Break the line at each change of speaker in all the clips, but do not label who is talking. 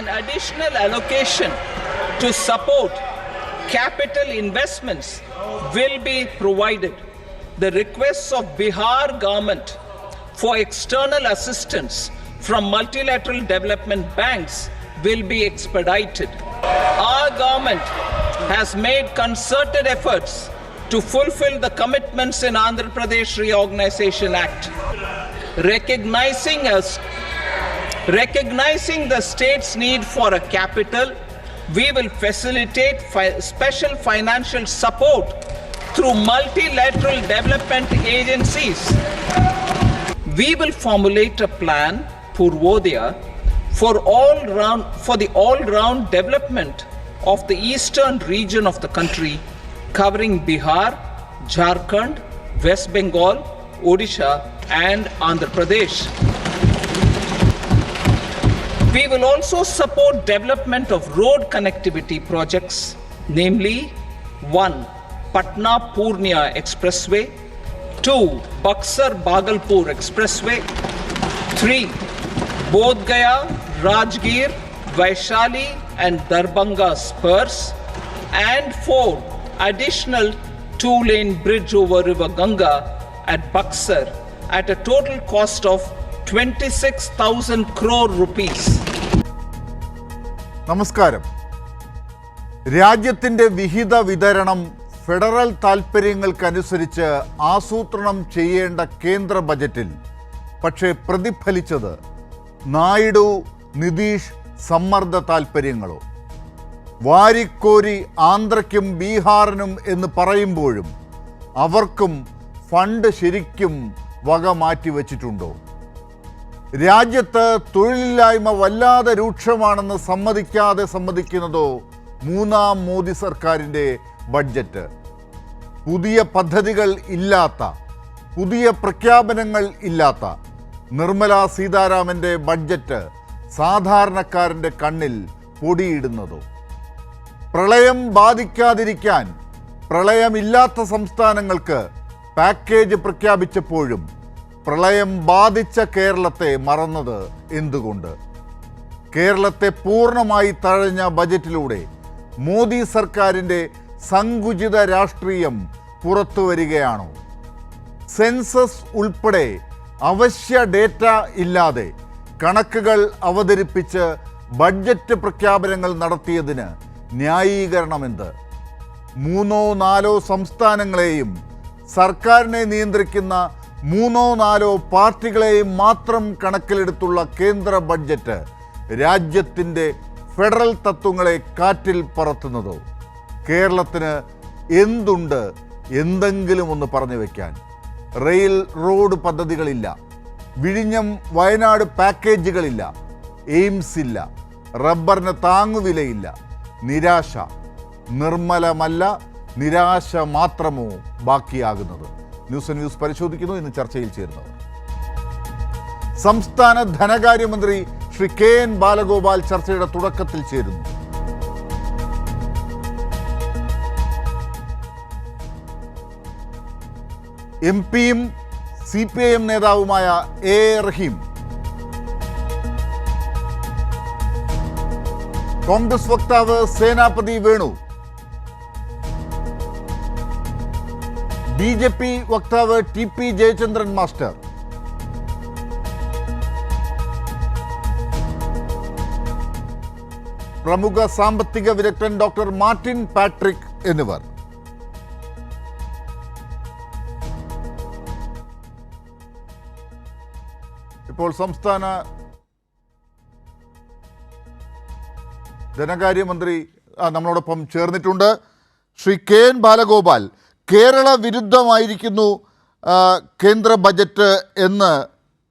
an additional allocation to support capital investments will be provided. The requests of Bihar government for external assistance from multilateral development banks will be expedited. Our government has made concerted efforts to fulfill the commitments in Andhra Pradesh Reorganization Act. Recognizing the state's need for a capital, we will facilitate special financial support through multilateral development agencies. We will formulate a plan, Purvodaya, for the all-round development of the eastern region of the country, covering Bihar, Jharkhand, West Bengal, Odisha, and Andhra Pradesh. We will also support development of road connectivity projects, namely 1. Patna-Purnia Expressway, 2. Buxar-Bhagalpur Expressway, 3. Bodh Gaya, Rajgir, Vaishali and Darbhanga spurs, and 4. Additional 2-lane bridge over River Ganga at Buxar at a total cost of 26,000 crore rupees.
നമസ്കാരം. രാജ്യത്തിൻ്റെ വിഹിത വിതരണം federal താൽപ്പര്യങ്ങൾക്കനുസരിച്ച് ആസൂത്രണം ചെയ്യേണ്ട കേന്ദ്ര ബജറ്റിൽ പക്ഷേ പ്രതിഫലിച്ചത് നായിഡു നിതീഷ് സമ്മർദ്ദ താൽപ്പര്യങ്ങളോ? വാരിക്കോരി ആന്ധ്രയ്ക്കും ബീഹാറിനും എന്ന് പറയുമ്പോഴും അവർക്കും ഫണ്ട് ശരിക്കും വക മാറ്റിവെച്ചിട്ടുണ്ടോ? രാജ്യത്ത് തൊഴിലില്ലായ്മ വല്ലാതെ രൂക്ഷമാണെന്ന് സമ്മതിക്കുന്നതോ മൂന്നാം മോദി സർക്കാരിൻ്റെ ബഡ്ജറ്റ്? പുതിയ പദ്ധതികൾ ഇല്ലാത്ത, പുതിയ പ്രഖ്യാപനങ്ങൾ ഇല്ലാത്ത നിർമ്മല സീതാരാമൻ്റെ ബഡ്ജറ്റ് സാധാരണക്കാരൻ്റെ കണ്ണിൽ പൊടിയിടുന്നതോ? പ്രളയം ബാധിക്കാതിരിക്കാൻ പ്രളയമില്ലാത്ത സംസ്ഥാനങ്ങൾക്ക് പാക്കേജ് പ്രഖ്യാപിച്ചപ്പോഴും പ്രളയം ബാധിച്ച കേരളത്തെ മറന്നത് എന്തുകൊണ്ട്? കേരളത്തെ പൂർണ്ണമായി തഴഞ്ഞ ബജറ്റിലൂടെ മോദി സർക്കാരിൻ്റെ സങ്കുചിത രാഷ്ട്രീയം പുറത്തു വരികയാണോ? സെൻസസ് ഉൾപ്പെടെ അവശ്യ ഡേറ്റ ഇല്ലാതെ കണക്കുകൾ അവതരിപ്പിച്ച് ബഡ്ജറ്റ് പ്രഖ്യാപനങ്ങൾ നടത്തിയതിന് ന്യായീകരണമെന്ത്? 3-4 സംസ്ഥാനങ്ങളെയും സർക്കാരിനെ നിയന്ത്രിക്കുന്ന 3-4 പാർട്ടികളെയും മാത്രം കണക്കിലെടുത്തുള്ള കേന്ദ്ര ബഡ്ജറ്റ് രാജ്യത്തിൻ്റെ ഫെഡറൽ തത്വങ്ങളെ കാറ്റിൽ പറത്തുന്നതോ? കേരളത്തിന് എന്തുണ്ട് എന്തെങ്കിലും ഒന്ന് പറഞ്ഞു വയ്ക്കാൻ? റെയിൽ റോഡ് പദ്ധതികളില്ല, വിഴിഞ്ഞം വയനാട് പാക്കേജുകളില്ല, എയിംസ് ഇല്ല, റബ്ബറിന് താങ്ങുവിലയില്ല. നിരാശ, നിർമ്മലമല്ല നിരാശ മാത്രമോ ബാക്കിയാകുന്നത്? ന്യൂസ് പരിശോധിക്കുന്നു. ഇന്ന് ചർച്ചയിൽ ചേരുന്നവർ: സംസ്ഥാന ധനകാര്യമന്ത്രി ശ്രീ KN ബാലഗോപാൽ ചർച്ചയുടെ തുടക്കത്തിൽ ചേരുന്നു. MP-യും CPIM നേതാവുമായ A റഹീം, കോൺഗ്രസ് വക്താവ് സേനാപതി വേണു, BJP വക്താവ് TP ജയചന്ദ്രൻ മാസ്റ്റർ, പ്രമുഖ സാമ്പത്തിക വിദഗ്ധൻ ഡോക്ടർ മാർട്ടിൻ പാട്രിക് എന്നിവർ. ഇപ്പോൾ സംസ്ഥാന ധനകാര്യമന്ത്രി നമ്മളോടൊപ്പം ചേർന്നിട്ടുണ്ട്. ശ്രീ KN ബാലഗോപാൽ, കേരള വിരുദ്ധമായിരിക്കുന്നു കേന്ദ്ര ബജറ്റ് എന്ന്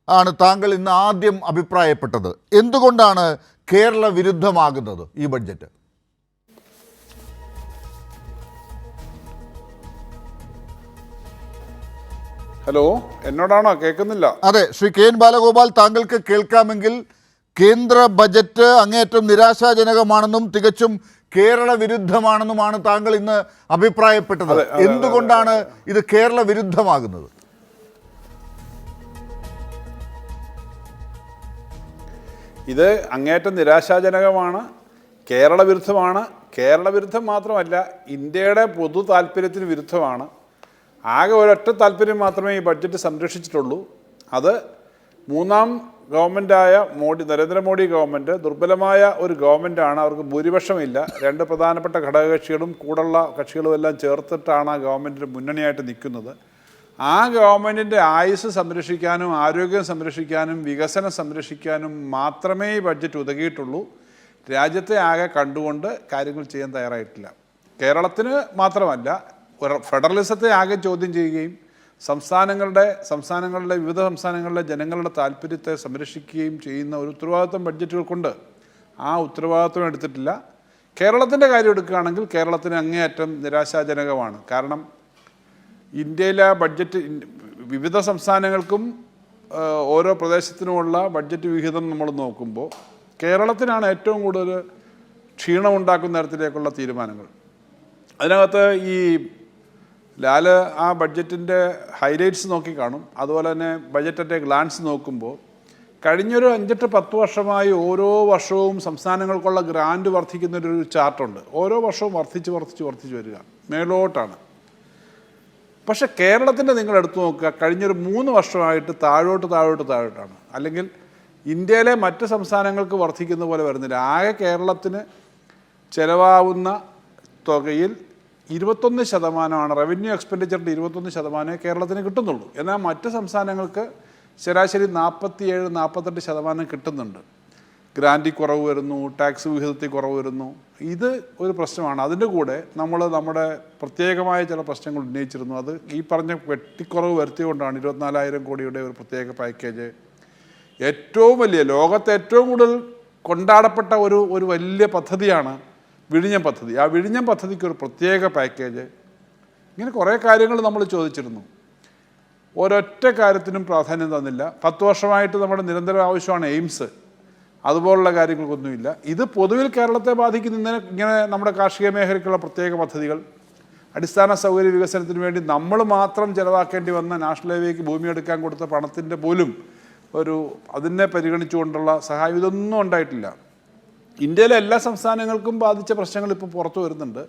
ആണ് താങ്കൾ ഇന്ന് ആദ്യം അഭിപ്രായപ്പെട്ടത്. എന്തുകൊണ്ടാണ് കേരള വിരുദ്ധമാകുന്നത് ഈ ബഡ്ജറ്റ്?
ഹലോ, എന്നോടാണോ? കേൾക്കുന്നില്ല.
അതെ, ശ്രീ KN ബാലഗോപാൽ, താങ്കൾക്ക് കേൾക്കാമെങ്കിൽ കേന്ദ്ര ബജറ്റ് അങ്ങേയറ്റം നിരാശാജനകമാണെന്നും തികച്ചും കേരള വിരുദ്ധമാണെന്നുമാണ് താങ്കൾ ഇന്ന് അഭിപ്രായപ്പെട്ടത്. എന്തുകൊണ്ടാണ് ഇത് കേരള വിരുദ്ധമാകുന്നത്?
ഇത് അങ്ങേയറ്റം നിരാശാജനകമാണ്, കേരള വിരുദ്ധമാണ്. കേരള വിരുദ്ധം മാത്രമല്ല, ഇന്ത്യയുടെ പൊതു താല്പര്യത്തിന് വിരുദ്ധമാണ്. ആകെ ഒരൊറ്റ താല്പര്യം മാത്രമേ ഈ ബഡ്ജറ്റ് സംരക്ഷിച്ചിട്ടുള്ളൂ. അത് മൂന്നാം ഗവൺമെൻറ്റായ നരേന്ദ്രമോദി ഗവൺമെൻറ് ദുർബലമായ ഒരു ഗവൺമെൻറ്റാണ്. അവർക്ക് ഭൂരിപക്ഷമില്ല. രണ്ട് പ്രധാനപ്പെട്ട ഘടകകക്ഷികളും കൂടുള്ള കക്ഷികളും എല്ലാം ചേർത്തിട്ടാണ് ആ ഗവൺമെൻറ്റിൻ്റെ മുന്നണിയായിട്ട് നിൽക്കുന്നത്. ആ ഗവൺമെൻറ്റിൻ്റെ ആയുസ് സംരക്ഷിക്കാനും ആരോഗ്യം സംരക്ഷിക്കാനും വികസനം സംരക്ഷിക്കാനും മാത്രമേ ഈ ബഡ്ജറ്റ് ഉതകിയിട്ടുള്ളൂ. രാജ്യത്തെ ആകെ കണ്ടുകൊണ്ട് കാര്യങ്ങൾ ചെയ്യാൻ തയ്യാറായിട്ടില്ല. കേരളത്തിന് മാത്രമല്ല, ഫെഡറലിസത്തെ ആകെ ചോദ്യം ചെയ്യുകയും സംസ്ഥാനങ്ങളുടെ വിവിധ സംസ്ഥാനങ്ങളിലെ ജനങ്ങളുടെ താല്പര്യത്തെ സംരക്ഷിക്കുകയും ചെയ്യുന്ന ഒരു ഉത്തരവാദിത്വം ബഡ്ജറ്റുകൾക്കുണ്ട്. ആ ഉത്തരവാദിത്വം എടുത്തിട്ടില്ല. കേരളത്തിൻ്റെ കാര്യം എടുക്കുകയാണെങ്കിൽ കേരളത്തിന് അങ്ങേയറ്റം നിരാശാജനകമാണ്. കാരണം ഇന്ത്യയിലെ ബഡ്ജറ്റ് വിവിധ സംസ്ഥാനങ്ങൾക്കും ഓരോ പ്രദേശത്തിനുമുള്ള ബഡ്ജറ്റ് വിഹിതം നമ്മൾ നോക്കുമ്പോൾ കേരളത്തിനാണ് ഏറ്റവും കൂടുതൽ ക്ഷീണമുണ്ടാക്കുന്ന തരത്തിലേക്കുള്ള തീരുമാനങ്ങൾ. അതിനകത്ത് ഈ ലാല് ആ ബഡ്ജറ്റിൻ്റെ ഹൈലൈറ്റ്സ് നോക്കി കാണും. അതുപോലെ തന്നെ ബഡ്ജറ്റിൻ്റെ ഗ്ലാൻസ് നോക്കുമ്പോൾ കഴിഞ്ഞൊരു 5-10 വർഷമായി ഓരോ വർഷവും സംസ്ഥാനങ്ങൾക്കുള്ള ഗ്രാൻഡ് വർദ്ധിക്കുന്നൊരു ചാർട്ടുണ്ട്. ഓരോ വർഷവും വർദ്ധിച്ച് വരിക, മേലോട്ടാണ്. പക്ഷെ കേരളത്തിൻ്റെ നിങ്ങൾ എടുത്തു നോക്കുക, കഴിഞ്ഞൊരു 3 വർഷമായിട്ട് താഴോട്ടാണ്. അല്ലെങ്കിൽ ഇന്ത്യയിലെ മറ്റ് സംസ്ഥാനങ്ങൾക്ക് വർദ്ധിക്കുന്ന പോലെ വരുന്നില്ല. ആകെ കേരളത്തിന് ചിലവാകുന്ന തുകയിൽ 21% റവന്യൂ എക്സ്പെൻഡിച്ചറിൻ്റെ 21% കേരളത്തിന് കിട്ടുന്നുള്ളൂ. എന്നാൽ മറ്റ് സംസ്ഥാനങ്ങൾക്ക് ശരാശരി 47-48% കിട്ടുന്നുണ്ട്. ഗ്രാൻറ്റിൽ കുറവ് വരുന്നു, ടാക്സ് വിഹിതത്തിൽ കുറവ് വരുന്നു. ഇത് ഒരു പ്രശ്നമാണ്. അതിൻ്റെ കൂടെ നമ്മൾ നമ്മുടെ പ്രത്യേകമായ ചില പ്രശ്നങ്ങൾ ഉന്നയിച്ചിരുന്നു. അത് ഈ പറഞ്ഞ വെട്ടിക്കുറവ് വരുത്തിയുകൊണ്ടാണ് 24,000 കോടിയുടെ ഒരു പ്രത്യേക പാക്കേജ്. ഏറ്റവും വലിയ, ലോകത്തെ ഏറ്റവും കൂടുതൽ കൊണ്ടാടപ്പെട്ട ഒരു വലിയ പദ്ധതിയാണ് വിഴിഞ്ഞം പദ്ധതി. ആ വിഴിഞ്ഞം പദ്ധതിക്ക് ഒരു പ്രത്യേക പാക്കേജ്. ഇങ്ങനെ കുറേ കാര്യങ്ങൾ നമ്മൾ ചോദിച്ചിരുന്നു. ഒരൊറ്റ കാര്യത്തിനും പ്രാധാന്യം തന്നില്ല. 10 വർഷമായിട്ട് നമ്മുടെ നിരന്തര ആവശ്യമാണ് എയിംസ്. അതുപോലുള്ള കാര്യങ്ങൾക്കൊന്നുമില്ല. ഇത് പൊതുവിൽ കേരളത്തെ ബാധിക്കുന്ന ഇങ്ങനെ നമ്മുടെ കാർഷിക മേഖലയ്ക്കുള്ള പ്രത്യേക പദ്ധതികൾ, അടിസ്ഥാന സൗകര്യ വികസനത്തിന് വേണ്ടി നമ്മൾ മാത്രം ചിലവാക്കേണ്ടി വന്ന നാഷണൽ ഹൈവേക്ക് ഭൂമി എടുക്കാൻ കൊടുത്ത പണത്തിൻ്റെ പോലും അതിനെ പരിഗണിച്ചുകൊണ്ടുള്ള സഹായം, ഇതൊന്നും ഉണ്ടായിട്ടില്ല. ഇന്ത്യയിലെ എല്ലാ സംസ്ഥാനങ്ങൾക്കും ബാധിച്ച പ്രശ്നങ്ങൾ ഇപ്പോൾ പുറത്തു വരുന്നുണ്ട്.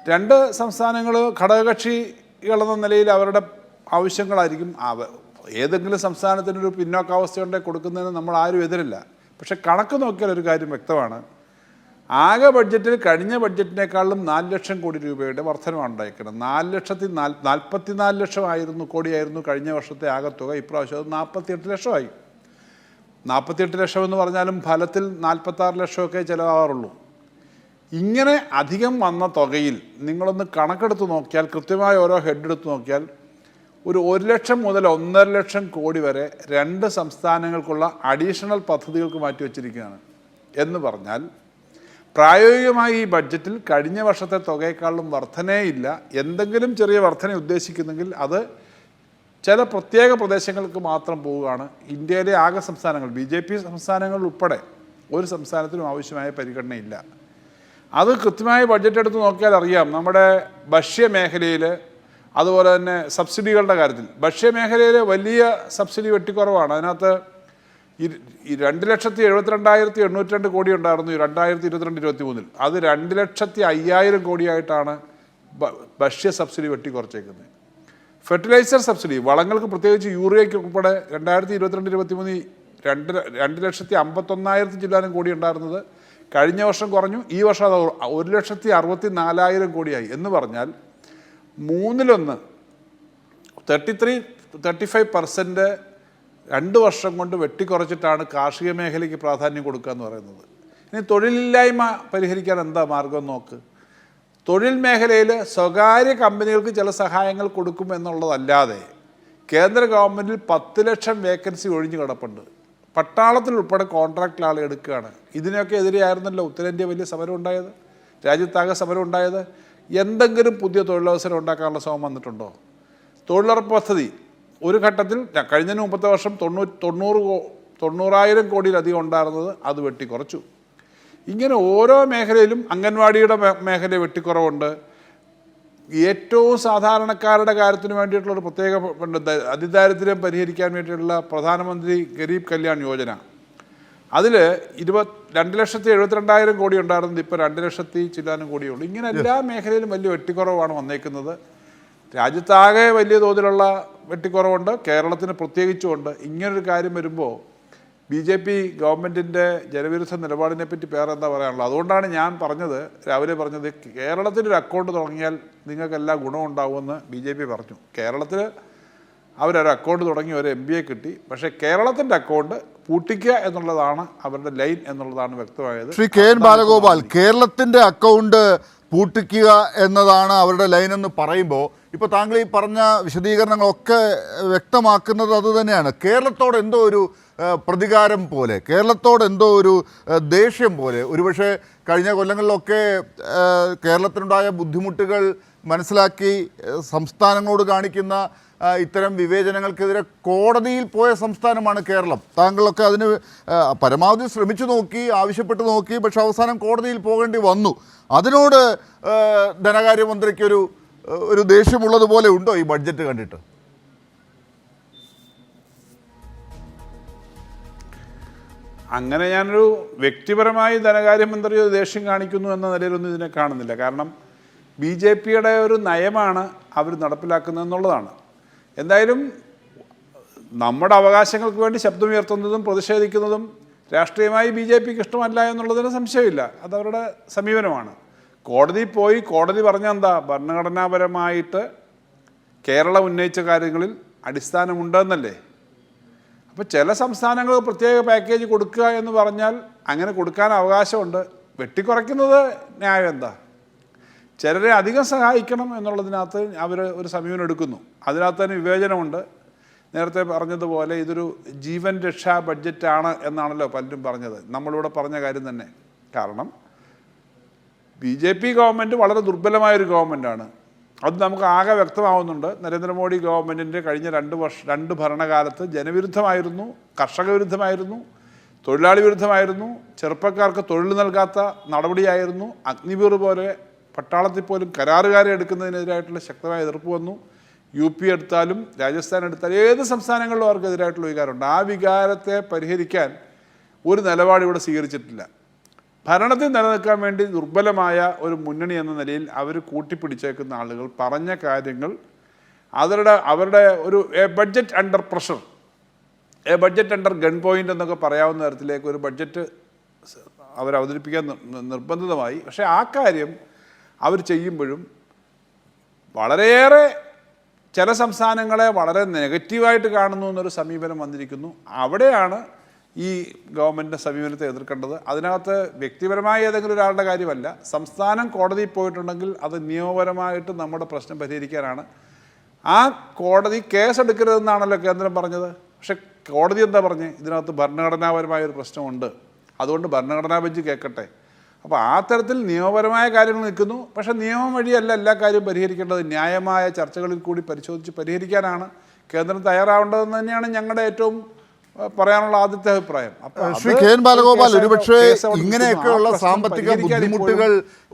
2 സംസ്ഥാനങ്ങൾ ഘടകകക്ഷികളെന്ന നിലയിൽ അവരുടെ ആവശ്യങ്ങളായിരിക്കും. ഏതെങ്കിലും സംസ്ഥാനത്തിനൊരു പിന്നോക്കാവസ്ഥയുണ്ടെങ്കിൽ കൊടുക്കുന്നതിന് നമ്മൾ ആരും എതിരില്ല. പക്ഷെ കണക്ക് നോക്കിയാൽ ഒരു കാര്യം വ്യക്തമാണ്. ആകെ ബഡ്ജറ്റിൽ കഴിഞ്ഞ ബഡ്ജറ്റിനേക്കാളും 4 ലക്ഷം കോടി രൂപയുടെ വർധനമാണ് ഉണ്ടായിരിക്കുന്നത്. 44 കോടിയായിരുന്നു കഴിഞ്ഞ വർഷത്തെ ആകെ തുക. ഇപ്രാവശ്യം അത് 48 ലക്ഷമായി. 48 ലക്ഷം എന്ന് പറഞ്ഞാലും ഫലത്തിൽ 46 ലക്ഷമൊക്കെ ചിലവാകാറുള്ളൂ. ഇങ്ങനെ അധികം വന്ന തുകയിൽ നിങ്ങളൊന്ന് കണക്കെടുത്ത് നോക്കിയാൽ, കൃത്യമായ ഓരോ ഹെഡ് എടുത്ത് നോക്കിയാൽ, ഒരു 1 ലക്ഷം മുതൽ 1.5 ലക്ഷം കോടി വരെ 2 സംസ്ഥാനങ്ങൾക്കുള്ള അഡീഷണൽ പദ്ധതികൾക്ക് മാറ്റിവെച്ചിരിക്കുകയാണ്. എന്ന് പറഞ്ഞാൽ പ്രായോഗികമായി ഈ ബഡ്ജറ്റിൽ കഴിഞ്ഞ വർഷത്തെ തുകയെക്കാളും വർധനയില്ല. എന്തെങ്കിലും ചെറിയ വർധന ഉദ്ദേശിക്കുന്നെങ്കിൽ അത് ചില പ്രത്യേക പ്രദേശങ്ങൾക്ക് മാത്രം പോവുകയാണ്. ഇന്ത്യയിലെ ആകെ സംസ്ഥാനങ്ങൾ, BJP സംസ്ഥാനങ്ങൾ ഉൾപ്പെടെ ഒരു സംസ്ഥാനത്തിനും ആവശ്യമായ പരിഗണനയില്ല. അത് കൃത്യമായി ബഡ്ജറ്റ് എടുത്ത് നോക്കിയാൽ അറിയാം. നമ്മുടെ ഭക്ഷ്യമേഖലയിൽ, അതുപോലെ തന്നെ സബ്സിഡികളുടെ കാര്യത്തിൽ ഭക്ഷ്യമേഖലയിൽ വലിയ സബ്സിഡി വെട്ടിക്കുറവാണ്. അതിനകത്ത് 2,72,802 കോടി ഉണ്ടായിരുന്നു 2022-23. അത് 2,05,000 കോടിയായിട്ടാണ് ഭക്ഷ്യ സബ്സിഡി വെട്ടിക്കുറച്ചേക്കുന്നത്. ഫെർട്ടിലൈസർ സബ്സിഡി, വളങ്ങൾക്ക് പ്രത്യേകിച്ച് യൂറിയയ്ക്ക് ഉൾപ്പെടെ 2022-23 2,51,000 ചില്ലാനും കോടി ഉണ്ടായിരുന്നത് കഴിഞ്ഞ വർഷം കുറഞ്ഞു. ഈ വർഷം അത് 1,64,000 കോടിയായി. എന്ന് പറഞ്ഞാൽ 1/3 35% 2 വർഷം കൊണ്ട് വെട്ടിക്കുറച്ചിട്ടാണ് കാർഷിക മേഖലയ്ക്ക് പ്രാധാന്യം കൊടുക്കുക എന്ന് പറയുന്നത്. ഇനി തൊഴിലില്ലായ്മ പരിഹരിക്കാൻ എന്താ മാർഗം നോക്ക്. തൊഴിൽ മേഖലയിൽ സ്വകാര്യ കമ്പനികൾക്ക് ചില സഹായങ്ങൾ കൊടുക്കും എന്നുള്ളതല്ലാതെ കേന്ദ്ര ഗവൺമെൻറ്റിൽ 10 ലക്ഷം വേക്കൻസി ഒഴിഞ്ഞു കിടപ്പുണ്ട്. പട്ടാളത്തിൽ ഉൾപ്പെടെ കോൺട്രാക്റ്റിൽ ആൾ എടുക്കുകയാണ്. ഇതിനൊക്കെ എതിരെയായിരുന്നല്ലോ ഉത്തരേന്ത്യ വലിയ സമരം ഉണ്ടായത്, രാജ്യത്താകെ സമരം ഉണ്ടായത്. എന്തെങ്കിലും പുതിയ തൊഴിലവസരം ഉണ്ടാക്കാനുള്ള ശ്രമം വന്നിട്ടുണ്ടോ? തൊഴിലുറപ്പ് പദ്ധതി ഒരു ഘട്ടത്തിൽ കഴിഞ്ഞ 30 വർഷം 90,000 കോടിയിലധികം ഉണ്ടായിരുന്നത് അത് വെട്ടിക്കുറച്ചു. ഇങ്ങനെ ഓരോ മേഖലയിലും അംഗൻവാടിയുടെ മേഖല വെട്ടിക്കുറവുണ്ട്. ഏറ്റവും സാധാരണക്കാരുടെ കാര്യത്തിന് വേണ്ടിയിട്ടുള്ളൊരു പ്രത്യേക അതിദാരിദ്ര്യം പരിഹരിക്കാൻ വേണ്ടിയിട്ടുള്ള പ്രധാനമന്ത്രി ഗരീബ് കല്യാൺ യോജന, അതിൽ 2,72,000 കോടി ഉണ്ടായിരുന്നത് ഇപ്പോൾ 2,00,000 ചില്ലാനും കോടിയുള്ളൂ. ഇങ്ങനെ എല്ലാ മേഖലയിലും വലിയ വെട്ടിക്കുറവാണ് വന്നേക്കുന്നത്. രാജ്യത്താകെ വലിയ തോതിലുള്ള വെട്ടിക്കുറവുണ്ട്, കേരളത്തിന് പ്രത്യേകിച്ചുമുണ്ട്. ഇങ്ങനൊരു കാര്യം വരുമ്പോൾ BJP ഗവൺമെൻറ്റിൻ്റെ ജനവിരുദ്ധ നിലപാടിനെ പറ്റി വേറെ എന്താ പറയാനുള്ളത്? അതുകൊണ്ടാണ് ഞാൻ പറഞ്ഞത്, രാവിലെ പറഞ്ഞത്, കേരളത്തിലൊരു അക്കൗണ്ട് തുടങ്ങിയാൽ നിങ്ങൾക്കെല്ലാം ഗുണമുണ്ടാവുമെന്ന് BJP പറഞ്ഞു. കേരളത്തിൽ അവരൊരു അക്കൗണ്ട് തുടങ്ങി ഒരു MBA കിട്ടി. പക്ഷേ കേരളത്തിൻ്റെ അക്കൗണ്ട് പൂട്ടിക്കുക എന്നുള്ളതാണ് അവരുടെ ലൈൻ എന്നുള്ളതാണ് വ്യക്തമായത്.
ശ്രീ KN ബാലഗോപാൽ, കേരളത്തിൻ്റെ അക്കൗണ്ട് പൂട്ടിക്കുക എന്നതാണ് അവരുടെ ലൈൻ എന്ന് പറയുമ്പോൾ ഇപ്പോൾ താങ്കൾ ഈ പറഞ്ഞ വിശദീകരണങ്ങളൊക്കെ വ്യക്തമാക്കുന്നത് അതുതന്നെയാണ്. കേരളത്തോട് എന്തോ ഒരു പ്രതികാരം പോലെ, കേരളത്തോട് എന്തോ ഒരു ദേഷ്യം പോലെ. ഒരുപക്ഷെ കഴിഞ്ഞ കൊല്ലങ്ങളിലൊക്കെ കേരളത്തിനുണ്ടായ ബുദ്ധിമുട്ടുകൾ മനസ്സിലാക്കി സംസ്ഥാനങ്ങളോട് കാണിക്കുന്ന ഇത്തരം വിവേചനങ്ങൾക്കെതിരെ കോടതിയിൽ പോയ സംസ്ഥാനമാണ് കേരളം. താങ്കളൊക്കെ അതിന് പരമാവധി ശ്രമിച്ചു നോക്കി, ആവശ്യപ്പെട്ട് നോക്കി, പക്ഷെ അവസാനം കോടതിയിൽ പോകേണ്ടി വന്നു. അതിനോട് ധനകാര്യമന്ത്രിക്കൊരു ദേഷ്യമുള്ളതുപോലെ ഉണ്ടോ ഈ ബഡ്ജറ്റ് കണ്ടിട്ട്?
അങ്ങനെ ഞാനൊരു വ്യക്തിപരമായി ധനകാര്യമന്ത്രി ഒരു ദേഷ്യം കാണിക്കുന്നു എന്ന നിലയിലൊന്നും ഇതിനെ കാണുന്നില്ല. കാരണം BJPയുടെ ഒരു നയമാണ് അവർ നടപ്പിലാക്കുന്നതെന്നുള്ളതാണ്. എന്തായാലും നമ്മുടെ അവകാശങ്ങൾക്ക് വേണ്ടി ശബ്ദമുയർത്തുന്നതും പ്രതിഷേധിക്കുന്നതും രാഷ്ട്രീയമായി BJPക്ക് ഇഷ്ടമല്ല എന്നുള്ളതിന് സംശയമില്ല. അതവരുടെ സമീപനമാണ്. കോടതിയിൽ പോയി കോടതി പറഞ്ഞ എന്താ, ഭരണഘടനാപരമായിട്ട് കേരളം ഉന്നയിച്ച കാര്യങ്ങളിൽ അടിസ്ഥാനമുണ്ടെന്നല്ലേ. അപ്പോൾ ചില സംസ്ഥാനങ്ങൾ പ്രത്യേക പാക്കേജ് കൊടുക്കുക എന്ന് പറഞ്ഞാൽ അങ്ങനെ കൊടുക്കാൻ അവകാശമുണ്ട്. വെട്ടിക്കുറയ്ക്കുന്നത് ന്യായം എന്താ? ചിലരെ അധികം സഹായിക്കണം എന്നുള്ളതിനകത്ത് അവർ ഒരു സമീപനം എടുക്കുന്നു. അതിനകത്ത് തന്നെ വിവേചനമുണ്ട്. നേരത്തെ പറഞ്ഞതുപോലെ ഇതൊരു ജീവൻ രക്ഷാ ബഡ്ജറ്റാണ് എന്നാണല്ലോ പലരും പറഞ്ഞത്. നമ്മളിവിടെ പറഞ്ഞ കാര്യം തന്നെ. കാരണം BJP ഗവൺമെൻറ് വളരെ ദുർബലമായൊരു ഗവൺമെൻറ്റാണ്. അത് നമുക്ക് ആകെ വ്യക്തമാവുന്നുണ്ട്. നരേന്ദ്രമോദി ഗവൺമെൻറ്റിൻ്റെ കഴിഞ്ഞ 2 ഭരണകാലത്ത് ജനവിരുദ്ധമായിരുന്നു, കർഷക വിരുദ്ധമായിരുന്നു, തൊഴിലാളി വിരുദ്ധമായിരുന്നു, ചെറുപ്പക്കാർക്ക് തൊഴിൽ നൽകാത്ത നടപടിയായിരുന്നു. അഗ്നിവീർ പോലെ പട്ടാളത്തിൽ പോലും കരാറുകാരെ എടുക്കുന്നതിനെതിരായിട്ടുള്ള ശക്തമായ എതിർപ്പ് വന്നു. UP എടുത്താലും രാജസ്ഥാൻ എടുത്താലും ഏത് സംസ്ഥാനങ്ങളിലും അവർക്കെതിരായിട്ടുള്ള വികാരമുണ്ട്. ആ വികാരത്തെ പരിഹരിക്കാൻ ഒരു നിലപാട് ഇവിടെ സ്വീകരിച്ചിട്ടില്ല. ഭരണത്തിൽ നിലനിൽക്കാൻ വേണ്ടി ദുർബലമായ ഒരു മുന്നണി എന്ന നിലയിൽ അവർ കൂട്ടിപ്പിടിച്ചേക്കുന്ന ആളുകൾ പറഞ്ഞ കാര്യങ്ങൾ അവരുടെ ഒരു budget under pressure, budget under gun point എന്നൊക്കെ പറയാവുന്ന തരത്തിലേക്ക് ഒരു ബഡ്ജറ്റ് അവർ അവതരിപ്പിക്കാൻ നിർബന്ധിതമായി. പക്ഷേ ആ കാര്യം അവർ ചെയ്യുമ്പോഴും വളരെയേറെ ചില സംസ്ഥാനങ്ങളെ വളരെ നെഗറ്റീവായിട്ട് കാണുന്നു എന്നൊരു സമീപനം വന്നിരിക്കുന്നു. അവിടെയാണ് ഈ ഗവൺമെൻറ്റിൻ്റെ സമീപനത്തെ എതിർക്കേണ്ടത്. അതിനകത്ത് വ്യക്തിപരമായ ഏതെങ്കിലും ഒരാളുടെ കാര്യമല്ല. സംസ്ഥാനം കോടതിയിൽ പോയിട്ടുണ്ടെങ്കിൽ അത് നിയമപരമായിട്ട് നമ്മുടെ പ്രശ്നം പരിഹരിക്കാനാണ്. ആ കോടതി കേസെടുക്കരുതെന്നാണല്ലോ കേന്ദ്രം പറഞ്ഞത്. പക്ഷെ കോടതി എന്താ പറഞ്ഞത്? ഇതിനകത്ത് ഭരണഘടനാപരമായൊരു പ്രശ്നമുണ്ട്, അതുകൊണ്ട് ഭരണഘടനാ ബെഞ്ച് കേൾക്കട്ടെ. അപ്പോൾ ആ തരത്തിൽ നിയമപരമായ കാര്യങ്ങൾ നിൽക്കുന്നു. പക്ഷേ നിയമം വഴിയല്ല എല്ലാ കാര്യവും പരിഹരിക്കേണ്ടത്. ന്യായമായ ചർച്ചകളിൽ കൂടി പരിശോധിച്ച് പരിഹരിക്കാനാണ് കേന്ദ്രം തയ്യാറാവേണ്ടതെന്ന് തന്നെയാണ് ഞങ്ങളുടെ ഏറ്റവും പറയാനുള്ള ആദ്യത്തെ അഭിപ്രായം.
ശ്രീ KN ബാലഗോപാൽ, ഒരുപക്ഷെ ഇങ്ങനെയൊക്കെയുള്ള സാമ്പത്തിക ബുദ്ധിമുട്ടുകൾ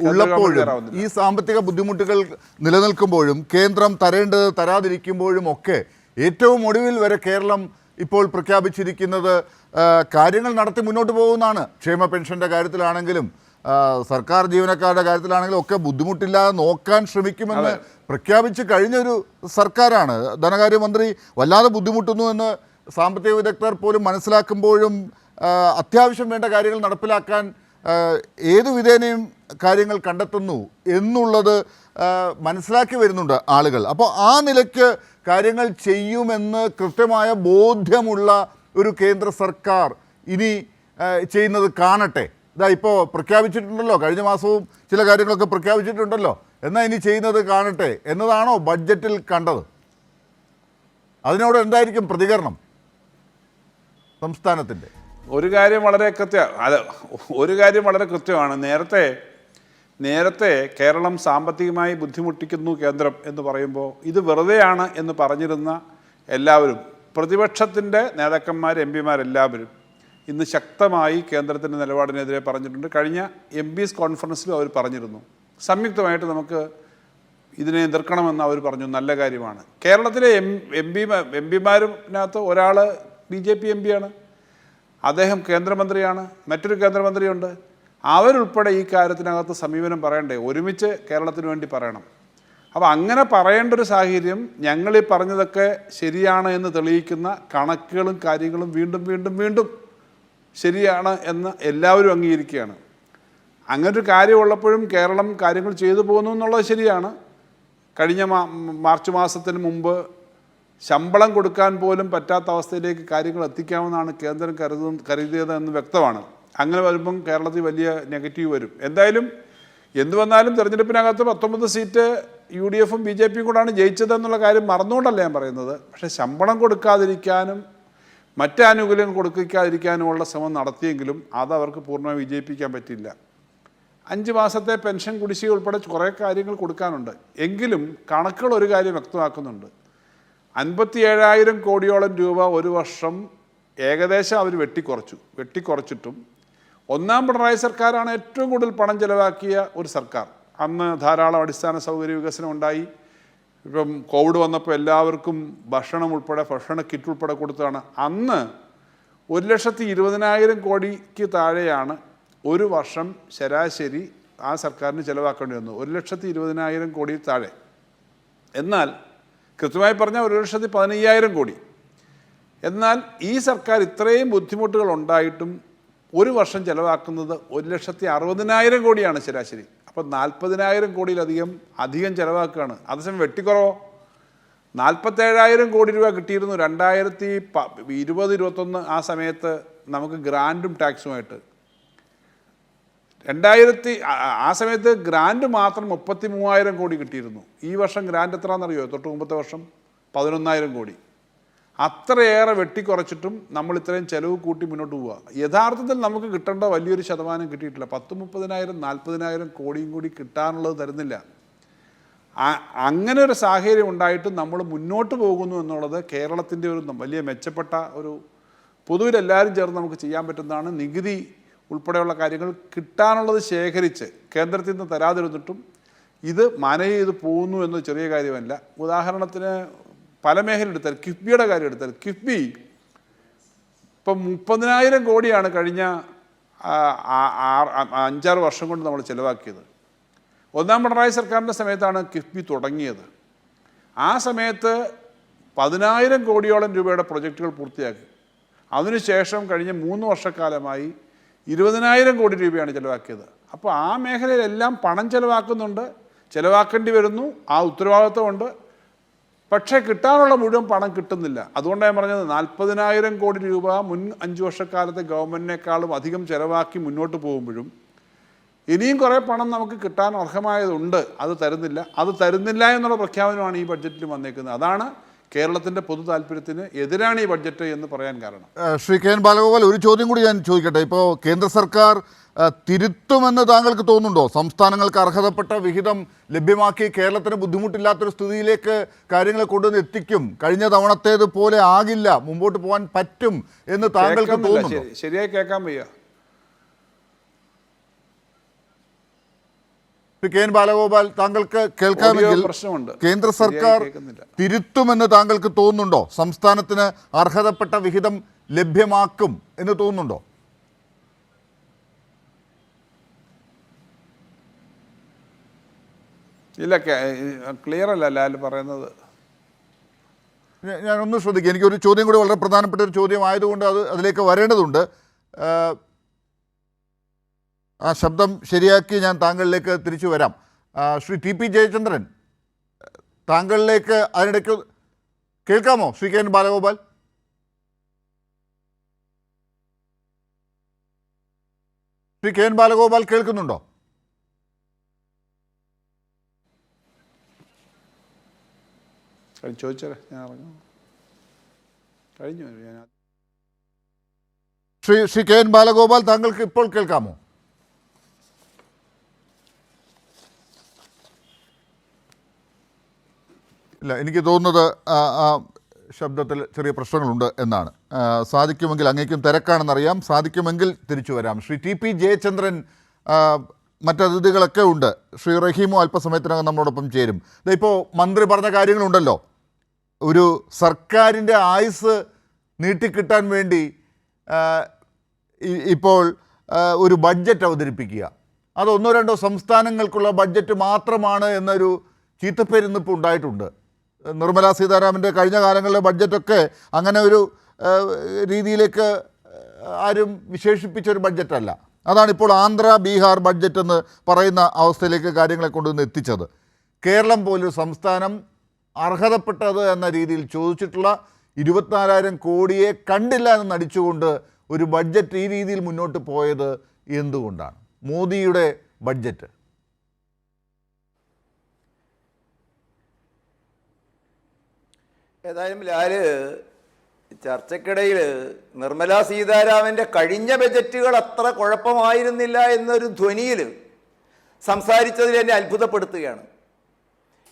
ഉള്ളപ്പോഴും, ഈ സാമ്പത്തിക ബുദ്ധിമുട്ടുകൾ നിലനിൽക്കുമ്പോഴും, കേന്ദ്രം തരേണ്ടത് തരാതിരിക്കുമ്പോഴും ഒക്കെ ഏറ്റവും ഒടുവിൽ വരെ കേരളം ഇപ്പോൾ പ്രഖ്യാപിച്ചിരിക്കുന്നത് കാര്യങ്ങൾ നടത്തി മുന്നോട്ട് പോകുന്നതാണ്. ക്ഷേമ പെൻഷൻ്റെ കാര്യത്തിലാണെങ്കിലും സർക്കാർ ജീവനക്കാരുടെ കാര്യത്തിലാണെങ്കിലും ഒക്കെ ബുദ്ധിമുട്ടില്ലാതെ നോക്കാൻ ശ്രമിക്കുമെന്ന് പ്രഖ്യാപിച്ച് കഴിഞ്ഞൊരു സർക്കാരാണ്. ധനകാര്യമന്ത്രി വല്ലാതെ ബുദ്ധിമുട്ടുന്നു എന്ന് സാമ്പത്തിക വിദഗ്ധർ പോലും മനസ്സിലാക്കുമ്പോഴും അത്യാവശ്യം വേണ്ട കാര്യങ്ങൾ നടപ്പിലാക്കാൻ ഏതു വിധേനയും കാര്യങ്ങൾ കണ്ടെത്തുന്നു എന്നുള്ളത് മനസ്സിലാക്കി വരുന്നുണ്ട് ആളുകൾ. അപ്പോൾ ആ നിലയ്ക്ക് കാര്യങ്ങൾ ചെയ്യുമെന്ന് കൃത്യമായ ബോധ്യമുള്ള ഒരു കേന്ദ്ര സർക്കാർ ഇനി ചെയ്യുന്നത് കാണട്ടെ. ഇതാ ഇപ്പോൾ പ്രഖ്യാപിച്ചിട്ടുണ്ടല്ലോ, കഴിഞ്ഞ മാസവും ചില കാര്യങ്ങളൊക്കെ പ്രഖ്യാപിച്ചിട്ടുണ്ടല്ലോ. എന്നാൽ ഇനി ചെയ്യുന്നത് കാണട്ടെ എന്നതാണോ ബഡ്ജറ്റിൽ കണ്ടത്? അതിനോട് എന്തായിരിക്കും പ്രതികരണം സംസ്ഥാനത്തിൻ്റെ?
ഒരു കാര്യം വളരെ കൃത്യമാണ്. നേരത്തെ കേരളം സാമ്പത്തികമായി ബുദ്ധിമുട്ടിക്കുന്നു കേന്ദ്രം എന്ന് പറയുമ്പോൾ ഇത് വെറുതെയാണ് എന്ന് പറഞ്ഞിരുന്ന എല്ലാവരും, പ്രതിപക്ഷത്തിൻ്റെ നേതാക്കന്മാർ, MPമാരെല്ലാവരും ഇന്ന് ശക്തമായി കേന്ദ്രത്തിൻ്റെ നിലപാടിനെതിരെ പറഞ്ഞിട്ടുണ്ട്. കഴിഞ്ഞ MPs കോൺഫറൻസിലും അവർ പറഞ്ഞിരുന്നു. സംയുക്തമായിട്ട് നമുക്ക് ഇതിനെ എതിർക്കണമെന്ന് അവർ പറഞ്ഞു. നല്ല കാര്യമാണ്. കേരളത്തിലെ MPമാരിനകത്ത് ഒരാൾ BJP MP ആണ്. അദ്ദേഹം കേന്ദ്രമന്ത്രിയാണ്, മറ്റൊരു കേന്ദ്രമന്ത്രിയുണ്ട്. അവരുൾപ്പെടെ ഈ കാര്യത്തിനകത്ത് സമീപനം പറയണ്ടേ? ഒരുമിച്ച് കേരളത്തിന് വേണ്ടി പറയണം. അപ്പോൾ അങ്ങനെ പറയേണ്ട ഒരു സാഹചര്യം, ഞങ്ങളീ പറഞ്ഞതൊക്കെ ശരിയാണ് എന്ന് തെളിയിക്കുന്ന കണക്കുകളും കാര്യങ്ങളും വീണ്ടും വീണ്ടും വീണ്ടും ശരിയാണ് എന്ന് എല്ലാവരും അംഗീകരിക്കുകയാണ്. അങ്ങനൊരു കാര്യമുള്ളപ്പോഴും കേരളം കാര്യങ്ങൾ ചെയ്തു പോകുന്നു എന്നുള്ളത് ശരിയാണ്. കഴിഞ്ഞ മാർച്ച് മാസത്തിന് മുമ്പ് ശമ്പളം കൊടുക്കാൻ പോലും പറ്റാത്ത അവസ്ഥയിലേക്ക് കാര്യങ്ങൾ എത്തിക്കാമെന്നാണ് കേന്ദ്രം കരുതിയത് എന്ന് വ്യക്തമാണ്. അങ്ങനെ വരുമ്പം കേരളത്തിൽ വലിയ നെഗറ്റീവ് വരും. എന്തായാലും എന്തു വന്നാലും തെരഞ്ഞെടുപ്പിനകത്ത് 19 സീറ്റ് UDFും BJPയും കൂടാണ് ജയിച്ചതെന്നുള്ള കാര്യം മറന്നുകൊണ്ടല്ല ഞാൻ പറയുന്നത്. പക്ഷേ ശമ്പളം കൊടുക്കാതിരിക്കാനും മറ്റ് ആനുകൂല്യം കൊടുക്കാതിരിക്കാനുമുള്ള ശ്രമം നടത്തിയെങ്കിലും അത് അവർക്ക് പൂർണ്ണമായി വിജയിപ്പിക്കാൻ പറ്റില്ല. 5 മാസത്തെ പെൻഷൻ കുടിശ്ശിക ഉൾപ്പെടെ കുറേ കാര്യങ്ങൾ കൊടുക്കാനുണ്ട്. എങ്കിലും കണക്കുകൾ ഒരു കാര്യം വ്യക്തമാക്കുന്നുണ്ട്. 57,000 കോടിയോളം രൂപ ഒരു വർഷം ഏകദേശം അവർ വെട്ടിക്കുറച്ചിട്ടും ഒന്നാം പിണറായി സർക്കാരാണ് ഏറ്റവും കൂടുതൽ പണം ചെലവാക്കിയ ഒരു സർക്കാർ. അന്ന് ധാരാളം അടിസ്ഥാന സൗകര്യ വികസനം ഉണ്ടായി. ഇപ്പം കോവിഡ് വന്നപ്പോൾ എല്ലാവർക്കും ഭക്ഷണം കിറ്റ് ഉൾപ്പെടെ കൊടുത്തതാണ്. അന്ന് 1,20,000 കോടിക്ക് താഴെയാണ് ഒരു വർഷം ശരാശരി ആ സർക്കാരിന് ചിലവാക്കേണ്ടി വന്നു. 1,20,000 കോടി താഴെ. എന്നാൽ കൃത്യമായി പറഞ്ഞാൽ 1,15,000 കോടി. എന്നാൽ ഈ സർക്കാർ ഇത്രയും ബുദ്ധിമുട്ടുകൾ ഉണ്ടായിട്ടും ഒരു വർഷം ചിലവാക്കുന്നത് 1,60,000 കോടിയാണ് ശരാശരി. അപ്പോൾ 40,000 കോടിയിലധികം ചിലവാക്കുകയാണ്. അതേസമയം വെട്ടിക്കുറവോ 47,000 കോടി രൂപ കിട്ടിയിരുന്നു 2020-21 ആ സമയത്ത് നമുക്ക് ഗ്രാൻറ്റും ടാക്സുമായിട്ട്. ആ സമയത്ത് ഗ്രാൻറ്റ് മാത്രം 33,000 കോടി കിട്ടിയിരുന്നു. ഈ വർഷം ഗ്രാൻറ്റ് എത്രയാണെന്നറിയോ? തൊട്ട് മുമ്പത്തെ വർഷം 11,000 കോടി. അത്രയേറെ വെട്ടിക്കുറച്ചിട്ടും നമ്മൾ ഇത്രയും ചെലവ് കൂട്ടി മുന്നോട്ട് പോവുക. യഥാർത്ഥത്തിൽ നമുക്ക് കിട്ടേണ്ട വലിയൊരു ശതമാനം കിട്ടിയിട്ടില്ല. 10,000-30,000 40,000 കോടിയും കൂടി കിട്ടാനുള്ളത് തരുന്നില്ല. അങ്ങനെ ഒരു സാഹചര്യം ഉണ്ടായിട്ടും നമ്മൾ മുന്നോട്ട് പോകുന്നു എന്നുള്ളത് കേരളത്തിൻ്റെ ഒരു വലിയ മെച്ചപ്പെട്ട ഒരു പൊതുവിൽ എല്ലാവരും ചേർന്ന് നമുക്ക് ചെയ്യാൻ പറ്റുന്നതാണ്. നികുതി ഉൾപ്പെടെയുള്ള കാര്യങ്ങൾ കിട്ടാനുള്ളത് ശേഖരിച്ച് കേന്ദ്രത്തിൽ നിന്ന് തരാതിരുന്നിട്ടും ഇത് മാനേജ് ചെയ്ത് പോകുന്നു എന്ന ചെറിയ കാര്യമല്ല. ഉദാഹരണത്തിന് പല മേഖല എടുത്താൽ കിഫ്ബിയുടെ കാര്യം എടുത്താൽ കിഫ്ബി ഇപ്പം 30,000 കോടിയാണ് കഴിഞ്ഞ 5-6 വർഷം കൊണ്ട് നമ്മൾ ചിലവാക്കിയത്. ഒന്നാം പിണറായി സർക്കാരിൻ്റെ സമയത്താണ് കിഫ്ബി തുടങ്ങിയത്. ആ സമയത്ത് 10,000 കോടിയോളം രൂപയുടെ പ്രൊജക്റ്റുകൾ പൂർത്തിയാക്കി. അതിനുശേഷം കഴിഞ്ഞ 3 വർഷക്കാലമായി 20,000 കോടി രൂപയാണ് ചിലവാക്കിയത്. അപ്പോൾ ആ മേഖലയിലെല്ലാം പണം ചിലവാക്കേണ്ടി വരുന്നു. ആ ഉത്തരവാദിത്വമുണ്ട്. പക്ഷേ കിട്ടാനുള്ള മുഴുവൻ പണം കിട്ടുന്നില്ല. അതുകൊണ്ടാണ് ഞാൻ പറഞ്ഞത് 40,000 കോടി രൂപ മുൻ 5 വർഷക്കാലത്തെ ഗവൺമെൻറ്റിനേക്കാളും അധികം ചിലവാക്കി മുന്നോട്ട് പോകുമ്പോഴും ഇനിയും കുറേ പണം നമുക്ക് കിട്ടാൻ അർഹമായതുണ്ട്. അത് തരുന്നില്ല എന്നുള്ള പ്രഖ്യാപനമാണ് ഈ ബഡ്ജറ്റിൽ വന്നേക്കുന്നത്. അതാണ് കേരളത്തിൻ്റെ പൊതു താല്പര്യത്തിന് എതിരാണ് ഈ ബഡ്ജറ്റ് എന്ന് പറയാൻ കാരണം.
ശ്രീ കെ എൻ ബാലഗോപാൽ, ഒരു ചോദ്യം കൂടി ഞാൻ ചോദിക്കട്ടെ. ഇപ്പോൾ കേന്ദ്ര സർക്കാർ തിരുത്തുമെന്ന് താങ്കൾക്ക് തോന്നുന്നുണ്ടോ? സംസ്ഥാനങ്ങൾക്ക് അർഹതപ്പെട്ട വിഹിതം ലഭ്യമാക്കി കേരളത്തിന് ബുദ്ധിമുട്ടില്ലാത്തൊരു സ്ഥിതിയിലേക്ക് കാര്യങ്ങളെ കൊണ്ടുവന്ന് എത്തിക്കും, കഴിഞ്ഞ തവണത്തേതുപോലെ ആകില്ല, മുമ്പോട്ട് പോകാൻ പറ്റും എന്ന് താങ്കൾക്ക് തോന്നുന്നു?
ശരിയായി കേൾക്കാൻ വയ്യ.
കെ എൻ ബാലഗോപാൽ, താങ്കൾക്ക് കേൾക്കാമെങ്കിൽ കേന്ദ്ര സർക്കാർ തിരുത്തുമെന്ന് താങ്കൾക്ക് തോന്നുന്നുണ്ടോ? സംസ്ഥാനത്തിന് അർഹതപ്പെട്ട വിഹിതം ലഭ്യമാക്കും എന്ന് തോന്നുന്നുണ്ടോ?
ഇല്ല, ക്ലിയർ അല്ല ലാൽ പറയുന്നത്.
ഞാനൊന്ന് ശ്രദ്ധിക്കുക. എനിക്കൊരു ചോദ്യം കൂടി വളരെ പ്രധാനപ്പെട്ട ഒരു ചോദ്യം ആയതുകൊണ്ട് അതിലേക്ക് വരേണ്ടതുണ്ട്. ആ ശബ്ദം ശരിയാക്കി ഞാൻ താങ്കളിലേക്ക് തിരിച്ചു വരാം. ശ്രീ TP ജയചന്ദ്രൻ, താങ്കളിലേക്ക് അതിനിടയ്ക്ക് കേൾക്കാമോ? Shri K N Balagopal, Shri K N Balagopal കേൾക്കുന്നുണ്ടോ?
ചോദിച്ചേ, ഞാൻ കഴിഞ്ഞു.
ശ്രീ കെ എൻ ബാലഗോപാൽ, താങ്കൾക്ക് ഇപ്പോൾ കേൾക്കാമോ? ഇല്ല, എനിക്ക് തോന്നുന്നത് ശബ്ദത്തിൽ ചെറിയ പ്രശ്നങ്ങളുണ്ട് എന്നാണ്. സാധിക്കുമെങ്കിൽ, അങ്ങേക്കും തിരക്കാണെന്നറിയാം, സാധിക്കുമെങ്കിൽ തിരിച്ചു വരാം. ശ്രീ TP ജയചന്ദ്രൻ, മറ്റതിഥികളൊക്കെ ഉണ്ട്. ശ്രീ റഹീമു അല്പസമയത്തിനകം നമ്മളോടൊപ്പം ചേരും. ഇപ്പോൾ മന്ത്രി പറഞ്ഞ കാര്യങ്ങളുണ്ടല്ലോ, ഒരു സർക്കാരിൻ്റെ ആയുസ് നീട്ടിക്കിട്ടാൻ വേണ്ടി ഇപ്പോൾ ഒരു ബഡ്ജറ്റ് അവതരിപ്പിക്കുക, അത് ഒന്നോ രണ്ടോ സംസ്ഥാനങ്ങൾക്കുള്ള ബഡ്ജറ്റ് മാത്രമാണ് എന്നൊരു ചീത്തപ്പേര് ഇന്നിപ്പോൾ ഉണ്ടായിട്ടുണ്ട്. നിർമ്മല സീതാരാമൻ്റെ കഴിഞ്ഞ കാലങ്ങളിലെ ബഡ്ജറ്റൊക്കെ അങ്ങനെ ഒരു രീതിയിലേക്ക് ആരും വിശേഷിപ്പിച്ചൊരു ബഡ്ജറ്റല്ല. അതാണിപ്പോൾ ആന്ധ്ര ബീഹാർ ബഡ്ജറ്റ് എന്ന് പറയുന്ന അവസ്ഥയിലേക്ക് കാര്യങ്ങളെ കൊണ്ടുവന്ന് എത്തിച്ചത്. കേരളം പോലൊരു സംസ്ഥാനം അർഹതപ്പെട്ടത് എന്ന രീതിയിൽ ചോദിച്ചിട്ടുള്ള 24,000 കോടിയെ കണ്ടില്ല എന്ന് നടിച്ചുകൊണ്ട് ഒരു ബഡ്ജറ്റ് ഈ രീതിയിൽ മുന്നോട്ട് പോയത് എന്തുകൊണ്ടാണ്? മോദിയുടെ ബഡ്ജറ്റ്
ഏതായാലും ലാല് ചർച്ചയ്ക്കിടയിൽ നിർമ്മലാ സീതാരാമൻ്റെ കഴിഞ്ഞ ബജറ്റുകൾ അത്ര കുഴപ്പമായിരുന്നില്ല എന്നൊരു ധ്വനിയിൽ സംസാരിച്ചതിൽ എന്നെ അത്ഭുതപ്പെടുത്തുകയാണ്.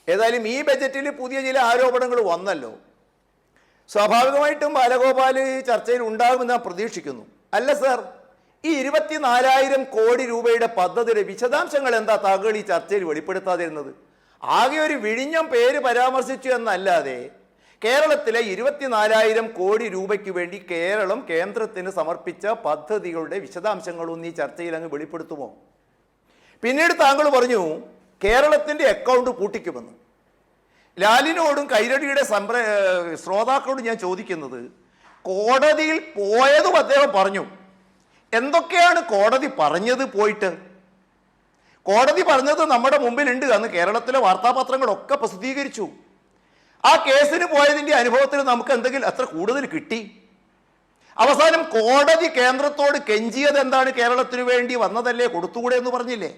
ഏതായാലും ഈ ബജറ്റിൽ പുതിയ ചില ആരോപണങ്ങൾ വന്നല്ലോ. സ്വാഭാവികമായിട്ടും ബാലഗോപാൽ ചർച്ചയിൽ ഉണ്ടാകുമെന്ന് ഞാൻ പ്രതീക്ഷിക്കുന്നു. അല്ല സർ, ഈ 24,000 കോടി രൂപയുടെ പദ്ധതിയുടെ വിശദാംശങ്ങൾ എന്താ താങ്കൾ ഈ ചർച്ചയിൽ വെളിപ്പെടുത്താതിരുന്നത്? ആകെ ഒരു വിഴിഞ്ഞം പേര് പരാമർശിച്ചു എന്നല്ലാതെ കേരളത്തിലെ 24,000 കോടി രൂപയ്ക്ക് വേണ്ടി കേരളം കേന്ദ്രത്തിന് സമർപ്പിച്ച പദ്ധതികളുടെ വിശദാംശങ്ങളൊന്നും ഈ ചർച്ചയിൽ അങ്ങ് വെളിപ്പെടുത്തുമോ? പിന്നീട് താങ്കൾ പറഞ്ഞു കേരളത്തിൻ്റെ അക്കൗണ്ട് പൂട്ടിക്കുമെന്ന്. ലാലിനോടും കൈരടിയുടെ ശ്രോതാക്കളോടും ഞാൻ ചോദിക്കുന്നത്, കോടതിയിൽ പോയതും അദ്ദേഹം പറഞ്ഞു. എന്തൊക്കെയാണ് കോടതി പറഞ്ഞത്? പോയിട്ട് കോടതി പറഞ്ഞത് നമ്മുടെ മുമ്പിലുണ്ട്. അന്ന് കേരളത്തിലെ വാർത്താപത്രങ്ങളൊക്കെ പ്രസിദ്ധീകരിച്ചു. ആ കേസിന് പോയതിൻ്റെ അനുഭവത്തിൽ നമുക്ക് എന്തെങ്കിലും എത്ര കൂടുതൽ കിട്ടി? അവസാനം കോടതി കേന്ദ്രത്തോട് കെഞ്ചിയത് എന്താണ്? കേരളത്തിന് വേണ്ടി വന്നതല്ലേ, കൊടുത്തുകൂടെ എന്ന് പറഞ്ഞില്ലേ?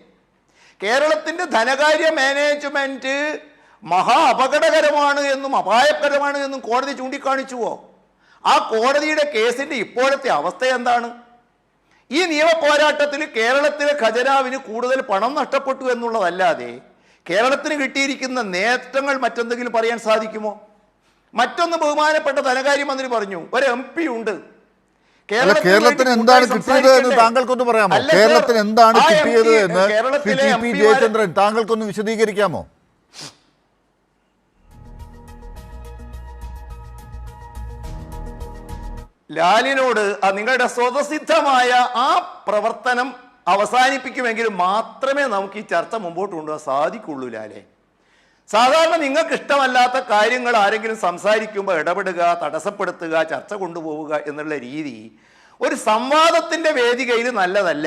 കേരളത്തിൻ്റെ ധനകാര്യ മാനേജ്മെൻറ്റ് മഹാ അപകടകരമാണ് എന്നും അപായകരമാണ് എന്നും കോടതി ചൂണ്ടിക്കാണിച്ചുവോ? ആ കോടതിയുടെ കേസിൻ്റെ ഇപ്പോഴത്തെ അവസ്ഥ എന്താണ്? ഈ നിയമ പോരാട്ടത്തിൽ കേരളത്തിലെ ഖജനാവിന് കൂടുതൽ പണം നഷ്ടപ്പെട്ടു എന്നുള്ളതല്ലാതെ കേരളത്തിന് കിട്ടിയിരിക്കുന്ന നേട്ടങ്ങൾ മറ്റെന്തെങ്കിലും പറയാൻ സാധിക്കുമോ? മറ്റൊന്ന് ബഹുമാനപ്പെട്ട ധനകാര്യമന്ത്രി പറഞ്ഞു, ഒരു MP ഉണ്ട്.
കേരളത്തിന് എന്താണ് കിട്ടിയത് എന്ന് താങ്കൾക്കൊന്ന് പറയാമോ? കേരളത്തിന് എന്താണ് കിട്ടിയത് എന്ന് CP ജയചന്ദ്രൻ താങ്കൾക്കൊന്ന് വിശദീകരിക്കാമോ?
ലാലിനോട് നിങ്ങളുടെ സ്വതസിദ്ധമായ ആ പ്രവർത്തനം അവസാനിപ്പിക്കുമെങ്കിൽ മാത്രമേ നമുക്ക് ഈ ചർച്ച മുമ്പോട്ട് കൊണ്ടുപോകാൻ സാധിക്കുള്ളൂ. ലാലെ, സാധാരണ നിങ്ങൾക്ക് ഇഷ്ടമല്ലാത്ത കാര്യങ്ങൾ ആരെങ്കിലും സംസാരിക്കുമ്പോൾ ഇടപെടുക, തടസ്സപ്പെടുത്തുക, ചർച്ച കൊണ്ടുപോവുക എന്നുള്ള രീതി ഒരു സംവാദത്തിൻ്റെ വേദികയിൽ നല്ലതല്ല.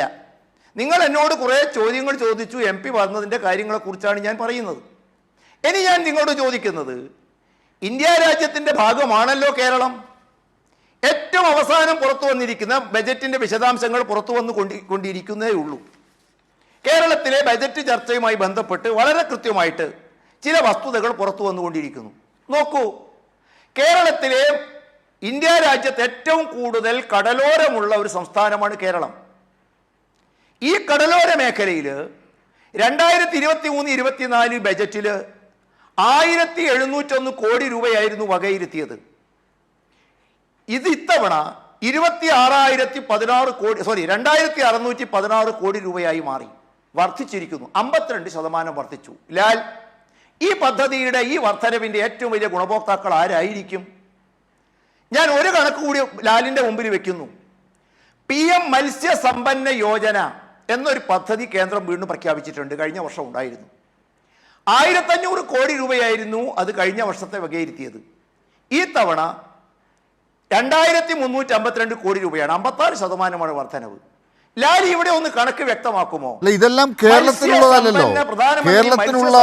നിങ്ങൾ എന്നോട് കുറേ ചോദ്യങ്ങൾ ചോദിച്ചു. MP പറഞ്ഞതിൻ്റെ കാര്യങ്ങളെക്കുറിച്ചാണ് ഞാൻ പറയുന്നത്. ഇനി ഞാൻ നിങ്ങളോട് ചോദിക്കുന്നത്, ഇന്ത്യ രാജ്യത്തിൻ്റെ ഭാഗമാണല്ലോ കേരളം. ഏറ്റവും അവസാനം പുറത്തു വന്നിരിക്കുന്ന ബജറ്റിൻ്റെ വിശദാംശങ്ങൾ പുറത്തു വന്നു കൊണ്ടിരിക്കുന്നതേ ഉള്ളൂ. കേരളത്തിലെ ബജറ്റ് ചർച്ചയുമായി ബന്ധപ്പെട്ട് വളരെ കൃത്യമായിട്ട് ചില വസ്തുതകൾ പുറത്തു വന്നുകൊണ്ടിരിക്കുന്നു. നോക്കൂ, കേരളത്തിലെ ഇന്ത്യ രാജ്യത്ത് ഏറ്റവും കൂടുതൽ കടലോരമുള്ള ഒരു സംസ്ഥാനമാണ് കേരളം. ഈ കടലോര മേഖലയിൽ 2023-24 ബജറ്റിൽ 1701 കോടി രൂപയായിരുന്നു വകയിരുത്തിയത്. ഇത് ഇത്തവണ 2616 കോടി രൂപയായി മാറി, വർദ്ധിച്ചിരിക്കുന്നു. 52% വർദ്ധിച്ചു. ലാൽ, ഈ പദ്ധതിയുടെ ഈ വർധനവിൻ്റെ ഏറ്റവും വലിയ ഗുണഭോക്താക്കൾ ആരായിരിക്കും? ഞാൻ ഒരു കണക്ക് കൂടി ലാലിൻ്റെ മുമ്പിൽ വെക്കുന്നു. PM മത്സ്യസമ്പന്ന യോജന എന്നൊരു പദ്ധതി കേന്ദ്രം വീണ്ടും പ്രഖ്യാപിച്ചിട്ടുണ്ട്. കഴിഞ്ഞ വർഷം ഉണ്ടായിരുന്നു. 1500 കോടി രൂപയായിരുന്നു അത് കഴിഞ്ഞ വർഷത്തെ വകയിരുത്തിയത്. ഈ തവണ 2352 കോടി രൂപയാണ്. 56% വർധനവ്. ലാൽ, ഇവിടെ ഒന്ന് കണക്ക് വ്യക്തമാക്കുമോ?
ഇതെല്ലാം കേരളത്തിനുള്ളതല്ലോ, കേരളത്തിനുള്ള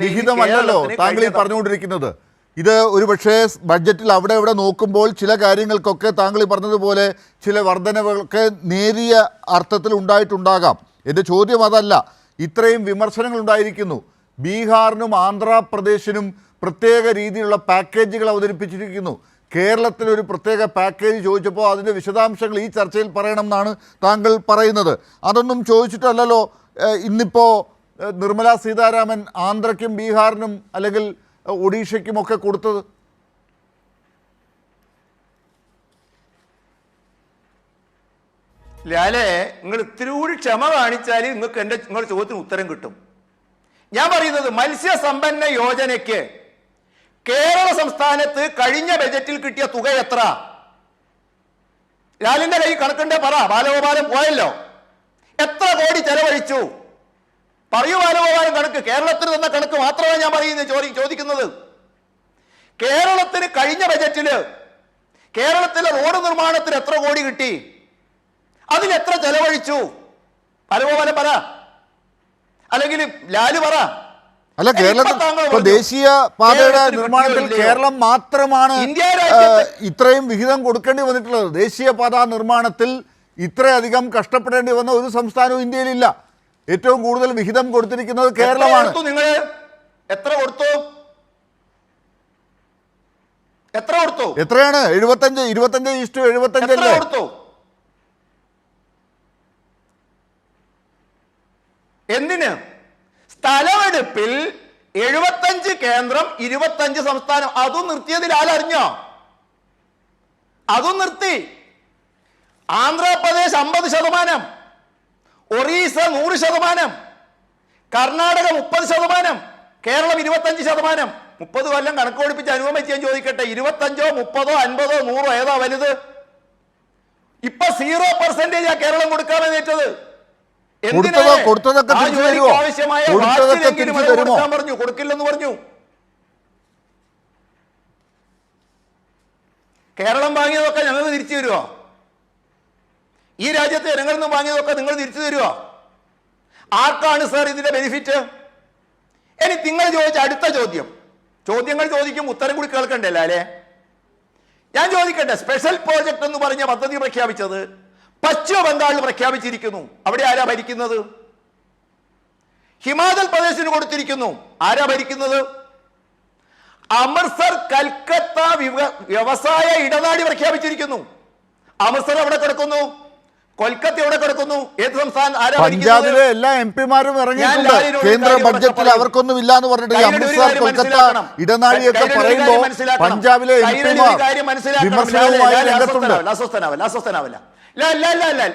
വിഹിതമല്ലല്ലോ താങ്കൾ ഈ പറഞ്ഞുകൊണ്ടിരിക്കുന്നത്. ഇത് ഒരുപക്ഷേ ബഡ്ജറ്റിൽ അവിടെ ഇവിടെ നോക്കുമ്പോൾ ചില കാര്യങ്ങൾക്കൊക്കെ താങ്കൾ ഈ പറഞ്ഞതുപോലെ ചില വർധനവൊക്കെ നേരിയ അർത്ഥത്തിൽ ഉണ്ടായിട്ടുണ്ടാകാം. എൻ്റെ ചോദ്യം അതല്ല. ഇത്രയും വിമർശനങ്ങൾ ഉണ്ടായിരിക്കുന്നു. ബീഹാറിനും ആന്ധ്രാപ്രദേശിനും പ്രത്യേക രീതിയിലുള്ള പാക്കേജുകൾ അവതരിപ്പിച്ചിരിക്കുന്നു. കേരളത്തിനൊരു പ്രത്യേക പാക്കേജ് ചോദിച്ചപ്പോൾ അതിൻ്റെ വിശദാംശങ്ങൾ ഈ ചർച്ചയിൽ പറയണം എന്നാണ് താങ്കൾ പറയുന്നത്. അതൊന്നും ചോദിച്ചിട്ടല്ലല്ലോ ഇന്നിപ്പോൾ നിർമ്മലാ സീതാരാമൻ ആന്ധ്രയ്ക്കും ബീഹാറിനും അല്ലെങ്കിൽ ഒഡീഷയ്ക്കുമൊക്കെ കൊടുത്തത്.
ലാലെ, നിങ്ങൾ ഇത്തിരി കൂടി ക്ഷമ കാണിച്ചാൽ നിങ്ങൾക്ക് നിങ്ങളുടെ ചോദ്യത്തിന് ഉത്തരം കിട്ടും. ഞാൻ പറയുന്നത്, മത്സ്യസമ്പന്ന യോജനയ്ക്ക് കേരള സംസ്ഥാനത്ത് കഴിഞ്ഞ ബജറ്റിൽ കിട്ടിയ തുക എത്ര? ലാലിന്റെ കൈ കണക്കുണ്ടേ പറ. ബാലഗോപാലൻ പോയല്ലോ, എത്ര കോടി ചെലവഴിച്ചു പറയൂ. ബാലഗോപാലൻ കണക്ക്, കേരളത്തിന് തന്ന കണക്ക് മാത്രമാണ് ഞാൻ ചോദിക്കുന്നത്. കേരളത്തിന് കഴിഞ്ഞ ബജറ്റില് കേരളത്തിലെ റോഡ് നിർമ്മാണത്തിന് എത്ര കോടി കിട്ടി, അതിന് എത്ര ചെലവഴിച്ചു? ബാലഗോപാലൻ പറ, അല്ലെങ്കിൽ ലാല് പറ.
അല്ല, കേരളത്തിൽ ദേശീയ പാതയുടെ നിർമ്മാണത്തിൽ കേരളം മാത്രമാണ് ഇത്രയും വിഹിതം കൊടുക്കേണ്ടി വന്നിട്ടുള്ളത്. ദേശീയപാത നിർമ്മാണത്തിൽ ഇത്രയധികം കഷ്ടപ്പെടേണ്ടി വന്ന ഒരു സംസ്ഥാനവും ഇന്ത്യയിലില്ല. ഏറ്റവും കൂടുതൽ വിഹിതം കൊടുത്തിരിക്കുന്നത് കേരളമാണ്.
നിങ്ങൾ എത്ര കൊടുത്തു?
എത്രയാണ്? 25:75
കൊടുത്തു. എന്തിന്? സ്ഥലമെടുപ്പിൽ 75 കേന്ദ്രം, 25 സംസ്ഥാനം. അതും നിർത്തിയതിൽ ആരറിഞ്ഞോ? അതും നിർത്തി. ആന്ധ്രാപ്രദേശ് 50%, ഒറീസ 100%, കർണാടക 30%, കേരളം 25%. 30 കൊല്ലം കണക്ക് പഠിപ്പിച്ച് അനുഭവിച്ച് ഞാൻ ചോദിക്കട്ടെ, 25, 30, 50, 100 ഏതാ വലുത്? ഇപ്പൊ 0% കേരളം കൊടുക്കാമെന്ന് ഏറ്റത്. പറഞ്ഞു, കൊടുക്കില്ലെന്ന് പറഞ്ഞു. കേരളം വാങ്ങിയതൊക്കെ ഞങ്ങൾക്ക് തിരിച്ചു തരുമോ? ഈ രാജ്യത്തെ ജനങ്ങളിൽ നിന്ന് വാങ്ങിയതൊക്കെ നിങ്ങൾ തിരിച്ചു തരുമോ? ആർക്കാണ് സാർ ഇതിന്റെ ബെനിഫിറ്റ്? ഇനി നിങ്ങൾ ചോദിച്ച അടുത്ത ചോദ്യങ്ങൾ ചോദിക്കും, ഉത്തരം കൂടി കേൾക്കണ്ടല്ലോ അല്ലേ? ഞാൻ ചോദിക്കട്ടെ, സ്പെഷ്യൽ പ്രോജക്ട് എന്ന് പറഞ്ഞ പദ്ധതി പ്രഖ്യാപിച്ചത് പശ്ചിമ ബംഗാളിൽ പ്രഖ്യാപിച്ചിരിക്കുന്നു. അവിടെ ആരാ ഭരിക്കുന്നത്? ഹിമാചൽ പ്രദേശിന് കൊടുത്തിരിക്കുന്നു. ആരാ ഭരിക്കുന്നത്? അമൃത്സർ കൽക്കത്ത വ്യവസായ ഇടനാഴി പ്രഖ്യാപിച്ചിരിക്കുന്നു. അമൃത്സർ എവിടെ കിടക്കുന്നു? കൊൽക്കത്ത എവിടെ കിടക്കുന്നു? ഏത് സംസ്ഥാനം?
പഞ്ചാബിലെ എല്ലാ എംപിമാരും ഇറങ്ങിയിട്ടുണ്ട്. കേന്ദ്ര ബഡ്ജറ്റിൽ അവർക്കൊന്നും ഇല്ല എന്ന് പറഞ്ഞിട്ട് അമൃത്സർ കൊൽക്കത്ത ഇടനാഴിയൊക്കെ പറയുമ്പോൾ പഞ്ചാബിലെ എംപിമാർ വിമർശനവുമായി രംഗത്തുണ്ട്.
അസ്വസ്ഥനാവല്ല.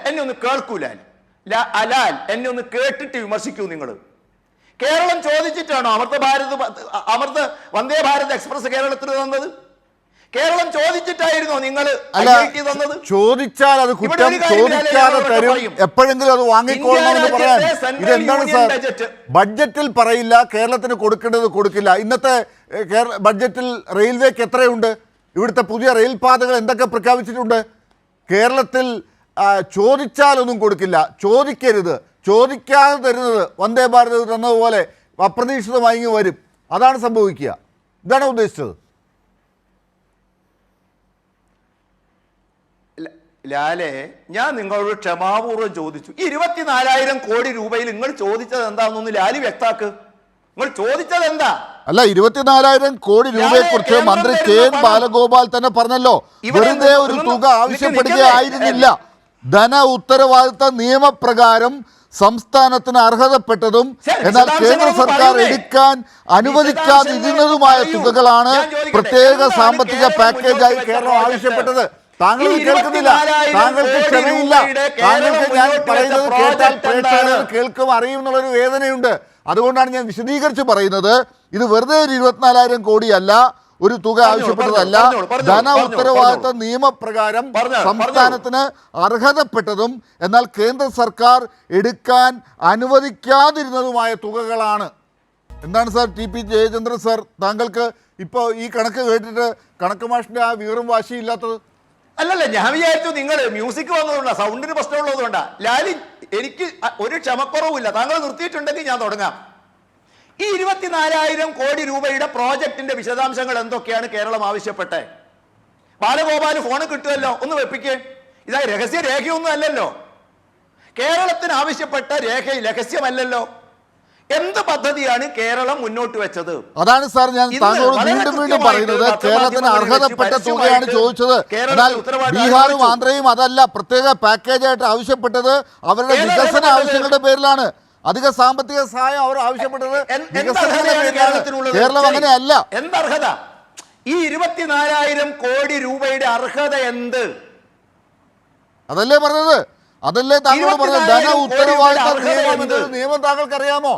എന്നെ ഒന്ന് കേൾക്കൂല. എന്നെ ഒന്ന് കേട്ടിട്ട് വിമർശിക്കൂ നിങ്ങൾ. കേരളം ചോദിച്ചിട്ടാണോ വന്ദേ ഭാരത് എക്സ്പ്രസ് കേരളത്തിന് തന്നത്? കേരളം ചോദിച്ചിട്ടായിരുന്നോ നിങ്ങൾ തന്നത്?
ചോദിച്ചാൽ അത് കുറ്റം, ചോദിക്കാതെ തരും, എപ്പോഴെങ്കിലും അത് വാങ്ങിക്കൊള്ളണമെന്ന് പറയാൻ ഇതെന്താണ് സാർ? ബഡ്ജറ്റിൽ പറയില്ല കേരളത്തിന് കൊടുക്കേണ്ടത് കൊടുക്കില്ല. ഇന്നത്തെ ബഡ്ജറ്റിൽ റെയിൽവേക്ക് എത്രയുണ്ട്? ഇവിടുത്തെ പുതിയ റെയിൽ പാതകൾ എന്തൊക്കെ പ്രഖ്യാപിച്ചിട്ടുണ്ട്? കേരളത്തിൽ ചോദിച്ചാലൊന്നും കൊടുക്കില്ല. ചോദിക്കരുത്, ചോദിക്കാതെ തരുന്നത് വന്ദേ ഭാരത് തന്നതുപോലെ അപ്രതീക്ഷിതമായി വരും. അതാണ് സംഭവിക്കുക. ഇതാണ് ഉദ്ദേശിച്ചത്.
ലാലെ, ഞാൻ നിങ്ങളോട് ക്ഷമാപൂർവ്വം ചോദിച്ചു, 24,000 കോടി രൂപയിൽ നിങ്ങൾ ചോദിച്ചത് എന്താണെന്നൊന്ന് ലാലി വ്യക്താക്ക്. നിങ്ങൾ ചോദിച്ചത് എന്താ?
അല്ല, 24,000 കോടി രൂപയെ കുറിച്ച് മന്ത്രി കെ.എൻ. ബാലഗോപാൽ തന്നെ പറഞ്ഞല്ലോ. വെറുതെ ഒരു തുക ആവശ്യപ്പെടുകയായിരുന്നില്ല. ധന ഉത്തരവാദിത്ത നിയമപ്രകാരം സംസ്ഥാനത്തിന് അർഹതപ്പെട്ടതും എന്നാൽ കേന്ദ്ര സർക്കാർ എടുക്കാൻ അനുവദിക്കാതിരുന്നതുമായ തുകകളാണ് പ്രത്യേക സാമ്പത്തിക പാക്കേജായി കേരളം ആവശ്യപ്പെട്ടത്. താങ്കൾ കേൾക്കുന്നില്ല, താങ്കൾക്ക് ക്ഷമയില്ല. താങ്കൾക്ക് ഞാൻ പറയുന്നത് കേട്ടാൽ പ്രേക്ഷകർ കേൾക്കും, അറിയും എന്നുള്ളൊരു വേദനയുണ്ട്. അതുകൊണ്ടാണ് ഞാൻ വിശദീകരിച്ച് പറയുന്നത്. ഇത് വെറുതെ 24,000 കോടിയല്ല, ഒരു തുക ആവശ്യപ്പെട്ടതല്ല. ധന ഉത്തരവാദിത്ത നിയമപ്രകാരം സംസ്ഥാനത്തിന് അർഹതപ്പെട്ടതും എന്നാൽ കേന്ദ്ര സർക്കാർ എടുക്കാൻ അനുവദിക്കാതിരുന്നതുമായ തുകകളാണ്. എന്താണ് സാർ ടി.പി. ജയചന്ദ്രൻ സാർ, താങ്കൾക്ക് ഇപ്പോൾ ഈ കണക്ക് കേട്ടിട്ട് കണക്ക് മാഷിന്റെ ആ വീറും വാശിയില്ലാത്തത്?
അല്ലല്ല, ഞാൻ വിചാരിച്ചു നിങ്ങൾ മ്യൂസിക് വന്നതുകൊണ്ടാ, സൗണ്ടിന് പ്രശ്നമുള്ളതുകൊണ്ടാ. ലാലി, എനിക്ക് ഒരു ക്ഷമക്കുറവില്ല. താങ്കൾ നിർത്തിയിട്ടുണ്ടെങ്കിൽ ഞാൻ തുടങ്ങാം. ഈ 24,000 കോടി രൂപയുടെ പ്രോജക്ടിന്റെ വിശദാംശങ്ങൾ എന്തൊക്കെയാണ് കേരളം ആവശ്യപ്പെട്ടെ? ബാലഗോപാൽ ഫോണ് കിട്ടുമല്ലോ, ഒന്ന് വെപ്പിക്കേ. ഇതാ രഹസ്യ രേഖയൊന്നും അല്ലല്ലോ. കേരളത്തിന് ആവശ്യപ്പെട്ട രേഖ രഹസ്യമല്ലല്ലോ. എന്ത് പദ്ധതിയാണ് കേരളം മുന്നോട്ട് വെച്ചത്?
അതാണ് സാർ ഞാൻ താങ്കളോട് വീണ്ടും പറയുന്നത്. കേരളത്തിന് അർഹതപ്പെട്ട തുകയാണ് ചോദിച്ചത്. എന്നാൽ ബീഹാറും ആന്ധ്രയും അതല്ല പ്രത്യേക പാക്കേജായിട്ട് ആവശ്യപ്പെട്ടത് അവരുടെ വികസന ആവശ്യങ്ങളുടെ പേരിലാണ്. അധിക സാമ്പത്തിക സഹായം അവർ ആവശ്യപ്പെട്ടത് കേരളം അങ്ങനെയല്ല.
എന്തർഹത? ഈ 24,000 കോടി രൂപയുടെ അർഹത എന്ത്?
അതല്ലേ പറഞ്ഞത്, അതല്ലേ താങ്കൾ പറഞ്ഞത്. ധന ഉത്തരവാദിത്ത നിയമം താങ്കൾക്ക് അറിയാമോ?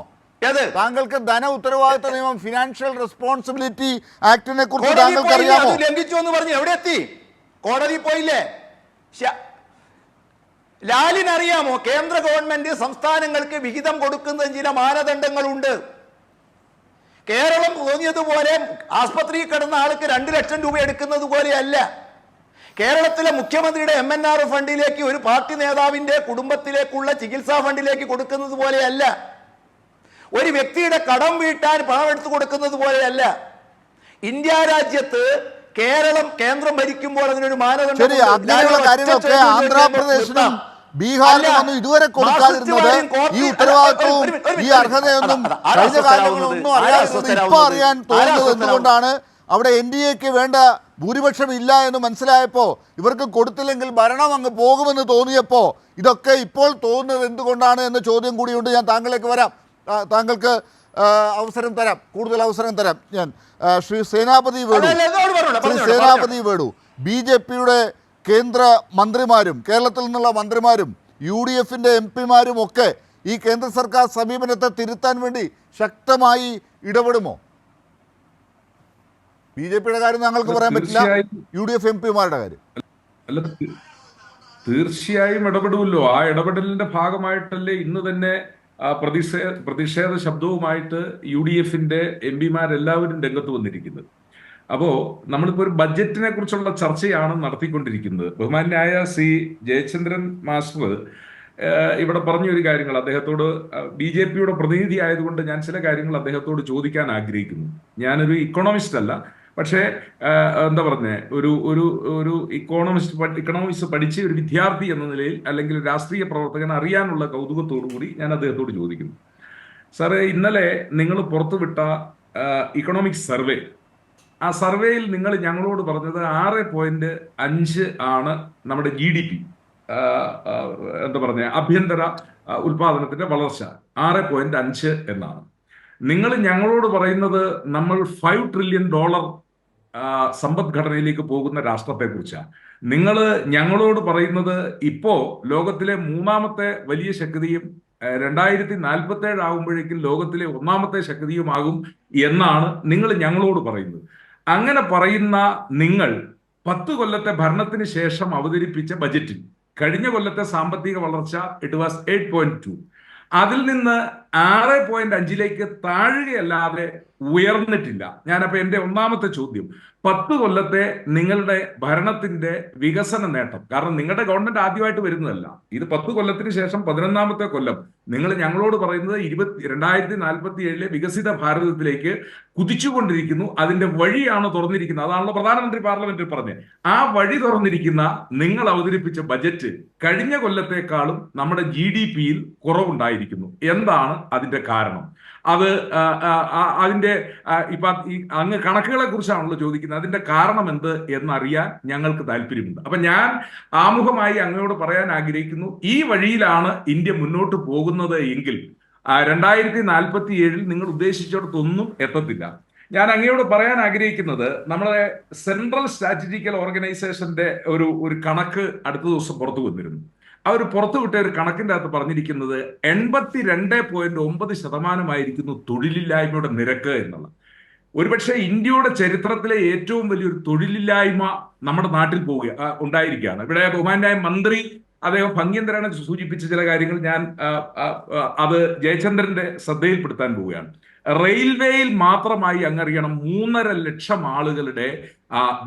താങ്കൾക്ക് ധന ഉത്തരവാദിത്ത നിയമം, ഫിനാൻഷ്യൽ റെസ്പോൺസിബിലിറ്റി ആക്ടിനെ കുറിച്ച് താങ്കൾക്ക് അറിയാമോ?
ലംഘിച്ചു എന്ന് പറഞ്ഞു എവിടെ എത്തി? കോടതി പോയില്ലേ? ലാലിനറിയാമോ കേന്ദ്ര ഗവൺമെന്റ് സംസ്ഥാനങ്ങൾക്ക് വിഹിതം കൊടുക്കുന്നതിന് ചില മാനദണ്ഡങ്ങളുണ്ട്. കേരളം തോന്നിയതുപോലെ ആസ്പത്രിയിൽ കിടന്ന ആൾക്ക് 2 ലക്ഷം രൂപ എടുക്കുന്നത് പോലെയല്ല. കേരളത്തിലെ മുഖ്യമന്ത്രിയുടെ MNR ഫണ്ടിലേക്ക് ഒരു പാർട്ടി നേതാവിന്റെ കുടുംബത്തിലേക്കുള്ള ചികിത്സാ ഫണ്ടിലേക്ക് കൊടുക്കുന്നത് പോലെയല്ല. ഒരു വ്യക്തിയുടെ കടം വീട്ടാൻ പണം എടുത്തു കൊടുക്കുന്നത് പോലെയല്ല. ഇന്ത്യ രാജ്യത്ത് കേന്ദ്രം ഭരിക്കുമ്പോൾ അതിനൊരു മാനദണ്ഡം.
കാര്യങ്ങളൊക്കെ ആന്ധ്രാപ്രദേശിനും ബീഹാറിനും ഇതുവരെ കൊടുക്കാതിരുന്നത് ഈ ഉത്തരവാദിത്വവും ഈ അർഹതയൊന്നും കഴിഞ്ഞ കാലങ്ങളൊന്നും അറിയാത്തത് ഇപ്പൊ അറിയാൻ തോന്നുന്നത് എന്തുകൊണ്ടാണ്? അവിടെ NDAക്ക് വേണ്ട ഭൂരിപക്ഷം ഇല്ല എന്ന് മനസ്സിലായപ്പോൾ, ഇവർക്ക് കൊടുത്തില്ലെങ്കിൽ ഭരണം അങ്ങ് പോകുമെന്ന് തോന്നിയപ്പോൾ ഇതൊക്കെ ഇപ്പോൾ തോന്നുന്നത് എന്തുകൊണ്ടാണ് എന്ന ചോദ്യം കൂടിയുണ്ട്. ഞാൻ താങ്കളിലേക്ക് വരാം, താങ്കൾക്ക് അവസരം തരാം, കൂടുതൽ അവസരം തരാം. ഞാൻ ശ്രീ സേനാപതി വേണു, BJPയുടെ കേന്ദ്ര മന്ത്രിമാരും കേരളത്തിൽ നിന്നുള്ള മന്ത്രിമാരും UDFന്റെ MP-മാരും ഒക്കെ ഈ കേന്ദ്ര സർക്കാർ സമീപനത്തെ തിരുത്താൻ വേണ്ടി ശക്തമായി ഇടപെടുമോ? BJPയുടെ കാര്യം ഞങ്ങൾക്ക് പറയാൻ പറ്റില്ല, UDF MP-മാരുടെ കാര്യം
അല്ല, തീർച്ചയായും ഇടപെടുമല്ലോ. ആ ഇടപെടലിന്റെ ഭാഗമായിട്ടല്ലേ ഇന്ന് തന്നെ പ്രതിഷേധ ശബ്ദവുമായിട്ട് UDFന്റെ MP-മാരെല്ലാവരും രംഗത്ത് വന്നിരിക്കുന്നത്. അപ്പോ നമ്മളിപ്പോ ഒരു ബഡ്ജറ്റിനെ കുറിച്ചുള്ള ചർച്ചയാണ് നടത്തിക്കൊണ്ടിരിക്കുന്നത്. ബഹുമാന്യായ ശ്രീ ജയചന്ദ്രൻ മാസ്റ്റർ ഇവിടെ പറഞ്ഞൊരു കാര്യങ്ങൾ അദ്ദേഹത്തോട്, BJPയുടെ പ്രതിനിധി ആയതുകൊണ്ട് ഞാൻ ചില കാര്യങ്ങൾ അദ്ദേഹത്തോട് ചോദിക്കാൻ ആഗ്രഹിക്കുന്നു. ഞാനൊരു ഇക്കണോമിസ്റ്റ് അല്ല, പക്ഷേ എന്താ പറഞ്ഞേ, ഒരു ഇക്കണോമിക്സ് പഠിച്ച ഒരു വിദ്യാർത്ഥി എന്ന നിലയിൽ, അല്ലെങ്കിൽ രാഷ്ട്രീയ പ്രവർത്തകൻ അറിയാനുള്ള കൗതുകത്തോടു കൂടി ഞാൻ അദ്ദേഹത്തോട് ചോദിക്കുന്നു. സാറേ, ഇന്നലെ നിങ്ങൾ പുറത്തുവിട്ട ഇക്കണോമിക്സ് സർവേ, ആ സർവേയിൽ നിങ്ങൾ ഞങ്ങളോട് പറഞ്ഞത് 6.5 ആണ് നമ്മുടെ GDP, എന്താ പറഞ്ഞ ആഭ്യന്തര ഉൽപാദനത്തിന്റെ വളർച്ച 6.5 എന്നാണ്. നിങ്ങൾ ഞങ്ങളോട് പറയുന്നത് നമ്മൾ $5 ട്രില്യൺ സമ്പദ്ഘടനയിലേക്ക് പോകുന്ന രാഷ്ട്രത്തെക്കുറിച്ചാണ്. നിങ്ങൾ ഞങ്ങളോട് പറയുന്നത് ഇപ്പോ ലോകത്തിലെ 3ാമത്തെ വലിയ ശക്തിയും 2047 ആകുമ്പോഴേക്കും ലോകത്തിലെ 1ാമത്തെ ശക്തിയുമാകും എന്നാണ് നിങ്ങൾ ഞങ്ങളോട് പറയുന്നത്. അങ്ങനെ പറയുന്ന നിങ്ങൾ 10 കൊല്ലത്തെ ഭരണത്തിന് ശേഷം അവതരിപ്പിച്ച ബജറ്റിൽ കഴിഞ്ഞ കൊല്ലത്തെ സാമ്പത്തിക വളർച്ച ഇറ്റ് വാസ് 8.2, അതിൽ നിന്ന് 6.5ലേക്ക് താഴുകയല്ലാതെ ഉയർന്നിട്ടില്ല. ഞാനപ്പോ എന്റെ ഒന്നാമത്തെ ചോദ്യം, 10 കൊല്ലത്തെ നിങ്ങളുടെ ഭരണത്തിന്റെ വികസന നേട്ടം, കാരണം നിങ്ങളുടെ ഗവൺമെന്റ് ആദ്യമായിട്ട് വരുന്നതല്ല, ഇത് 10 കൊല്ലത്തിന് ശേഷം 11ാമത്തെ കൊല്ലം നിങ്ങൾ ഞങ്ങളോട് പറയുന്നത് 2047 വികസിത ഭാരതത്തിലേക്ക് കുതിച്ചുകൊണ്ടിരിക്കുന്നു, അതിന്റെ വഴിയാണ് തുറന്നിരിക്കുന്നത്. അതാണല്ലോ പ്രധാനമന്ത്രി പാർലമെന്റിൽ പറഞ്ഞത്. ആ വഴി തുറന്നിരിക്കുന്ന നിങ്ങൾ അവതരിപ്പിച്ച ബജറ്റ് കഴിഞ്ഞ കൊല്ലത്തെക്കാളും നമ്മുടെ GDPയിൽ കുറവുണ്ടായിരിക്കുന്നു. എന്താണ് അതിന്റെ കാരണം? അത് അതിന്റെ ഇപ്പൊ അങ്ങ് കണക്കുകളെ കുറിച്ചാണല്ലോ ചോദിക്കുന്നത്. അതിന്റെ കാരണം എന്ത് എന്നറിയാൻ ഞങ്ങൾക്ക് താല്പര്യമുണ്ട്. അപ്പൊ ഞാൻ ആമുഖമായി അങ്ങയോട് പറയാൻ ആഗ്രഹിക്കുന്നു, ഈ വഴിയിലാണ് ഇന്ത്യ മുന്നോട്ട് പോകുന്നത് എങ്കിൽ 2047 നിങ്ങൾ ഉദ്ദേശിച്ചിടത്തൊന്നും എത്തത്തില്ല. ഞാൻ അങ്ങയോട് പറയാൻ ആഗ്രഹിക്കുന്നത്, നമ്മളെ സെൻട്രൽ സ്ട്രാറ്റജിക്കൽ ഓർഗനൈസേഷന്റെ ഒരു കണക്ക് അടുത്ത ദിവസം പുറത്തു വന്നിരുന്നു. അവർ പുറത്തുവിട്ട ഒരു കണക്കിന്റെ അകത്ത് പറഞ്ഞിരിക്കുന്നത് 82.9% തൊഴിലില്ലായ്മയുടെ നിരക്ക് എന്നുള്ള. ഒരുപക്ഷെ ഇന്ത്യയുടെ ചരിത്രത്തിലെ ഏറ്റവും വലിയൊരു തൊഴിലില്ലായ്മ നമ്മുടെ നാട്ടിൽ ഉണ്ടായിരിക്കുകയാണ്. ഇവിടെ ബഹുമാന്യായ മന്ത്രി അദ്ദേഹം ഭംഗ്യന്തരാണ് സൂചിപ്പിച്ച ചില കാര്യങ്ങൾ ഞാൻ അത് ജയചന്ദ്രന്റെ ശ്രദ്ധയിൽപ്പെടുത്താൻ പോവുകയാണ്. റെയിൽവേയിൽ മാത്രമായി അങ്ങറിയണം 3.5 ലക്ഷം ആളുകളുടെ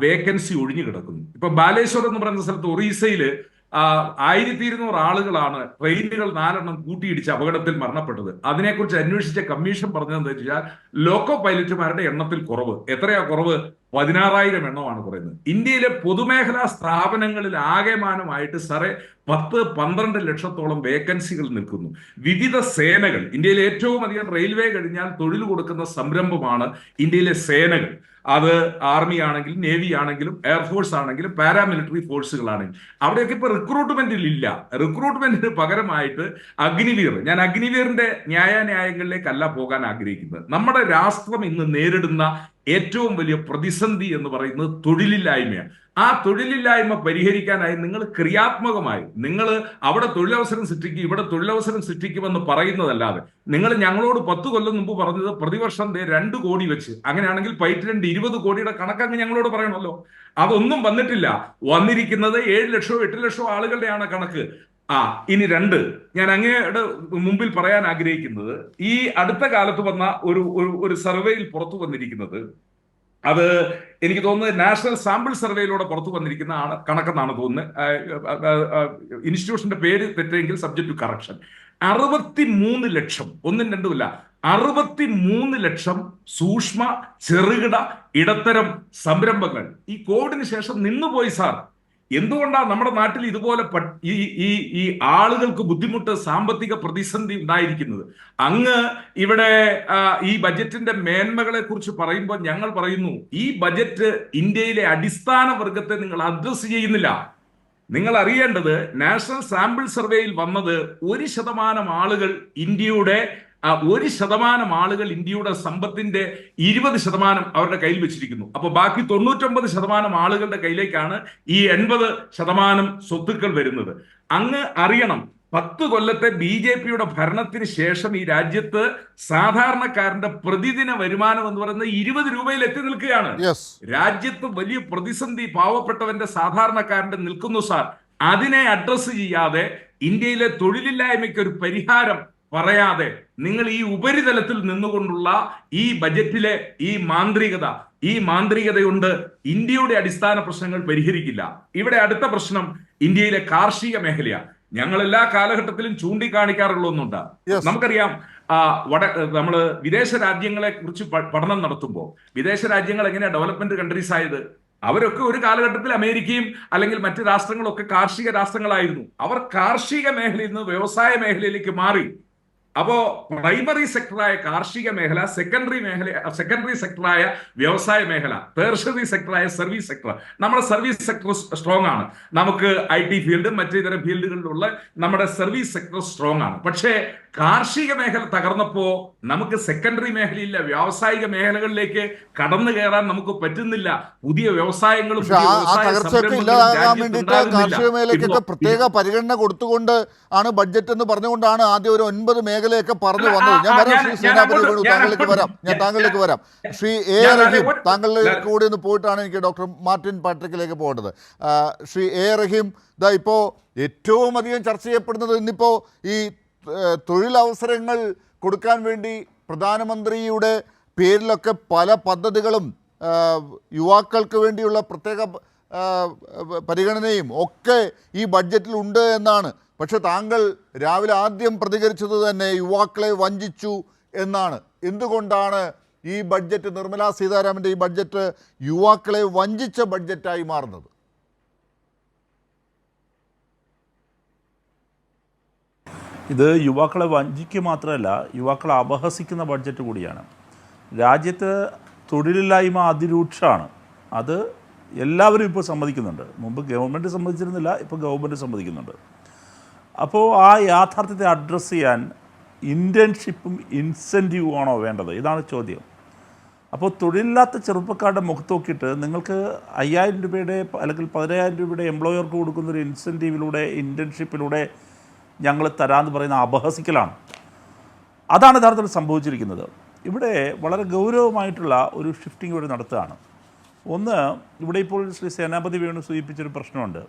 വേക്കൻസി ഒഴിഞ്ഞു കിടക്കുന്നു. ഇപ്പൊ ബാലേശ്വർ എന്ന് പറയുന്ന സ്ഥലത്ത് ഒറീസയില് 1200 ആളുകളാണ് ട്രെയിനുകൾ 4 കൂട്ടിയിടിച്ച് അപകടത്തിൽ മരണപ്പെട്ടത്. അതിനെക്കുറിച്ച് അന്വേഷിച്ച കമ്മീഷൻ പറഞ്ഞതെന്ന് വെച്ചാൽ ലോക്കോ പൈലറ്റുമാരുടെ എണ്ണത്തിൽ കുറവ്. എത്രയാ കുറവ്? 16,000 എണ്ണമാണ് കുറയുന്നത്. ഇന്ത്യയിലെ പൊതുമേഖലാ സ്ഥാപനങ്ങളിൽ ആകെമാനമായിട്ട് സാറേ 10-12 ലക്ഷത്തോളം വേക്കൻസികൾ നിൽക്കുന്നു. വിവിധ സേനകൾ, ഇന്ത്യയിലെ ഏറ്റവും അധികം റെയിൽവേ കഴിഞ്ഞാൽ തൊഴിൽ കൊടുക്കുന്ന സംരംഭമാണ് ഇന്ത്യയിലെ സേനകൾ. അത് ആർമി ആണെങ്കിലും നേവി ആണെങ്കിലും എയർഫോഴ്സ് ആണെങ്കിലും പാരാമിലിറ്ററി ഫോഴ്സുകളാണെങ്കിലും അവിടെയൊക്കെ ഇപ്പൊ റിക്രൂട്ട്മെന്റിൽ ഇല്ല. റിക്രൂട്ട്മെന്റിന് പകരമായിട്ട് അഗ്നിവീർ, ഞാൻ അഗ്നിവീറിന്റെ ന്യായങ്ങളിലേക്കല്ല പോകാൻ ആഗ്രഹിക്കുന്നത്. നമ്മുടെ രാഷ്ട്രം ഇന്ന് നേരിടുന്ന ഏറ്റവും വലിയ പ്രതിസന്ധി എന്ന് പറയുന്നത് തൊഴിലില്ലായ്മയാണ്. ആ തൊഴിലില്ലായ്മ പരിഹരിക്കാനായി നിങ്ങൾ ക്രിയാത്മകമായി നിങ്ങൾ അവിടെ തൊഴിലവസരം സൃഷ്ടിക്കും, ഇവിടെ തൊഴിലവസരം സൃഷ്ടിക്കുമെന്ന് പറയുന്നതല്ലാതെ നിങ്ങൾ ഞങ്ങളോട് 10 കൊല്ലം മുമ്പ് പറഞ്ഞത് പ്രതിവർഷം 2 കോടി വെച്ച്, അങ്ങനെയാണെങ്കിൽ പൈറ്റിലുണ്ട് 20 കോടിയുടെ കണക്കങ്ങ് ഞങ്ങളോട് പറയണമല്ലോ. അതൊന്നും വന്നിട്ടില്ല. വന്നിരിക്കുന്നത് 7 ലക്ഷമോ 8 ലക്ഷമോ ആളുകളുടെയാണ് കണക്ക്. ഇനി രണ്ട്, ഞാൻ അങ്ങയുടെ മുമ്പിൽ പറയാൻ ആഗ്രഹിക്കുന്നത്, ഈ അടുത്ത കാലത്ത് വന്ന ഒരു സർവേയിൽ പുറത്തു വന്നിരിക്കുന്നത്, അത് എനിക്ക് തോന്നുന്നത് നാഷണൽ സാമ്പിൾ സർവേയിലൂടെ പുറത്തു വന്നിരിക്കുന്ന കണക്കെന്നാണ് തോന്നുന്നത്. ഇൻസ്റ്റിറ്റ്യൂഷന്റെ പേര് തെറ്റെങ്കിൽ സബ്ജക്ട് ടു കറക്ഷൻ. 63 ലക്ഷം, ഒന്നും രണ്ടുമില്ല, 63 ലക്ഷം സൂക്ഷ്മ ചെറുകിട ഇടത്തരം സംരംഭങ്ങൾ ഈ കോവിഡിന് ശേഷം നിന്നുപോയി സാർ. എന്തുകൊണ്ടാണ് നമ്മുടെ നാട്ടിൽ ഇതുപോലെ ഈ ആളുകൾക്ക് ബുദ്ധിമുട്ട്, സാമ്പത്തിക പ്രതിസന്ധി ഉണ്ടായിരിക്കുന്നത്? അങ്ങ് ഇവിടെ ഈ ബജറ്റിന്റെ മേന്മകളെ കുറിച്ച് പറയുമ്പോൾ ഞങ്ങൾ പറയുന്നു, ഈ ബജറ്റ് ഇന്ത്യയിലെ അടിസ്ഥാന വർഗത്തെ നിങ്ങൾ അഡ്രസ് ചെയ്യുന്നില്ല. നിങ്ങൾ അറിയേണ്ടത്, നാഷണൽ സാമ്പിൾ സർവേയിൽ വന്നത് 1% ആളുകൾ ഇന്ത്യയുടെ 1% ആളുകൾ ഇന്ത്യയുടെ സമ്പത്തിന്റെ 20% അവരുടെ കയ്യിൽ വെച്ചിരിക്കുന്നു. അപ്പൊ ബാക്കി 99% ആളുകളുടെ കയ്യിലേക്കാണ് ഈ 80% സ്വത്തുക്കൾ വരുന്നത്. അങ്ങ് അറിയണം, 10 കൊല്ലത്തെ BJP-യുടെ ഭരണത്തിന് ശേഷം ഈ രാജ്യത്ത് സാധാരണക്കാരന്റെ പ്രതിദിന വരുമാനം എന്ന് പറയുന്നത് 20 രൂപയിൽ എത്തി നിൽക്കുകയാണ്. രാജ്യത്ത് വലിയ പ്രതിസന്ധി പാവപ്പെട്ടവന്റെ സാധാരണക്കാരന്റെ നിൽക്കുന്നു സാർ. അതിനെ അഡ്രസ് ചെയ്യാതെ, ഇന്ത്യയിലെ തൊഴിലില്ലായ്മയ്ക്ക് ഒരു പരിഹാരം പറയാതെ, നിങ്ങൾ ഈ ഉപരിതലത്തിൽ നിന്നുകൊണ്ടുള്ള ഈ ബജറ്റിലെ ഈ മാന്ത്രികതയുണ്ട് ഇന്ത്യയുടെ അടിസ്ഥാന പ്രശ്നങ്ങൾ പരിഹരിക്കില്ല. ഇവിടെ അടുത്ത പ്രശ്നം ഇന്ത്യയിലെ കാർഷിക മേഖലയാണ്. ഞങ്ങൾ എല്ലാ കാലഘട്ടത്തിലും ചൂണ്ടിക്കാണിക്കാറുള്ള ഒന്നുണ്ട്. നമുക്കറിയാം, നമ്മള് വിദേശ രാജ്യങ്ങളെ കുറിച്ച് പഠനം നടത്തുമ്പോൾ, വിദേശ രാജ്യങ്ങൾ എങ്ങനെയാ ഡെവലപ്മെന്റ് കൺട്രീസ് ആയത്? അവരൊക്കെ ഒരു കാലഘട്ടത്തിൽ അമേരിക്കയും അല്ലെങ്കിൽ മറ്റ് രാഷ്ട്രങ്ങളൊക്കെ കാർഷിക രാഷ്ട്രങ്ങളായിരുന്നു. അവർ കാർഷിക മേഖലയിൽ നിന്ന് വ്യവസായ മേഖലയിലേക്ക് മാറി. അപ്പോ പ്രൈമറി സെക്ടറായ കാർഷിക മേഖല, സെക്കൻഡറി സെക്ടറായ വ്യവസായ മേഖല, ടേർഷറി സെക്ടറായ സർവീസ് സെക്ടർ. നമ്മുടെ സർവീസ് സെക്ടർ സ്ട്രോങ് ആണ്. നമുക്ക് IT ഫീൽഡും മറ്റിതര ഫീൽഡുകളിലുള്ള നമ്മുടെ സർവീസ് സെക്ടർ സ്ട്രോങ് ആണ്. പക്ഷേ കാർഷിക മേഖല തകർന്നപ്പോ നമുക്ക് സെക്കൻഡറി മേഖലയില്ല, വ്യാവസായിക മേഖലകളിലേക്ക് കടന്നു കയറാൻ നമുക്ക് പറ്റുന്നില്ല. പുതിയ വ്യവസായങ്ങളും
കാർഷിക മേഖലയ്ക്കൊക്കെ പ്രത്യേക പരിഗണന കൊടുത്തുകൊണ്ട് ആണ് ബഡ്ജറ്റ് എന്ന് പറഞ്ഞുകൊണ്ടാണ് ആദ്യം ഒരു 9 മേഖലയൊക്കെ പറഞ്ഞു വന്നത്. ഞാൻ വരാം ശ്രീ സേനാപതി വേണു, താങ്കളിലേക്ക് വരാം. ശ്രീ A. റഹീം, താങ്കളിലേക്ക് കൂടി ഒന്ന് പോയിട്ടാണ് എനിക്ക് ഡോക്ടർ മാർട്ടിൻ പാട്രിക്കിലേക്ക് പോകേണ്ടത്. ശ്രീ A. റഹീം, ഇപ്പോൾ ഏറ്റവും അധികം ചർച്ച ചെയ്യപ്പെടുന്നത് ഇന്നിപ്പോൾ ഈ തൊഴിലവസരങ്ങൾ കൊടുക്കാൻ വേണ്ടി പ്രധാനമന്ത്രിയുടെ പേരിലൊക്കെ പല പദ്ധതികളും യുവാക്കൾക്ക് വേണ്ടിയുള്ള പ്രത്യേക പരിഗണനയും ഒക്കെ ഈ ബഡ്ജറ്റിൽ ഉണ്ട് എന്നാണ്. പക്ഷെ താങ്കൾ രാവിലെ ആദ്യം പ്രതികരിച്ചത് തന്നെ യുവാക്കളെ വഞ്ചിച്ചു എന്നാണ്. എന്തുകൊണ്ടാണ് ഈ ബഡ്ജറ്റ്, നിർമ്മലാ സീതാരാമൻ്റെ ഈ ബഡ്ജറ്റ് യുവാക്കളെ വഞ്ചിച്ച ബഡ്ജറ്റായി മാറുന്നത്?
ഇത് യുവാക്കളെ വഞ്ചിക്കുക മാത്രമല്ല, യുവാക്കളെ അപഹസിക്കുന്ന ബഡ്ജറ്റ് കൂടിയാണ്. രാജ്യത്ത് തൊഴിലില്ലായ്മ അതിരൂക്ഷമാണ്. അത് എല്ലാവരും ഇപ്പോൾ സമ്മതിക്കുന്നുണ്ട്. മുമ്പ് ഗവൺമെൻറ് സമ്മതിച്ചിരുന്നില്ല, ഇപ്പോൾ ഗവൺമെൻറ് സമ്മതിക്കുന്നുണ്ട്. അപ്പോൾ ആ യാഥാർത്ഥ്യത്തെ അഡ്രസ്സ് ചെയ്യാൻ ഇൻറ്റേൺഷിപ്പും ഇൻസെൻറ്റീവും ആണോ വേണ്ടത്? ഇതാണ് ചോദ്യം. അപ്പോൾ തൊഴിലില്ലാത്ത ചെറുപ്പക്കാരുടെ മുഖത്ത് നോക്കിയിട്ട് നിങ്ങൾക്ക് 5000 രൂപയുടെ അല്ലെങ്കിൽ 10000 രൂപയുടെ എംപ്ലോയർക്ക് കൊടുക്കുന്നൊരു ഇൻസെൻറ്റീവിലൂടെ, ഇൻറ്റേൺഷിപ്പിലൂടെ ഞങ്ങൾ തരാമെന്ന് പറയുന്ന അപഹസിക്കലാണ്. അതാണ് യഥാർത്ഥത്തിൽ സംഭവിച്ചിരിക്കുന്നത്. ഇവിടെ വളരെ ഗൗരവമായിട്ടുള്ള ഒരു ഷിഫ്റ്റിംഗ് ഇവിടെ നടത്തുകയാണ്. ഒന്ന്, ഇവിടെ ഇപ്പോൾ ശ്രീ സേനാപതി വേണു സൂചിപ്പിച്ചൊരു പ്രശ്നമുണ്ട്.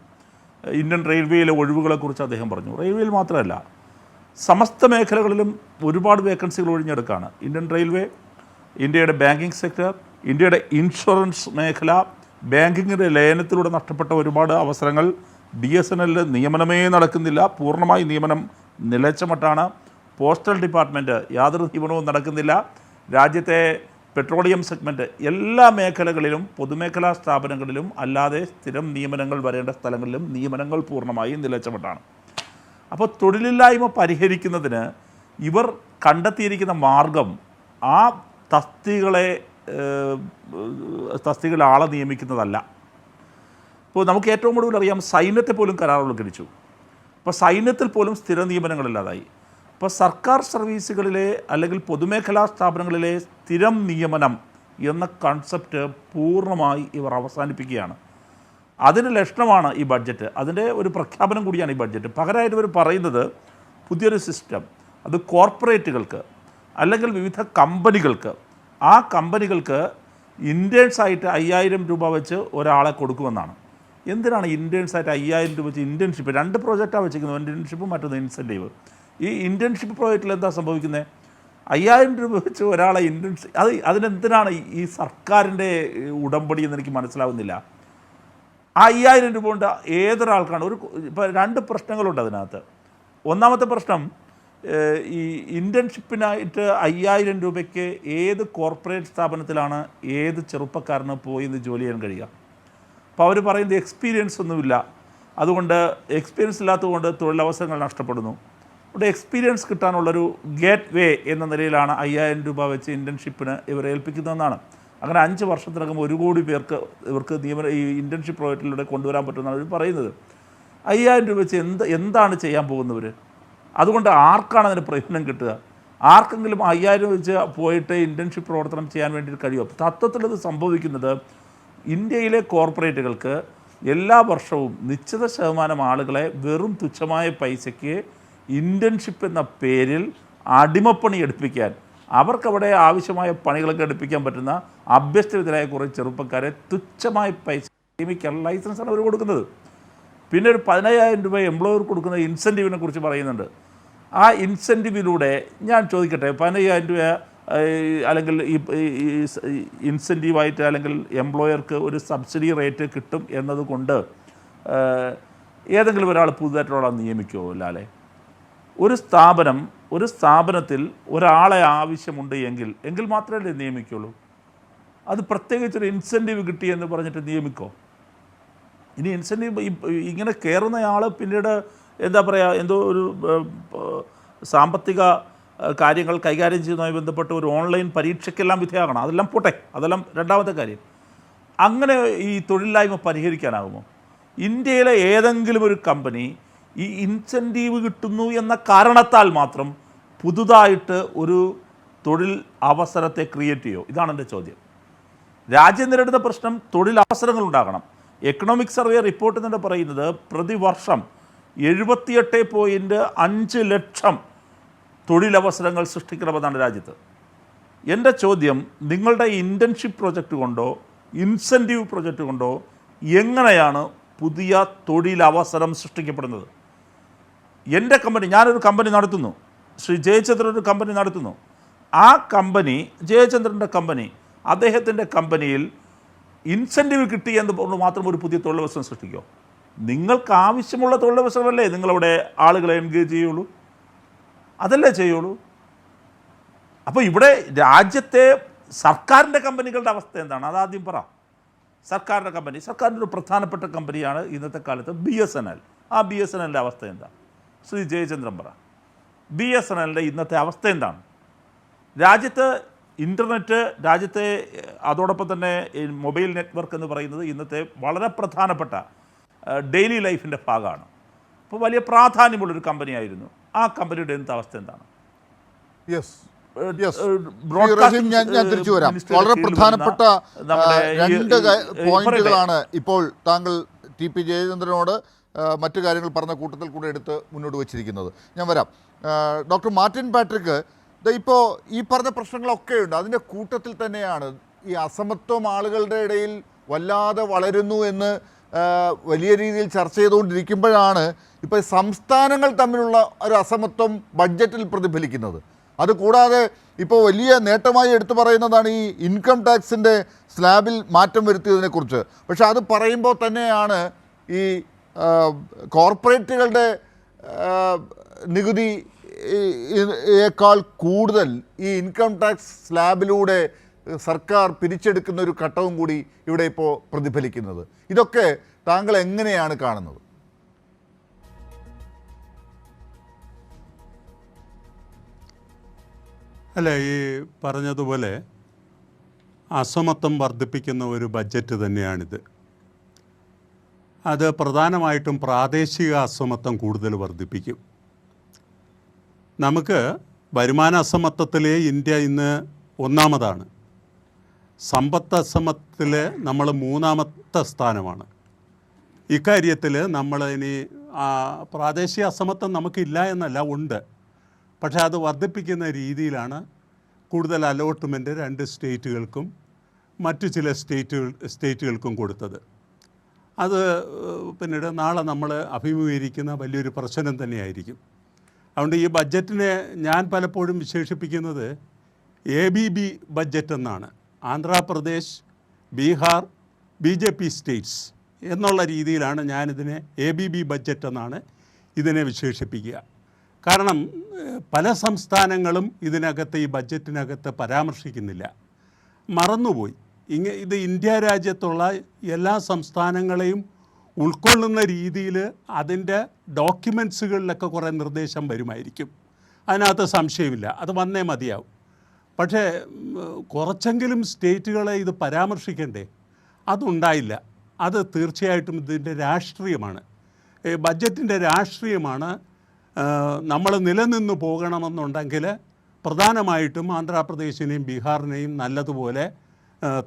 ഇന്ത്യൻ റെയിൽവേയിലെ ഒഴിവുകളെക്കുറിച്ച് അദ്ദേഹം പറഞ്ഞു. റെയിൽവേയിൽ മാത്രമല്ല, സമസ്ത മേഖലകളിലും ഒരുപാട് വേക്കൻസികൾ ഒഴിഞ്ഞെടുക്കുകയാണ്. ഇന്ത്യൻ റെയിൽവേ, ഇന്ത്യയുടെ ബാങ്കിങ് സെക്ടർ, ഇന്ത്യയുടെ ഇൻഷുറൻസ് മേഖല, ബാങ്കിങ്ങിൻ്റെ ലയനത്തിലൂടെ നഷ്ടപ്പെട്ട ഒരുപാട് അവസരങ്ങൾ. BSNL നിയമനമേ നടക്കുന്നില്ല, പൂർണ്ണമായി നിയമനം നിലച്ച മട്ടാണ്. പോസ്റ്റൽ ഡിപ്പാർട്ട്മെൻറ്റ് യാതൊരു നിയമനവും നടക്കുന്നില്ല. രാജ്യത്തെ പെട്രോളിയം സെഗ്മെൻറ്റ് എല്ലാ മേഖലകളിലും, പൊതുമേഖലാ സ്ഥാപനങ്ങളിലും അല്ലാതെ സ്ഥിരം നിയമനങ്ങൾ വരേണ്ട സ്ഥലങ്ങളിലും നിയമനങ്ങൾ പൂർണ്ണമായി നിലച്ച മട്ടാണ്. അപ്പോൾ തൊഴിലില്ലായ്മ പരിഹരിക്കുന്നതിന് ഇവർ കണ്ടെത്തിയിരിക്കുന്ന മാർഗം ആ തസ്തികയിൽ ആളെ നിയമിക്കുന്നതല്ല. ഇപ്പോൾ നമുക്ക് ഏറ്റവും കൂടുതൽ അറിയാം, സൈന്യത്തെ പോലും കരാറുവൽക്കരിച്ചു. അപ്പോൾ സൈന്യത്തിൽ പോലും സ്ഥിര നിയമനങ്ങളില്ലാതായി. അപ്പോൾ സർക്കാർ സർവീസുകളിലെ അല്ലെങ്കിൽ പൊതുമേഖലാ സ്ഥാപനങ്ങളിലെ സ്ഥിരം നിയമനം എന്ന കൺസെപ്റ്റ് പൂർണ്ണമായി ഇവർ അവസാനിപ്പിക്കുകയാണ്. അതിന് ലക്ഷണമാണ് ഈ ബഡ്ജറ്റ്. അതിൻ്റെ ഒരു പ്രഖ്യാപനം കൂടിയാണ് ഈ ബഡ്ജറ്റ്. പകരമായിട്ട് ഇവർ പറയുന്നത് പുതിയൊരു സിസ്റ്റം, അത് കോർപ്പറേറ്റുകൾക്ക് അല്ലെങ്കിൽ വിവിധ കമ്പനികൾക്ക്, ആ കമ്പനികൾക്ക് ഇൻറ്റേൺസായിട്ട് 5000 രൂപ വെച്ച് ഒരാളെ കൊടുക്കുമെന്നാണ്. എന്തിനാണ് ഇൻറ്റേൺസായിട്ട് 5000 രൂപ വെച്ച് ഇൻറ്റേൺഷിപ്പ് 2 പ്രോജക്റ്റാണ് വെച്ചിരിക്കുന്നത്, ഇൻറ്റേൺഷിപ്പും മറ്റൊന്ന് ഇൻസെൻറ്റീവ്. ഈ ഇൻറ്റേൺഷിപ്പ് പ്രോജക്റ്റിൽ എന്താ സംഭവിക്കുന്നത്? 5000 രൂപ വെച്ച് ഒരാളെ ഇൻറ്റേൺഷിപ്പ് അതിനെന്തിനാണ് ഈ സർക്കാരിൻ്റെ ഉടമ്പടി എന്ന് എനിക്ക് മനസ്സിലാവുന്നില്ല. ആ 5000 രൂപ കൊണ്ട് ഏതൊരാൾക്കാണ് ഇപ്പോൾ 2 പ്രശ്നങ്ങളുണ്ട് അതിനകത്ത്. ഒന്നാമത്തെ പ്രശ്നം, ഈ ഇൻറ്റേൺഷിപ്പിനായിട്ട് 5000 രൂപയ്ക്ക് ഏത് കോർപ്പറേറ്റ് സ്ഥാപനത്തിലാണ് ഏത് ചെറുപ്പക്കാരന് പോയി ഇന്ന് ജോലി ചെയ്യാൻ കഴിയുക? അപ്പോൾ അവർ പറയുന്നത് എക്സ്പീരിയൻസ് ഒന്നുമില്ല, അതുകൊണ്ട് എക്സ്പീരിയൻസ് ഇല്ലാത്തതുകൊണ്ട് തൊഴിലവസരങ്ങൾ നഷ്ടപ്പെടുന്നു. അവിടെ എക്സ്പീരിയൻസ് കിട്ടാനുള്ളൊരു ഗേറ്റ് വേ എന്ന നിലയിലാണ് 5000 രൂപ വെച്ച് ഇൻറ്റേൺഷിപ്പിന് ഇവരെ ഏൽപ്പിക്കുന്നതെന്നാണ്. അങ്ങനെ 5 വർഷത്തിനകം 1 കോടി പേർക്ക് ഇവർക്ക് ഈ ഇൻറ്റേൺഷിപ്പ് പ്രോജക്റ്റിലൂടെ കൊണ്ടുവരാൻ പറ്റുമെന്നാണ് അവർ പറയുന്നത്. 5000 രൂപ വെച്ച് എന്താണ് ചെയ്യാൻ പോകുന്നവർ? അതുകൊണ്ട് ആർക്കാണ് അതിന് പ്രയോജനം കിട്ടുക? ആർക്കെങ്കിലും 5000 വെച്ച് പോയിട്ട് ഇൻറ്റേൺഷിപ്പ് പ്രവർത്തനം ചെയ്യാൻ വേണ്ടിയിട്ട് കഴിയുമോ? തത്വത്തിലത് സംഭവിക്കുന്നത് ഇന്ത്യയിലെ കോർപ്പറേറ്റുകൾക്ക് എല്ലാ വർഷവും നിശ്ചിത ശതമാനം ആളുകളെ വെറും തുച്ഛമായ പൈസയ്ക്ക് ഇൻറ്റേൺഷിപ്പ് എന്ന പേരിൽ അടിമപ്പണി എടുപ്പിക്കാൻ, അവർക്കവിടെ ആവശ്യമായ പണികളൊക്കെ എടുപ്പിക്കാൻ പറ്റുന്ന അഭ്യസ്തവിധരായ കുറേ ചെറുപ്പക്കാരെ തുച്ഛമായ പൈസ നിയമിക്കാനുള്ള ലൈസൻസാണ് അവർ കൊടുക്കുന്നത്. പിന്നെ ഒരു 15000 രൂപ എംപ്ലോയർ കൊടുക്കുന്ന ഇൻസെൻറ്റീവിനെ കുറിച്ച് പറയുന്നുണ്ട്. ആ ഇൻസെൻറ്റീവിലൂടെ ഞാൻ ചോദിക്കട്ടെ, 15000 രൂപ അല്ലെങ്കിൽ ഈ ഇൻസെൻറ്റീവായിട്ട് അല്ലെങ്കിൽ എംപ്ലോയർക്ക് ഒരു സബ്സിഡി റേറ്റ് കിട്ടും എന്നതുകൊണ്ട് ഏതെങ്കിലും ഒരാൾ പുതുതായിട്ടുള്ള നിയമിക്കുമോ? അല്ലാതെ ഒരു സ്ഥാപനത്തിൽ ഒരാളെ ആവശ്യമുണ്ട് എങ്കിൽ മാത്രമല്ലേ നിയമിക്കുള്ളൂ. അത് പ്രത്യേകിച്ചൊരു ഇൻസെൻറ്റീവ് കിട്ടിയെന്ന് പറഞ്ഞിട്ട് നിയമിക്കോ? ഇനി ഇൻസെൻറ്റീവ് ഇങ്ങനെ കയറുന്നയാൾ പിന്നീട് എന്താ പറയുക, എന്തോ ഒരു സാമ്പത്തിക കാര്യങ്ങൾ കൈകാര്യം ചെയ്യുന്നതുമായി ബന്ധപ്പെട്ട് ഒരു ഓൺലൈൻ പരീക്ഷയ്ക്കെല്ലാം വിധേയമാകണം. അതെല്ലാം പോട്ടെ, അതെല്ലാം രണ്ടാമത്തെ കാര്യം. അങ്ങനെ ഈ തൊഴിലില്ലായ്മ പരിഹരിക്കാനാകുമോ? ഇന്ത്യയിലെ ഏതെങ്കിലും ഒരു കമ്പനി ഈ ഇൻസെൻറ്റീവ് കിട്ടുന്നു എന്ന കാരണത്താൽ മാത്രം പുതുതായിട്ട് ഒരു തൊഴിൽ അവസരത്തെ ക്രിയേറ്റ് ചെയ്യുമോ? ഇതാണ് എൻ്റെ ചോദ്യം. രാജ്യം നേരിടുന്ന പ്രശ്നം തൊഴിലവസരങ്ങൾ ഉണ്ടാകണം. എക്കണോമിക് സർവേ റിപ്പോർട്ട് തന്നെ പറയുന്നത് പ്രതിവർഷം 78.5 ലക്ഷം തൊഴിലവസരങ്ങൾ സൃഷ്ടിക്കണമെന്നാണ് രാജ്യത്ത്. എൻ്റെ ചോദ്യം, നിങ്ങളുടെ ഇൻറ്റേൺഷിപ്പ് പ്രൊജക്റ്റ് കൊണ്ടോ ഇൻസെൻറ്റീവ് പ്രൊജക്റ്റ് കൊണ്ടോ എങ്ങനെയാണ് പുതിയ തൊഴിലവസരം സൃഷ്ടിക്കപ്പെടുന്നത്? എൻ്റെ കമ്പനി, ഞാനൊരു കമ്പനി നടത്തുന്നു, ശ്രീ ജയചന്ദ്രൻ ഒരു കമ്പനി നടത്തുന്നു. ആ കമ്പനി, ജയചന്ദ്രൻ്റെ കമ്പനി, അദ്ദേഹത്തിൻ്റെ കമ്പനിയിൽ ഇൻസെൻറ്റീവ് കിട്ടി എന്ന് പറഞ്ഞു മാത്രം ഒരു പുതിയ തൊഴിലവസരം സൃഷ്ടിക്കുമോ? നിങ്ങൾക്ക് ആവശ്യമുള്ള തൊഴിലവസരമല്ലേ നിങ്ങളവിടെ ആളുകളെ എൻഗേജ് ചെയ്യുള്ളൂ, അതല്ലേ ചെയ്യുള്ളൂ. അപ്പോൾ ഇവിടെ രാജ്യത്തെ സർക്കാരിൻ്റെ കമ്പനികളുടെ അവസ്ഥ എന്താണ്? അതാദ്യം പറ. സർക്കാരിൻ്റെ കമ്പനി, സർക്കാരിൻ്റെ ഒരു പ്രധാനപ്പെട്ട കമ്പനിയാണ് ഇന്നത്തെ കാലത്ത് BSNL. ആ BSNLൻ്റെ അവസ്ഥ എന്താ? ശ്രീ ജയചന്ദ്രൻ പറ. BSNLൻ്റെ ഇന്നത്തെ അവസ്ഥ എന്താണ്? രാജ്യത്ത് ഇൻ്റർനെറ്റ്, രാജ്യത്തെ അതോടൊപ്പം തന്നെ മൊബൈൽ നെറ്റ്വർക്ക് എന്ന് പറയുന്നത് ഇന്നത്തെ വളരെ പ്രധാനപ്പെട്ട ഡെയിലി ലൈഫിൻ്റെ ഭാഗമാണ്. അപ്പോൾ വലിയ പ്രാധാന്യമുള്ളൊരു കമ്പനിയായിരുന്നു. ആ കമ്പനിയുടെ ഇന്നത്തെ അവസ്ഥ എന്താണ്?
ഞാൻ തിരിച്ചു വരാം. വളരെ പ്രധാനപ്പെട്ട 2 പോയിന്റുകളാണ് ഇപ്പോൾ താങ്കൾ TP ജയചന്ദ്രനോട് മറ്റു കാര്യങ്ങൾ പറഞ്ഞ കൂട്ടത്തിൽ കൂടെ എടുത്ത് മുന്നോട്ട് വച്ചിരിക്കുന്നത്. ഞാൻ വരാം. ഡോക്ടർ മാർട്ടിൻ പാട്രിക്ക്, ഇപ്പോൾ ഈ പറഞ്ഞ പ്രശ്നങ്ങളൊക്കെ ഉണ്ട്, അതിൻ്റെ കൂട്ടത്തിൽ തന്നെയാണ് ഈ അസമത്വം ആളുകളുടെ ഇടയിൽ വല്ലാതെ വളരുന്നു എന്ന് വലിയ രീതിയിൽ ചർച്ച ചെയ്തുകൊണ്ടിരിക്കുമ്പോഴാണ് ഇപ്പോൾ സംസ്ഥാനങ്ങൾ തമ്മിലുള്ള ഒരു അസമത്വം ബഡ്ജറ്റിൽ പ്രതിഫലിക്കുന്നത്. അതുകൂടാതെ ഇപ്പോൾ വലിയ നേട്ടമായി എടുത്തു പറയുന്നതാണ് ഈ ഇൻകം ടാക്സിൻ്റെ സ്ലാബിൽ മാറ്റം വരുത്തിയതിനെക്കുറിച്ച്. പക്ഷെ അത് പറയുമ്പോൾ തന്നെയാണ് ഈ കോർപ്പറേറ്റുകളുടെ നികുതിയേക്കാൾ കൂടുതൽ ഈ ഇൻകം ടാക്സ് സ്ലാബിലൂടെ സർക്കാർ പിരിച്ചെടുക്കുന്ന ഒരു ഘട്ടവും കൂടി ഇവിടെ ഇപ്പോൾ പ്രതിഫലിക്കുന്നത്. ഇതൊക്കെ താങ്കൾ എങ്ങനെയാണ് കാണുന്നത്?
അല്ല, ഈ പറഞ്ഞതുപോലെ അസമത്വം വർദ്ധിപ്പിക്കുന്ന ഒരു ബഡ്ജറ്റ് തന്നെയാണിത്. അത് പ്രധാനമായിട്ടും പ്രാദേശിക അസമത്വം കൂടുതൽ വർദ്ധിപ്പിക്കും. നമുക്ക് വരുമാന അസമത്വത്തിൽ ഇന്ത്യ ഇന്ന് 1ാമതാണ്. സമ്പത്ത് അസമത്വത്തിൽ നമ്മൾ 3ാമത്തെ സ്ഥാനമാണ്. ഇക്കാര്യത്തിൽ നമ്മൾ ഇനി പ്രാദേശിക അസമത്വം നമുക്കില്ല എന്നല്ല, ഉണ്ട്. പക്ഷേ അത് വർദ്ധിപ്പിക്കുന്ന രീതിയിലാണ് കൂടുതൽ അലോട്ട്മെൻറ്റ് 2 സ്റ്റേറ്റുകൾക്കും മറ്റു ചില സ്റ്റേറ്റുകൾക്കും കൊടുത്തത്. അത് പിന്നീട് നാളെ നമ്മൾ അഭിമുഖീകരിക്കുന്ന വലിയൊരു പ്രശ്നം തന്നെയായിരിക്കും. അതുകൊണ്ട് ഈ ബഡ്ജറ്റിനെ ഞാൻ പലപ്പോഴും വിശേഷിപ്പിക്കുന്നത് ABB ബഡ്ജറ്റ് എന്നാണ്. ആന്ധ്രാപ്രദേശ്, ബീഹാർ, BJP സ്റ്റേറ്റ്സ് എന്നുള്ള രീതിയിലാണ് ഞാനിതിനെ ABB ബഡ്ജറ്റ് എന്നാണ് ഇതിനെ വിശേഷിപ്പിക്കുക. കാരണം പല സംസ്ഥാനങ്ങളും ഇതിനകത്ത് ഈ ബഡ്ജറ്റിനകത്ത് പരാമർശിക്കുന്നില്ല, മറന്നുപോയി. ഇത് ഇന്ത്യ രാജ്യത്തുള്ള എല്ലാ സംസ്ഥാനങ്ങളെയും ഉൾക്കൊള്ളുന്ന രീതിയിൽ അതിൻ്റെ ഡോക്യുമെൻറ്റ്സുകളിലൊക്കെ കുറേ നിർദ്ദേശം വരുമായിരിക്കും, അതിനകത്ത് സംശയമില്ല, അത് വന്നേ മതിയാവും. പക്ഷേ കുറച്ചെങ്കിലും സ്റ്റേറ്റുകളെ ഇത് പരാമർശിക്കണ്ടേ? അതുണ്ടായില്ല. അത് തീർച്ചയായിട്ടും ഇതിൻ്റെ രാഷ്ട്രീയമാണ്, ബഡ്ജറ്റിൻ്റെ രാഷ്ട്രീയമാണ്. നമ്മൾ നിലനിന്ന് പോകണമെന്നുണ്ടെങ്കിൽ പ്രധാനമായിട്ടും ആന്ധ്രാപ്രദേശിനെയും ബീഹാറിനെയും നല്ലതുപോലെ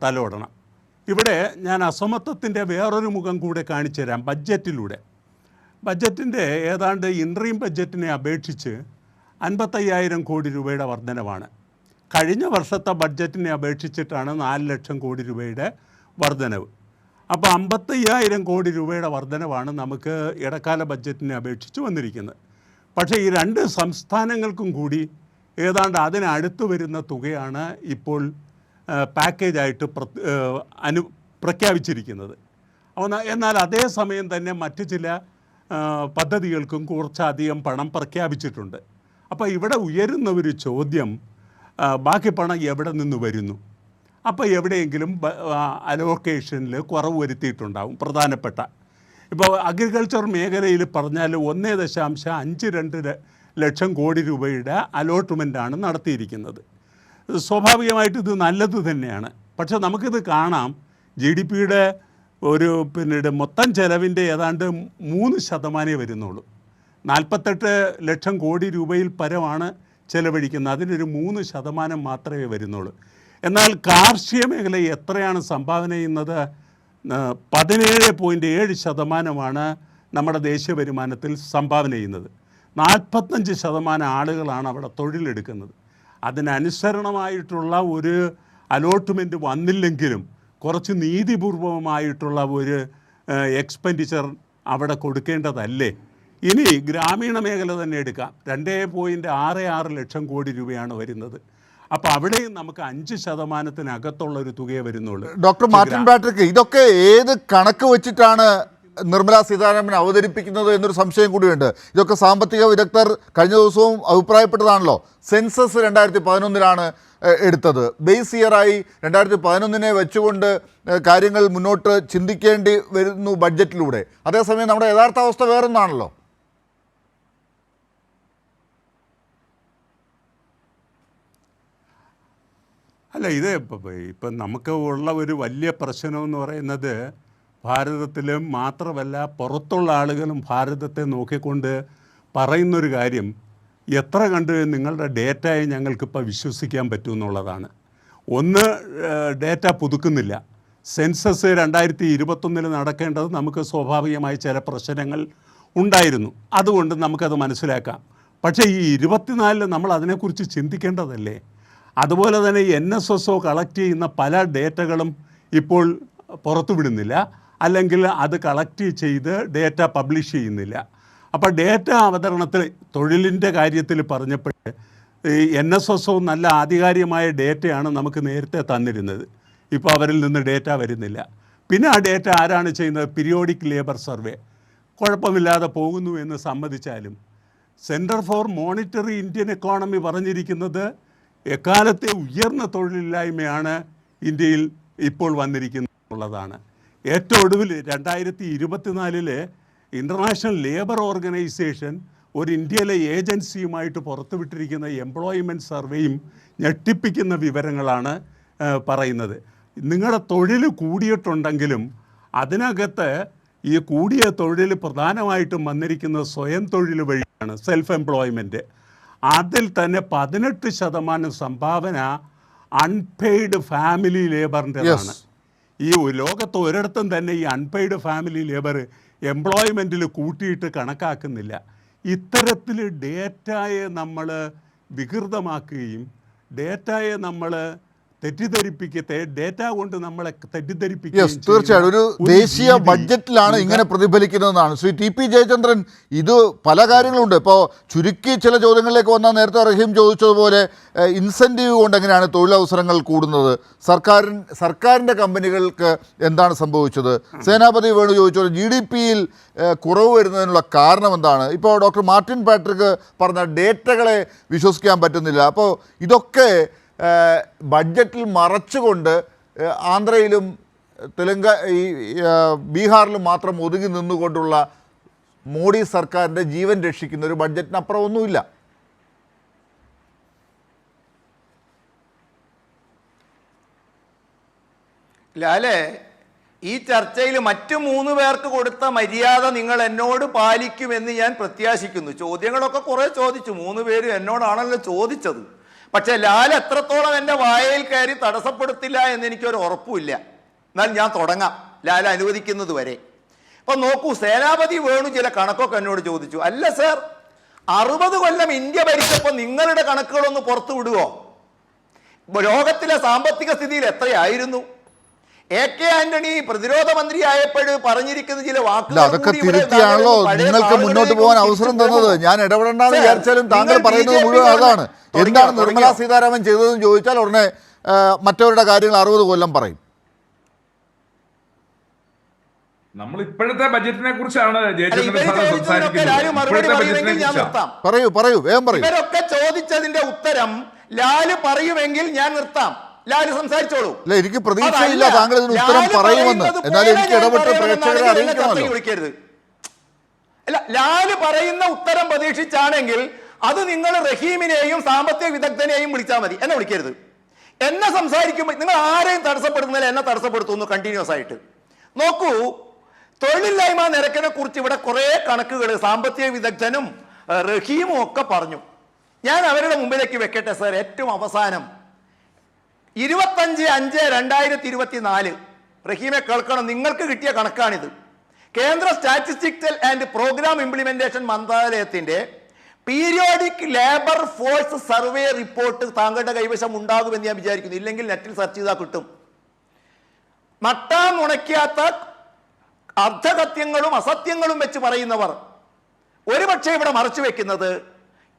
തലോടണം. ഇവിടെ ഞാൻ അസമത്വത്തിൻ്റെ വേറൊരു മുഖം കൂടെ കാണിച്ചു തരാം. ബഡ്ജറ്റിൻ്റെ ഏതാണ്ട് ഇൻട്രീം ബഡ്ജറ്റിനെ അപേക്ഷിച്ച് 55,000 കോടി രൂപയുടെ വർധനവാണ്. കഴിഞ്ഞ വർഷത്തെ ബഡ്ജറ്റിനെ അപേക്ഷിച്ചിട്ടാണ് 4 ലക്ഷം കോടി രൂപയുടെ വർധനവ്. അപ്പോൾ 55,000 കോടി രൂപയുടെ വർധനവാണ് നമുക്ക് ഇടക്കാല ബഡ്ജറ്റിനെ അപേക്ഷിച്ച് വന്നിരിക്കുന്നത്. പക്ഷേ ഈ 2 സംസ്ഥാനങ്ങൾക്കും കൂടി ഏതാണ്ട് അതിനടുത്ത് വരുന്ന തുകയാണ് ഇപ്പോൾ പാക്കേജായിട്ട് പ്രഖ്യാപിച്ചിരിക്കുന്നത്. എന്നാൽ അതേസമയം തന്നെ മറ്റ് ചില പദ്ധതികൾക്കും കുറച്ചധികം പണം പ്രഖ്യാപിച്ചിട്ടുണ്ട്. അപ്പോൾ ഇവിടെ ഉയരുന്ന ഒരു ചോദ്യം, ബാക്കി പണം എവിടെ നിന്ന് വരുന്നു? അപ്പോൾ എവിടെയെങ്കിലും അലോക്കേഷനിൽ കുറവ് വരുത്തിയിട്ടുണ്ടാവും. പ്രധാനപ്പെട്ട ഇപ്പോൾ അഗ്രികൾച്ചർ മേഖലയിൽ പറഞ്ഞാൽ 1.52 ലക്ഷം കോടി രൂപയുടെ അലോട്ട്മെൻറ്റാണ് നടത്തിയിരിക്കുന്നത്. സ്വാഭാവികമായിട്ട് ഇത് നല്ലത് തന്നെയാണ്. പക്ഷേ നമുക്കിത് കാണാം, GDP-യുടെ പിന്നീട് മൊത്തം ചെലവിൻ്റെ ഏതാണ്ട് 3% വരുന്നുള്ളൂ. 48 ലക്ഷം കോടി രൂപയിൽ പരമാണ് ചെലവഴിക്കുന്നത്, അതിനൊരു 3% മാത്രമേ വരുന്നുള്ളൂ. എന്നാൽ കാർഷിക മേഖല എത്രയാണ് സംഭാവന ചെയ്യുന്നത്? 17.7% നമ്മുടെ ദേശീയ വരുമാനത്തിൽ സംഭാവന ചെയ്യുന്നത്. 45% ആളുകളാണ് അവിടെ തൊഴിലെടുക്കുന്നത്. അതിനനുസരണമായിട്ടുള്ള ഒരു അലോട്ട്മെൻറ്റ് വന്നില്ലെങ്കിലും കുറച്ച് നീതിപൂർവമായിട്ടുള്ള ഒരു എക്സ്പെൻഡിച്ചർ അവിടെ കൊടുക്കേണ്ടതല്ലേ? ഇനി ഗ്രാമീണ മേഖല തന്നെ എടുക്കാം, 2.66 ലക്ഷം കോടി രൂപയാണ് വരുന്നത്. അപ്പോൾ അവിടെയും നമുക്ക് 5%-നകത്തുള്ളൊരു തുകയെ വരുന്നുള്ളൂ.
ഡോക്ടർ മാർട്ടിൻ പാട്രിക്, ഇതൊക്കെ ഏത് കണക്ക് വെച്ചിട്ടാണ് നിർമ്മലാ സീതാരാമൻ അവതരിപ്പിക്കുന്നത് എന്നൊരു സംശയം കൂടിയുണ്ട്. ഇതൊക്കെ സാമ്പത്തിക വിദഗ്ധർ കഴിഞ്ഞ ദിവസവും അഭിപ്രായപ്പെട്ടതാണല്ലോ. സെൻസസ് 2011 എടുത്തത്, ബേസ് ഇയറായി 2011 വെച്ചുകൊണ്ട് കാര്യങ്ങൾ മുന്നോട്ട് ചിന്തിക്കേണ്ടി വരുന്നു ബഡ്ജറ്റിലൂടെ. അതേസമയം നമ്മുടെ യഥാർത്ഥ അവസ്ഥ വേറൊന്നാണല്ലോ.
അല്ല, ഇത് ഇപ്പം നമുക്ക് ഉള്ള ഒരു വലിയ പ്രശ്നമെന്ന് പറയുന്നത്, ഭാരതത്തിലും മാത്രമല്ല പുറത്തുള്ള ആളുകളും ഭാരതത്തെ നോക്കിക്കൊണ്ട് പറയുന്നൊരു കാര്യം, എത്ര കണ്ട് നിങ്ങളുടെ ഡേറ്റയെ ഞങ്ങൾക്കിപ്പോൾ വിശ്വസിക്കാൻ പറ്റുമെന്നുള്ളതാണ്. ഒന്ന്, ഡേറ്റ പുതുക്കുന്നില്ല. സെൻസസ് 2021 നടക്കേണ്ടത് നമുക്ക് സ്വാഭാവികമായി ചില പ്രശ്നങ്ങൾ ഉണ്ടായിരുന്നു, അതുകൊണ്ട് നമുക്കത് മനസ്സിലാക്കാം. പക്ഷേ ഈ 24 നമ്മൾ അതിനെക്കുറിച്ച് ചിന്തിക്കേണ്ടതല്ലേ? അതുപോലെ തന്നെ NSSO കളക്ട് ചെയ്യുന്ന പല ഡേറ്റകളും ഇപ്പോൾ പുറത്തു വിടുന്നില്ല, അല്ലെങ്കിൽ അത് കളക്ട് ചെയ്ത് ഡേറ്റ പബ്ലിഷ് ചെയ്യുന്നില്ല. അപ്പോൾ ഡേറ്റ അവതരണത്തിൽ തൊഴിലിൻ്റെ കാര്യത്തിൽ പറഞ്ഞപ്പോൾ ഈ NSSO നല്ല ആധികാരികമായ ഡേറ്റയാണ് നമുക്ക് നേരത്തെ തന്നിരുന്നത്. ഇപ്പോൾ അവരിൽ നിന്ന് ഡേറ്റ വരുന്നില്ല. പിന്നെ ആ ഡേറ്റ ആരാണ് ചെയ്യുന്നത്? പീരിയോഡിക് ലേബർ സർവേ കുഴപ്പമില്ലാതെ പോകുന്നു എന്ന് സമ്മതിച്ചാലും centre for monitoring Indian economy പറഞ്ഞിരിക്കുന്നത് എക്കാലത്തെ ഉയർന്ന തൊഴിലില്ലായ്മയാണ് ഇന്ത്യയിൽ ഇപ്പോൾ വന്നിരിക്കുന്നുള്ളതാണ്. ഏറ്റവും ഒടുവിൽ 2024 ഇൻ്റർനാഷണൽ ലേബർ ഓർഗനൈസേഷൻ ഒരു ഇന്ത്യയിലെ ഏജൻസിയുമായിട്ട് പുറത്തുവിട്ടിരിക്കുന്ന എംപ്ലോയ്മെൻറ്റ് സർവേയും ഞെട്ടിപ്പിക്കുന്ന വിവരങ്ങളാണ് പറയുന്നത്. നിങ്ങളുടെ തൊഴിൽ കൂടിയിട്ടുണ്ടെങ്കിലും അതിനകത്ത് ഈ കൂടിയ തൊഴിൽ പ്രധാനമായിട്ടും വന്നിരിക്കുന്നത് സ്വയം തൊഴിൽ വഴിയാണ്, സെൽഫ് എംപ്ലോയ്മെൻറ്റ്. അതിൽ തന്നെ 18% സംഭാവന അൺപെയ്ഡ് ഫാമിലി ലേബറിൻ്റെതാണ്. ഈ ലോകത്ത് ഒരിടത്തും തന്നെ ഈ അൺപെയ്ഡ് ഫാമിലി ലേബർ എംപ്ലോയ്മെൻറ്റിൽ കൂട്ടിയിട്ട് കണക്കാക്കുന്നില്ല. ഇത്തരത്തിൽ ഡേറ്റയെ നമ്മൾ വികൃതമാക്കുകയും ഡേറ്റയെ നമ്മൾ തെറ്റിദ്ധരിപ്പിക്കത്തെ ഡേറ്റ കൊണ്ട് നമ്മളെ
യെസ്,
തെറ്റിദ്ധരിപ്പിക്കുകയും
തീർച്ചയായും ഒരു
ചെയ്യുന്ന
ദേശീയ
രീതി
ബഡ്ജറ്റിലാണ് ഇങ്ങനെ പ്രതിഫലിക്കുന്നതെന്നാണ് ശ്രീ ടി പി ജയചന്ദ്രൻ. ഇത് പല കാര്യങ്ങളുണ്ട്. ഇപ്പോൾ ചുരുക്കി ചില ചോദ്യങ്ങളിലേക്ക് വന്നാൽ നേരത്തെ റഹീം ചോദിച്ചതുപോലെ ഇൻസെൻറ്റീവ് കൊണ്ട് എങ്ങനെയാണ് തൊഴിലവസരങ്ങൾ കൂടുന്നത്, സർക്കാരിൻ്റെ കമ്പനികൾക്ക് എന്താണ് സംഭവിച്ചത്, സേനാപതി വേണു ചോദിച്ചത് GDP-യിൽ കുറവ് വരുന്നതിനുള്ള കാരണം എന്താണ്, ഇപ്പോൾ ഡോക്ടർ മാർട്ടിൻ പാട്രിക് പറഞ്ഞ ഡേറ്റകളെ വിശ്വസിക്കാൻ പറ്റുന്നില്ല. അപ്പോൾ ഇതൊക്കെ ബഡ്ജറ്റിൽ മറച്ചുകൊണ്ട് ആന്ധ്രയിലും ബീഹാറിലും മാത്രം ഒതുങ്ങി നിന്നുകൊണ്ടുള്ള മോഡി സർക്കാരിൻ്റെ ജീവൻ രക്ഷിക്കുന്ന ഒരു ബഡ്ജറ്റിനപ്പുറം ഒന്നുമില്ല.
ലാലേ, ഈ ചർച്ചയിൽ മറ്റു 3 പേർക്ക് കൊടുത്ത മര്യാദ നിങ്ങൾ എന്നോട് പാലിക്കുമെന്ന് ഞാൻ പ്രത്യാശിക്കുന്നു. ചോദ്യങ്ങളൊക്കെ കുറേ ചോദിച്ചു, 3 പേര് എന്നോടാണല്ലോ ചോദിച്ചത്. പക്ഷെ ലാൽ എത്രത്തോളം എൻ്റെ വായയിൽ കയറി തടസ്സപ്പെടുത്തില്ല എന്ന് എനിക്കൊരു ഉറപ്പുമില്ല. എന്നാൽ ഞാൻ തുടങ്ങാം, ലാൽ അനുവദിക്കുന്നത് വരെ. അപ്പം നോക്കൂ, സേനാപതി വേണു ചില കണക്കൊക്കെ എന്നോട് ചോദിച്ചു. അല്ല സർ, 60 കൊല്ലം ഇന്ത്യ ഭരിച്ചപ്പോൾ നിങ്ങളുടെ കണക്കുകളൊന്ന് പുറത്തു വിടുവോ? ലോകത്തിലെ സാമ്പത്തിക സ്ഥിതിയിൽ എത്രയായിരുന്നു? AK ആന്റണി പ്രതിരോധ മന്ത്രിയായപ്പോൾ പറഞ്ഞിരിക്കുന്ന ചില വാക്കുകൾ
അതൊക്കെ തിരുത്തിയാണല്ലോ നിങ്ങൾക്ക് മുന്നോട്ട് പോകാൻ അവസരം തന്നത്. ഞാൻ ഇടപെടേണ്ടെന്ന് വിചാരിച്ചാലും താങ്കൾ പറയുന്നത് മുഴുവൻ അതാണ്. എന്താണ് നിർമ്മലാ സീതാരാമൻ ചെയ്തതെന്ന് ചോദിച്ചാൽ ഉടനെ മറ്റവരുടെ കാര്യങ്ങൾ 60 കൊല്ലം പറയും.
നമ്മൾ ഇപ്പോഴത്തെ ബജറ്റിനെ കുറിച്ചാണ്
പറയൂ പറയൂ, വേഗം പറയൂ.
ഇവരൊക്കെ ചോദിച്ചതിന്റെ ഉത്തരം ലാല് പറയുമെങ്കിൽ ഞാൻ നിർത്താം. ലാല് സംസാരിച്ചോളൂ.
അല്ല, എനിക്ക് പ്രതീക്ഷയില്ല താങ്കൾ ഇതിന് ഉത്തരം പറയുമെന്ന്. എന്നാൽ എനിക്ക് ഇടപെട്ട് പ്രേക്ഷകരെ അറിയിക്കണമല്ലോ.
വിളിക്കരുത്. അല്ല, ലാല് പറയുന്ന ഉത്തരം പ്രതീക്ഷിച്ചാണെങ്കിൽ അത് നിങ്ങൾ റഹീമിനെയും സാമ്പത്തിക വിദഗ്ധനെയും വിളിച്ചാൽ മതി, എന്നെ വിളിക്കരുത്. എന്നെ സംസാരിക്കുമ്പോൾ നിങ്ങൾ ആരെയും തടസ്സപ്പെടുന്നില്ല, എന്നെ തടസ്സപ്പെടുത്തുന്നു കണ്ടിന്യൂസ് ആയിട്ട്. നോക്കൂ, തൊഴിലില്ലായ്മ നിരക്കിനെ കുറിച്ച് ഇവിടെ കുറെ കണക്കുകൾ സാമ്പത്തിക വിദഗ്ധനും റഹീമും ഒക്കെ പറഞ്ഞു. ഞാൻ അവരുടെ മുമ്പിലേക്ക് വെക്കട്ടെ സാർ. ഏറ്റവും അവസാനം 25/5/2024 റഹീമെ കേൾക്കണം, നിങ്ങൾക്ക് കിട്ടിയ കണക്കാണിത്. കേന്ദ്ര സ്റ്റാറ്റിസ്റ്റിക്കൽ ആൻഡ് പ്രോഗ്രാം ഇംപ്ലിമെന്റേഷൻ മന്ത്രാലയത്തിന്റെ periodic labour force survey report താങ്കളുടെ കൈവശം ഉണ്ടാകുമെന്ന് ഞാൻ വിചാരിക്കുന്നു. ഇല്ലെങ്കിൽ നെറ്റിൽ സെർച്ച് ചെയ്താൽ കിട്ടും. നട്ടാമുണയ്ക്കാത്ത അർദ്ധസത്യങ്ങളും അസത്യങ്ങളും വെച്ച് പറയുന്നവർ ഒരുപക്ഷെ ഇവിടെ മറച്ചു വെക്കുന്നത്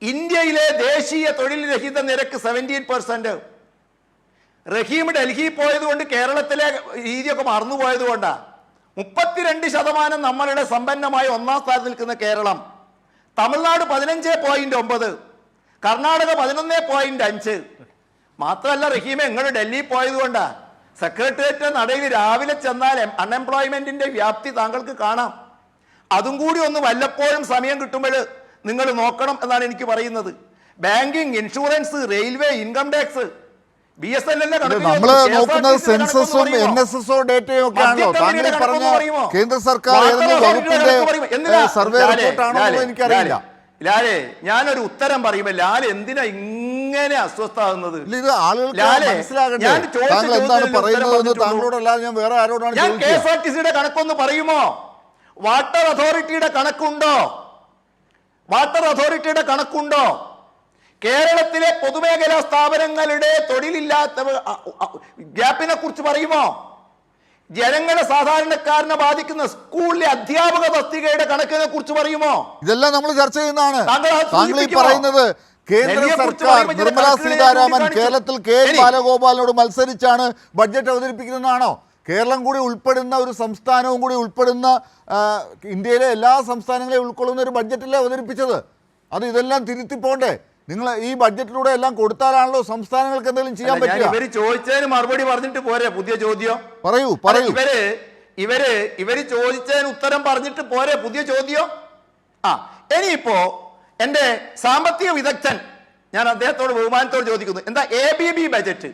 ഇന്ത്യയിലെ ദേശീയ തൊഴിൽ രഹിത നിരക്ക് 17%. റഹീം ഡൽഹി പോയതുകൊണ്ട് കേരളത്തിലെ രീതിയൊക്കെ മറന്നുപോയത് കൊണ്ടാണ്. 32% നമ്മളുടെ സമ്പന്നമായ 1ാം സ്ഥാനത്ത് നിൽക്കുന്ന കേരളം. തമിഴ്നാട് 15.9, കർണാടക 11.5. മാത്രമല്ല റഹീമെ, നിങ്ങൾ ഡൽഹി പോയത് കൊണ്ടാണ് സെക്രട്ടേറിയറ്റ് നടയിൽ രാവിലെ ചെന്നാൽ അൺഎംപ്ലോയ്മെന്റിന്റെ വ്യാപ്തി താങ്കൾക്ക് കാണാം. അതും കൂടി ഒന്ന് വല്ലപ്പോഴും സമയം കിട്ടുമ്പോൾ നിങ്ങൾ നോക്കണം എന്നാണ് എനിക്ക് പറയുന്നത്. Banking, insurance, railway, income tax, BSNL
നമ്മള് നോക്കുന്നത് സെൻസസും NSSO ഡേറ്റയും ഒക്കെ ആണല്ലോ. താങ്കൾ പറഞ്ഞ കേന്ദ്ര സർക്കാർ വകുപ്പിന്റെ സർവേ റിപ്പോർട്ടാണോ എനിക്കറിയില്ല.
ലാലേ, ഞാനൊരു ഉത്തരം പറയുമ്പോൾ ലാൽ എന്തിനാ ഇങ്ങനെ അസ്വസ്ഥാകുന്നത്?
ഇത് ആളുകൾക്ക് മനസ്സിലാകട്ടെ താങ്കൾ എന്താണ് പറയുന്നത്. താങ്കളോടല്ലാതെ ഞാൻ വേറെ ആരോടാണ്
ഞാൻ KSRTCയുടെ കണക്കൊന്ന് പറയുമോ? വാട്ടർ അതോറിറ്റിയുടെ കണക്കുണ്ടോ? വാട്ടർ അതോറിറ്റിയുടെ കണക്കുണ്ടോ? കേരളത്തിലെ പൊതുമേഖലാ സ്ഥാപനങ്ങളുടെ തൊഴിലില്ലാത്ത ഗ്യാപ്പിനെ കുറിച്ച് പറയുമോ? ജനങ്ങളെ സാധാരണക്കാരനെ ബാധിക്കുന്ന സ്കൂളിലെ അധ്യാപക തസ്തികയുടെ കണക്കിനെ കുറിച്ച് പറയുമോ?
ഇതെല്ലാം നമ്മൾ ചർച്ച ചെയ്യുന്നതാണ്. താങ്കൾ ഈ പറയുന്നത് കേന്ദ്ര സർക്കാർ നിർമ്മലാ സീതാരാമൻ കേരളത്തിൽ KN ബാലഗോപാലിനോട് മത്സരിച്ചാണ് ബഡ്ജറ്റ് അവതരിപ്പിക്കുന്നതാണോ? കേരളം കൂടി ഉൾപ്പെടുന്ന ഒരു സംസ്ഥാനവും കൂടി ഉൾപ്പെടുന്ന ഇന്ത്യയിലെ എല്ലാ സംസ്ഥാനങ്ങളെയും ഉൾക്കൊള്ളുന്ന ഒരു ബഡ്ജറ്റല്ലേ അവതരിപ്പിച്ചത്. അത് ഇതെല്ലാം തിരുത്തിപ്പോണ്ടേ? നിങ്ങൾ ഈ ബഡ്ജറ്റിലൂടെ എല്ലാം കൊടുത്താലാണല്ലോ സംസ്ഥാനങ്ങൾക്ക് എന്തെങ്കിലും ചെയ്യാൻ പറ്റുക.
ഇവര് ചോദിച്ചതിന് മറുപടി പറഞ്ഞിട്ട് പോരെ പുതിയ ചോദ്യം?
പറയൂ.
ഇവര് ചോദിച്ചതിന് ഉത്തരം പറഞ്ഞിട്ട് പോരെ പുതിയ ചോദ്യം? ഇനിയിപ്പോ എന്റെ സാമ്പത്തിക വിദഗ്ധൻ, ഞാൻ അദ്ദേഹത്തോട് ബഹുമാനത്തോട് ചോദിക്കുന്നു, എന്താ ABB ബജറ്റ്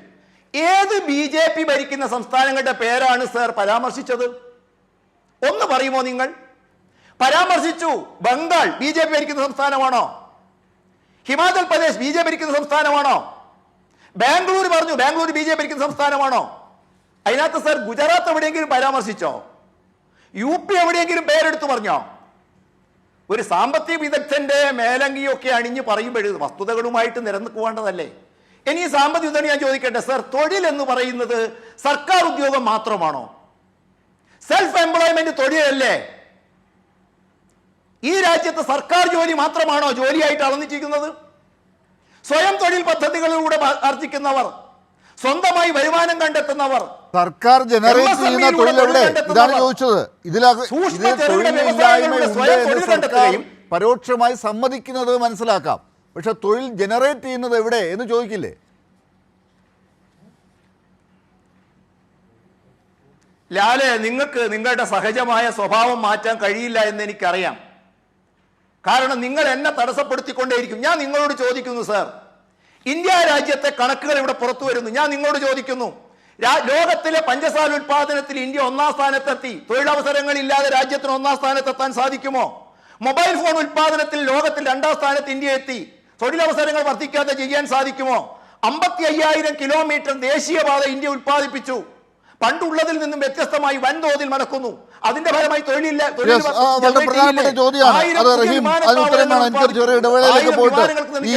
ഏത് BJP ഭരിക്കുന്ന സംസ്ഥാനങ്ങളുടെ പേരാണ് സർ പരാമർശിച്ചത്? ഒന്ന് പറയുമോ നിങ്ങൾ? പരാമർശിച്ചു. ബംഗാൾ BJP ഭരിക്കുന്ന സംസ്ഥാനമാണോ? ഹിമാചൽ പ്രദേശ് BJP ഭരിക്കുന്ന സംസ്ഥാനമാണോ? ബാംഗ്ലൂർ പറഞ്ഞു, ബാംഗ്ലൂർ BJP ഭരിക്കുന്ന സംസ്ഥാനമാണോ? അതിനകത്ത് സർ ഗുജറാത്ത് എവിടെയെങ്കിലും പരാമർശിച്ചോ? UP എവിടെയെങ്കിലും പേരെടുത്ത് പറഞ്ഞോ? ഒരു സാമ്പത്തിക വിദഗ്ധന്റെ മേലങ്കിയൊക്കെ അണിഞ്ഞ് പറയുമ്പോൾ വസ്തുതകളുമായിട്ട് നിരന്നിപ്പോവേണ്ടതല്ലേ? ഇനി ഈ സാമ്പത്തിക ഉദ്ധരണി ഞാൻ ചോദിക്കട്ടെ സർ, തൊഴിൽ എന്ന് പറയുന്നത് സർക്കാർ ഉദ്യോഗം മാത്രമാണോ? സെൽഫ് എംപ്ലോയ്മെന്റ് തൊഴിലല്ലേ? ഈ രാജ്യത്ത് സർക്കാർ ജോലി മാത്രമാണോ ജോലിയായിട്ട് അളന്നിരിക്കുന്നത്? സ്വയം തൊഴിൽ പദ്ധതികളിലൂടെ ആർജിക്കുന്നവർ, സ്വന്തമായി വരുമാനം കണ്ടെത്തുന്നവർ,
സർക്കാർ ജനറേറ്റ് ചെയ്യുന്ന തൊഴിൽ എവിടെ? ഇതാണ് ചോദിച്ചത്. സർക്കാർ പരോക്ഷമായി സമ്മതിക്കുന്നത് മനസ്സിലാക്കാം, പക്ഷെ തൊഴിൽ ജനറേറ്റ് ചെയ്യുന്നത് എവിടെ എന്ന് ചോദിക്കില്ലേ?
ലാലെ, നിങ്ങൾക്ക് നിങ്ങളുടെ സഹജമായ സ്വഭാവം മാറ്റാൻ കഴിയില്ല എന്ന് എനിക്കറിയാം. കാരണം നിങ്ങൾ എന്നെ തടസ്സപ്പെടുത്തിക്കൊണ്ടേയിരിക്കും. ഞാൻ നിങ്ങളോട് ചോദിക്കുന്നു സർ, ഇന്ത്യ രാജ്യത്തെ കണക്കുകൾ ഇവിടെ പുറത്തു വരുന്നു. ഞാൻ നിങ്ങളോട് ചോദിക്കുന്നു, ലോകത്തിലെ പഞ്ചസാര ഉത്പാദനത്തിൽ ഇന്ത്യ 1-ാം സ്ഥാനത്തെത്തി. തൊഴിലവസരങ്ങളില്ലാതെ രാജ്യത്തിന് 1-ാം സ്ഥാനത്തെത്താൻ സാധിക്കുമോ? മൊബൈൽ ഫോൺ ഉത്പാദനത്തിൽ ലോകത്തിൽ 2-ാം സ്ഥാനത്ത് ഇന്ത്യ എത്തി. തൊഴിലവസരങ്ങൾ വർദ്ധിക്കാതെ ചെയ്യാൻ സാധിക്കുമോ? 55,000 കിലോമീറ്റർ ദേശീയപാത ഇന്ത്യ ഉത്പാദിപ്പിച്ചു. പണ്ടുള്ളതിൽ നിന്നും വ്യത്യസ്തമായി വൻതോതിൽ നടക്കുന്നു. അതിന്റെ ഫലമായി തൊഴിലില്ല.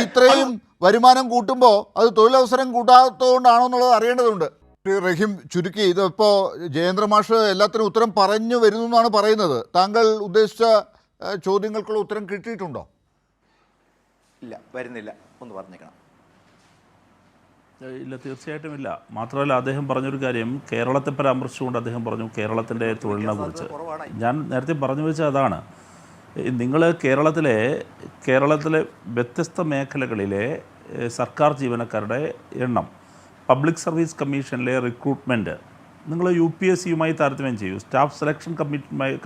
ഇത്രയും വരുമാനം കൂട്ടുമ്പോൾ അത് തൊഴിലവസരം കൂട്ടാത്തതുകൊണ്ടാണോ എന്നുള്ളത് അറിയേണ്ടതുണ്ട്. റഹീം, ചുരുക്കി ഇതിപ്പോ ജയേന്ദ്ര മാഷ് എല്ലാത്തിനും ഉത്തരം പറഞ്ഞു വരുന്നു എന്നാണ് പറയുന്നത്. താങ്കൾ ഉദ്ദേശിച്ച ചോദ്യങ്ങൾക്കുള്ള ഉത്തരം കിട്ടിയിട്ടുണ്ടോ?
ഇല്ല, വരുന്നില്ല. ഒന്ന് പറഞ്ഞേക്കണം.
ഇല്ല, തീർച്ചയായിട്ടും ഇല്ല. മാത്രമല്ല, അദ്ദേഹം പറഞ്ഞൊരു കാര്യം, കേരളത്തെ പരാമർശിച്ചുകൊണ്ട് അദ്ദേഹം പറഞ്ഞു കേരളത്തിൻ്റെ തൊഴിലിനെ കുറിച്ച്. ഞാൻ നേരത്തെ പറഞ്ഞു വെച്ചാൽ അതാണ്, നിങ്ങൾ കേരളത്തിലെ വ്യത്യസ്ത മേഖലകളിലെ സർക്കാർ ജീവനക്കാരുടെ എണ്ണം, പബ്ലിക് സർവീസ് കമ്മീഷനിലെ റിക്രൂട്ട്മെൻറ്റ് നിങ്ങൾ UPSCയുമായി താരതമ്യം ചെയ്യൂ, സ്റ്റാഫ് സെലക്ഷൻ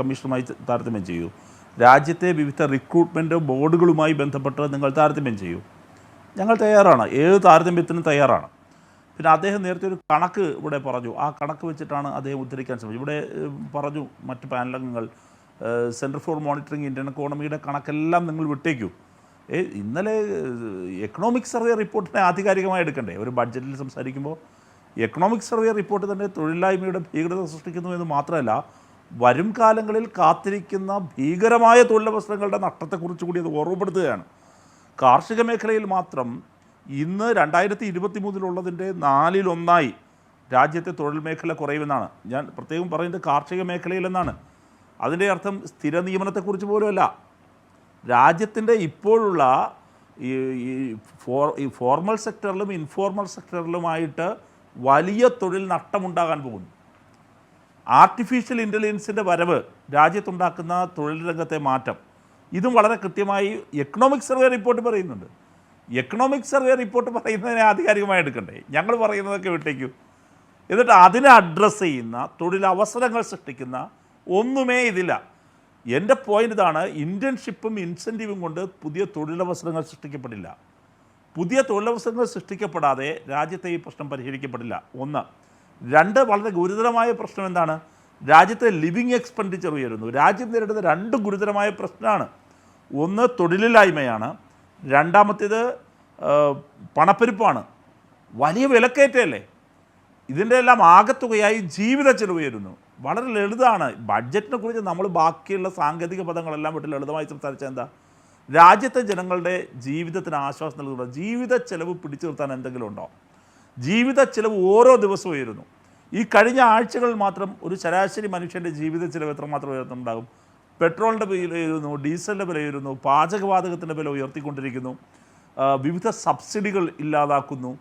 കമ്മീഷനുമായി താരതമ്യം ചെയ്യൂ, രാജ്യത്തെ വിവിധ റിക്രൂട്ട്മെൻറ്റ് ബോർഡുകളുമായി ബന്ധപ്പെട്ട് നിങ്ങൾ താരതമ്യം ചെയ്യൂ. ഞങ്ങൾ തയ്യാറാണ്, ഏത് താരതമ്യത്തിനും തയ്യാറാണ്. പിന്നെ അദ്ദേഹം നേരത്തെ ഒരു കണക്ക് ഇവിടെ പറഞ്ഞു, ആ കണക്ക് വെച്ചിട്ടാണ് അദ്ദേഹം ഉദ്ധരിക്കാൻ ശ്രമിച്ചത്. ഇവിടെ പറഞ്ഞു മറ്റ് പാനലംഗങ്ങൾ, സെൻറ്റർ ഫോർ മോണിറ്ററിംഗ് ഇന്ത്യൻ എക്കോണമിയുടെ കണക്കെല്ലാം നിങ്ങൾ വിട്ടേക്കൂ. ഇന്നലെ എക്കണോമിക് സർവേ റിപ്പോർട്ടിനെ ആധികാരികമായി എടുക്കണ്ടേ? ഒരു ബഡ്ജറ്റിൽ സംസാരിക്കുമ്പോൾ എക്കണോമിക് സർവേ റിപ്പോർട്ട് തന്നെ തൊഴിലില്ലായ്മയുടെ ഭീകരത സൃഷ്ടിക്കുന്നു എന്ന് മാത്രമല്ല, വരും കാലങ്ങളിൽ കാത്തിരിക്കുന്ന ഭീകരമായ തൊഴിലവസരങ്ങളുടെ നഷ്ടത്തെക്കുറിച്ച് കൂടി അത് ഓർമ്മപ്പെടുത്തുകയാണ്. കാർഷിക മേഖലയിൽ മാത്രം ഇന്ന് 2023 4-1 രാജ്യത്തെ തൊഴിൽ മേഖല കുറയുമെന്നാണ്. ഞാൻ പ്രത്യേകം പറയുന്നത് കാർഷിക മേഖലയിലെന്നാണ്. അതിൻ്റെ അർത്ഥം സ്ഥിര നിയമനത്തെക്കുറിച്ച് പോലുമല്ല. രാജ്യത്തിൻ്റെ ഇപ്പോഴുള്ള ഈ ഫോർമൽ സെക്ടറിലും ഇൻഫോർമൽ സെക്ടറിലുമായിട്ട് വലിയ തൊഴിൽ നഷ്ടമുണ്ടാകാൻ പോകുന്നു. ആർട്ടിഫിഷ്യൽ ഇൻ്റലിജൻസിൻ്റെ വരവ് രാജ്യത്തുണ്ടാക്കുന്ന തൊഴിൽ രംഗത്തെ മാറ്റം, ഇതും വളരെ കൃത്യമായി എക്കണോമിക് സർവേ റിപ്പോർട്ട് പറയുന്നുണ്ട്. എക്കണോമിക് സർവേ റിപ്പോർട്ട് പറയുന്നതിനെ ആധികാരികമായി എടുക്കണ്ടേ? ഞങ്ങൾ പറയുന്നതൊക്കെ വിട്ടേക്കൂ. എന്നിട്ട് അതിനെ അഡ്രസ്സ് ചെയ്യുന്ന, തൊഴിലവസരങ്ങൾ സൃഷ്ടിക്കുന്ന ഒന്നുമേ ഇതില്ല. എൻ്റെ പോയിൻ്റ് ഇതാണ്, ഇൻറ്റേൺഷിപ്പും ഇൻസെൻറ്റീവും കൊണ്ട് പുതിയ തൊഴിലവസരങ്ങൾ സൃഷ്ടിക്കപ്പെടില്ല. പുതിയ തൊഴിലവസരങ്ങൾ സൃഷ്ടിക്കപ്പെടാതെ രാജ്യത്തെ ഈ പ്രശ്നം പരിഹരിക്കപ്പെടില്ല. 1. 2, വളരെ ഗുരുതരമായ പ്രശ്നം എന്താണ്? രാജ്യത്തെ ലിവിങ് എക്സ്പെൻഡിച്ചർ ഉയരുന്നു. രാജ്യം നേരിടുന്ന 2 ഗുരുതരമായ പ്രശ്നമാണ്. 1 തൊഴിലില്ലായ്മയാണ്, 2ാമത്തേത് പണപ്പെരുപ്പാണ്. വലിയ വിലക്കയറ്റമല്ലേ? ഇതിൻ്റെ എല്ലാം ആകത്തുകയായി ജീവിത ചെലവ് ഉയരുന്നു. വളരെ ലളിതമാണ്. ബഡ്ജറ്റിനെ കുറിച്ച് നമ്മൾ ബാക്കിയുള്ള സാങ്കേതിക പദങ്ങളെല്ലാം വിട്ട് ലളിതമായി സംസാരിച്ചാൽ എന്താ? രാജ്യത്തെ ജനങ്ങളുടെ ജീവിതത്തിന് ആശ്വാസം നൽകുന്ന ജീവിത ചെലവ് പിടിച്ചു നിർത്താൻ എന്തെങ്കിലും ഉണ്ടോ? ജീവിത ചെലവ് ഓരോ ദിവസവും ഉയരുന്നു. ഈ കഴിഞ്ഞ ആഴ്ചകളിൽ മാത്രം ഒരു ശരാശരി മനുഷ്യൻ്റെ ജീവിത ചെലവ് എത്രമാത്രം ഉയർന്നുണ്ടാകും? പെട്രോളിൻ്റെ വില ഉയരുന്നു, ഡീസലിൻ്റെ വില ഉയരുന്നു, പാചകവാതകത്തിൻ്റെ വില ഉയർത്തിക്കൊണ്ടിരിക്കുന്നു, വിവിധ സബ്സിഡികൾ ഇല്ലാതാക്കുന്നു.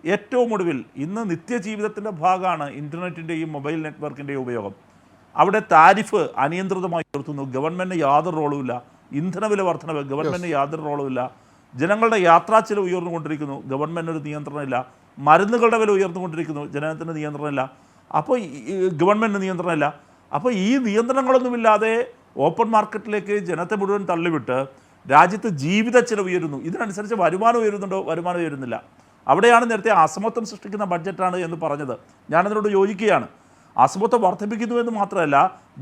ഏറ്റവും ഒടുവിൽ ഇന്ന് നിത്യജീവിതത്തിൻ്റെ ഭാഗമാണ് ഇൻ്റർനെറ്റിൻ്റെയും മൊബൈൽ നെറ്റ്വർക്കിൻ്റെയും ഉപയോഗം. അവിടെ താരിഫ് അനിയന്ത്രിതമായി ഉയർത്തുന്നു. ഗവൺമെൻറ്റിന് യാതൊരു റോളുമില്ല. ഇന്ധനവില വർധനവ്, ഗവൺമെൻറ്റിന് യാതൊരു റോളുമില്ല. ജനങ്ങളുടെ യാത്രാ ചെലവ് ഉയർന്നുകൊണ്ടിരിക്കുന്നു, ഗവൺമെൻറ്റിനൊരു നിയന്ത്രണമില്ല. മരുന്നുകളുടെ വില ഉയർന്നുകൊണ്ടിരിക്കുന്നു, ജനത്തിന് നിയന്ത്രണമില്ല. അപ്പോൾ ഗവൺമെൻറ്റിന് നിയന്ത്രണമില്ല. അപ്പോൾ ഈ നിയന്ത്രണങ്ങളൊന്നുമില്ലാതെ ഓപ്പൺ മാർക്കറ്റിലേക്ക് ജനത്തെ മുഴുവൻ തള്ളിവിട്ട് രാജ്യത്ത് ജീവിത ചെലവ് ഉയരുന്നു. ഇതിനനുസരിച്ച് വരുമാനം ഉയരുന്നുണ്ടോ? വരുമാനം ഉയരുന്നില്ല. അവിടെയാണ് നേരത്തെ അസമത്വം സൃഷ്ടിക്കുന്ന ബഡ്ജറ്റാണ് എന്ന് പറഞ്ഞത്. ഞാനതിനോട് യോജിക്കുകയാണ്. അസമത്വം വർദ്ധിപ്പിക്കുന്നു എന്ന് മാത്രമല്ല,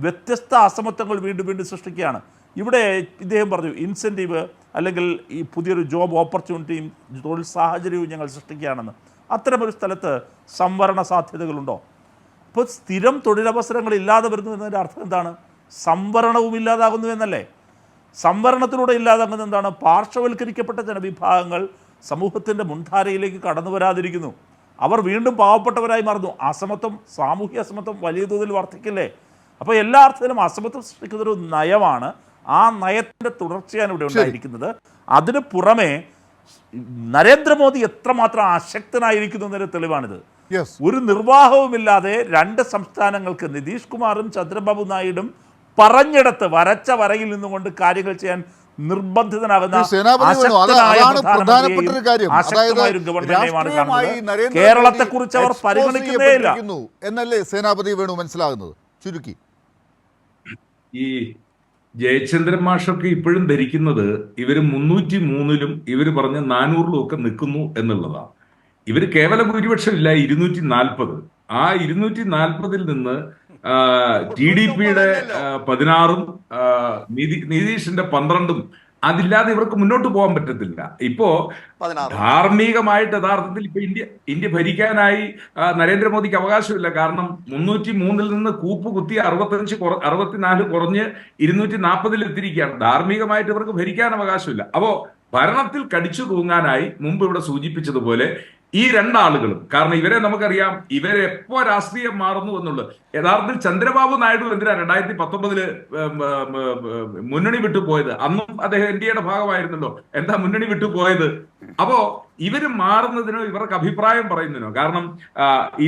വ്യത്യസ്ത അസമത്വങ്ങൾ വീണ്ടും വീണ്ടും സൃഷ്ടിക്കുകയാണ്. ഇവിടെ ഇദ്ദേഹം പറഞ്ഞു ഇൻസെൻറ്റീവ് അല്ലെങ്കിൽ ഈ പുതിയൊരു ജോബ് ഓപ്പർച്യൂണിറ്റിയും തൊഴിൽ സാഹചര്യവും ഞങ്ങൾ സൃഷ്ടിക്കുകയാണെന്ന്. അത്തരമൊരു സ്ഥലത്ത് സംവരണ സാധ്യതകളുണ്ടോ? ഇപ്പോൾ സ്ഥിരം തൊഴിലവസരങ്ങൾ ഇല്ലാതെ വരുന്നു എന്നതിൻ്റെ അർത്ഥം എന്താണ്? സംവരണവും ഇല്ലാതാകുന്നു എന്നല്ലേ? സംവരണത്തിലൂടെ ഇല്ലാതാകുന്നത് എന്താണ്? പാർശ്വവൽക്കരിക്കപ്പെട്ട ജനവിഭാഗങ്ങൾ സമൂഹത്തിൻ്റെ മുൻധാരയിലേക്ക് കടന്നു വരാതിരിക്കുന്നു. അവർ വീണ്ടും പാവപ്പെട്ടവരായി മാറുന്നു. അസമത്വം, സാമൂഹ്യ അസമത്വം വലിയ തോതിൽ വർദ്ധിക്കില്ലേ? അപ്പോൾ എല്ലാ അർത്ഥത്തിലും അസമത്വം സൃഷ്ടിക്കുന്നൊരു നയമാണ്. ആ നയത്തിൻ്റെ തുടർച്ചയാണ് ഇവിടെ ഉണ്ടായിരിക്കുന്നത്. അതിന് പുറമെ നരേന്ദ്രമോദി എത്രമാത്രം അശക്തനായിരിക്കുന്നു എന്നൊരു തെളിവാണിത്. ഒരു നിർവാഹവുമില്ലാതെ 2 സംസ്ഥാനങ്ങൾക്ക് നിതീഷ് കുമാറും ചന്ദ്രബാബു നായിഡും പറഞ്ഞിടത്ത് വരച്ച വരയിൽ നിന്നുകൊണ്ട് കാര്യങ്ങൾ ചെയ്യാൻ നിർബന്ധിതനാകുന്ന കേരളത്തെ കുറിച്ച് അവർ പരിഗണിക്കുന്നേയില്ല
എന്നല്ലേ സേനാപതി വേണു മനസ്സിലാകുന്നത്? ചുരുക്കി
ഈ ജയചന്ദ്രൻ മാഷൊക്കെ ഇപ്പോഴും ധരിക്കുന്നത് ഇവര് 303-ലും ഇവര് പറഞ്ഞ 400-ലും ഒക്കെ നിൽക്കുന്നു എന്നുള്ളതാണ്. ഇവര് കേവല ഭൂരിപക്ഷം ഇല്ല, 240. ആ 240-ൽ നിന്ന് TDPയുടെ 16-ഉം നിതീഷിന്റെ 12-ഉം അതില്ലാതെ ഇവർക്ക് മുന്നോട്ട് പോകാൻ പറ്റത്തില്ല. ഇപ്പോ ധാർമ്മികമായിട്ട് യഥാർത്ഥത്തിൽ ഇപ്പൊ ഇന്ത്യ ഭരിക്കാനായി നരേന്ദ്രമോദിക്ക് അവകാശമില്ല. കാരണം 303-ൽ നിന്ന് കൂപ്പ് കുത്തി 64 കുറഞ്ഞ് 240-ൽ എത്തിയിരിക്കുകയാണ്. ധാർമ്മികമായിട്ട് ഇവർക്ക് ഭരിക്കാൻ അവകാശമില്ല. അപ്പോ ഭരണത്തിൽ കടിച്ചു തൂങ്ങാനായി മുമ്പ് ഇവിടെ സൂചിപ്പിച്ചതുപോലെ ഈ 2 ആളുകളും, കാരണം ഇവരെ നമുക്കറിയാം, ഇവരെപ്പോ രാഷ്ട്രീയം മാറുന്നു എന്നുള്ളത്. യഥാർത്ഥത്തിൽ ചന്ദ്രബാബു നായിഡു എന്തിനാ 2019-ല് മുന്നണി വിട്ടു പോയത്? അന്നും അദ്ദേഹം NDAയുടെ ഭാഗമായിരുന്നല്ലോ. എന്താ മുന്നണി വിട്ടു പോയത്? അപ്പോ ഇവര് മാറുന്നതിനോ ഇവർക്ക് അഭിപ്രായം പറയുന്നതിനോ, കാരണം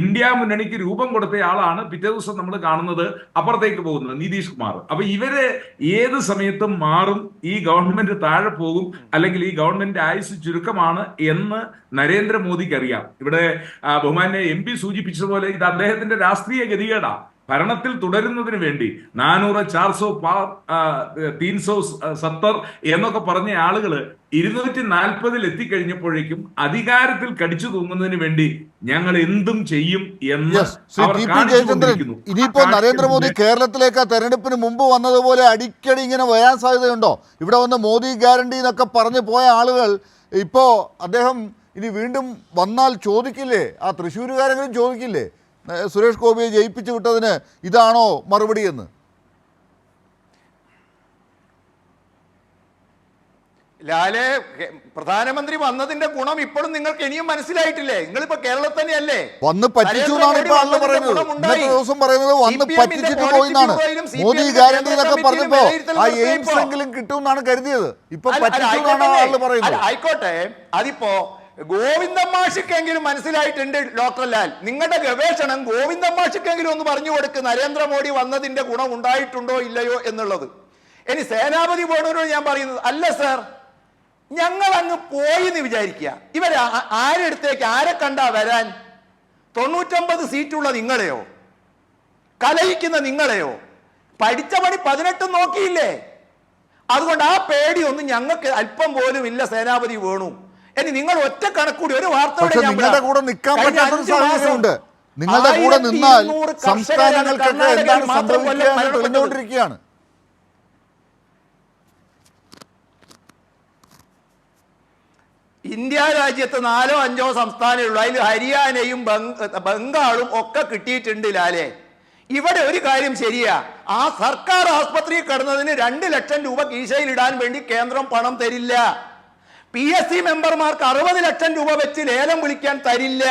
ഇന്ത്യ മുന്നണിക്ക് രൂപം കൊടുത്ത ആളാണ് പിറ്റേ ദിവസം നമ്മൾ കാണുന്നത് അപ്പുറത്തേക്ക് പോകുന്നത് നിതീഷ് കുമാർ. അപ്പൊ ഇവര് ഏത് സമയത്തും മാറും, ഈ ഗവൺമെന്റ് താഴെ പോകും, അല്ലെങ്കിൽ ഈ ഗവൺമെന്റ് ആയുസ് ചുരുക്കമാണ് എന്ന് നരേന്ദ്രമോദിക്ക് അറിയാം. ഇവിടെ ബഹുമാന്യ MP സൂചിപ്പിച്ചതുപോലെ ഇത് അദ്ദേഹത്തിന്റെ രാഷ്ട്രീയ ഗതികേടാ. ഭരണത്തിൽ തുടരുന്നതിന് വേണ്ടി 400, 400 പാർ, 370 എന്നൊക്കെ പറഞ്ഞ ആളുകള് 240-ൽ എത്തിക്കഴിഞ്ഞപ്പോഴേക്കും അധികാരത്തിൽ കടിച്ചു തൂങ്ങുന്നതിന് വേണ്ടി ഞങ്ങൾ എന്തും ചെയ്യും എന്ന്
ഇനിയിപ്പോ നരേന്ദ്രമോദി കേരളത്തിലേക്ക് തെരഞ്ഞെടുപ്പിന് മുമ്പ് വന്നതുപോലെ അടിക്കടി ഇങ്ങനെ വരാൻ സാധ്യതയുണ്ടോ? ഇവിടെ വന്ന് മോദി ഗ്യാരണ്ടി എന്നൊക്കെ പറഞ്ഞു പോയ ആളുകൾ ഇപ്പോ അദ്ദേഹം ഇനി വീണ്ടും വന്നാൽ ചോദിക്കില്ലേ? ആ തൃശ്ശൂരുകാരെങ്കിലും ചോദിക്കില്ലേ സുരേഷ് ഗോപിയെ ജയിപ്പിച്ചു വിട്ടതിന് ഇതാണോ മറുപടി എന്ന്?
ലാലെ, പ്രധാനമന്ത്രി വന്നതിന്റെ ഗുണം ഇപ്പോഴും നിങ്ങൾക്ക് ഇനിയും മനസ്സിലായിട്ടില്ലേ? നിങ്ങളിപ്പോ കേരളത്തിൽ തന്നെയല്ലേ?
വന്ന് പറ്റിച്ചു എന്നാണ് ഇപ്പൊ ആളുകൾ പറയുന്നത്. ഇന്നത്തെ ദിവസം പറയുന്നത് വന്ന് പറ്റിച്ചിട്ട് പോയിന്നാണ്. മോദി ഗ്യാരണ്ടി എന്നൊക്കെ പറഞ്ഞപ്പോ ആ എയിംസ് എങ്കിലും കിട്ടും എന്നാണ് കരുതിയത്. ഇപ്പൊ പറ്റിച്ചു എന്നാണ് ആളുകൾ പറയുന്നത്.
ആയിക്കോട്ടെ, അതിപ്പോ ഗോവിന്ദൻ മാഷിക്കെങ്കിലും മനസ്സിലായിട്ടുണ്ട് ഡോക്ടർ ലാൽ. നിങ്ങളുടെ ഗവേഷണം ഗോവിന്ദൻ മാഷിക്കെങ്കിലും ഒന്ന് പറഞ്ഞു കൊടുക്ക്, നരേന്ദ്രമോദി വന്നതിന്റെ ഗുണം ഉണ്ടായിട്ടുണ്ടോ ഇല്ലയോ എന്നുള്ളത്. ഇനി സേനാപതി വേണുവിനോട് ഞാൻ പറയുന്നത്, അല്ല സർ, ഞങ്ങൾ അങ്ങ് പോയി എന്ന് വിചാരിക്കുക. ഇവർ ആരെടുത്തേക്ക്, ആരെ കണ്ടാ വരാൻ? 99 സീറ്റുള്ള നിങ്ങളെയോ, കലഹിക്കുന്ന നിങ്ങളെയോ? പഠിച്ച പണി 18 നോക്കിയില്ലേ? അതുകൊണ്ട് ആ പേടിയൊന്നും ഞങ്ങൾക്ക് അല്പം പോലും ഇല്ല സേനാപതി വേണു. ഇനി നിങ്ങൾ ഒറ്റ കണക്കൂടി ഒരു വാർത്തയുടെ
നിങ്ങളുടെ കൂടെ നിൽക്കാൻ പറ്റാത്തൊരു സാഹചര്യമുണ്ട്. നിങ്ങളുടെ കൂടെ നിന്നാൽ സംസ്ഥാനങ്ങൾക്കൊക്കെ എന്താണ് സംഭവിക്കുക എന്ന് തെളിഞ്ഞുകൊണ്ടിരിക്കുകയാണ്.
ഇന്ത്യ രാജ്യത്ത് 4ഓ 5ഓ സംസ്ഥാനമുള്ളൂ. അതിൽ ഹരിയാനയും ബംഗാളും ഒക്കെ കിട്ടിയിട്ടുണ്ട് ലാലെ. ഇവിടെ ഒരു കാര്യം ശരിയാ, ആ സർക്കാർ ആസ്പത്രിയിൽ കിടന്നതിന് 2 ലക്ഷം രൂപ കീശയിലിടാൻ വേണ്ടി കേന്ദ്രം പണം തരില്ല. PSC മെമ്പർമാർക്ക് 60 ലക്ഷം രൂപ വെച്ച് ലേലം വിളിക്കാൻ തരില്ല.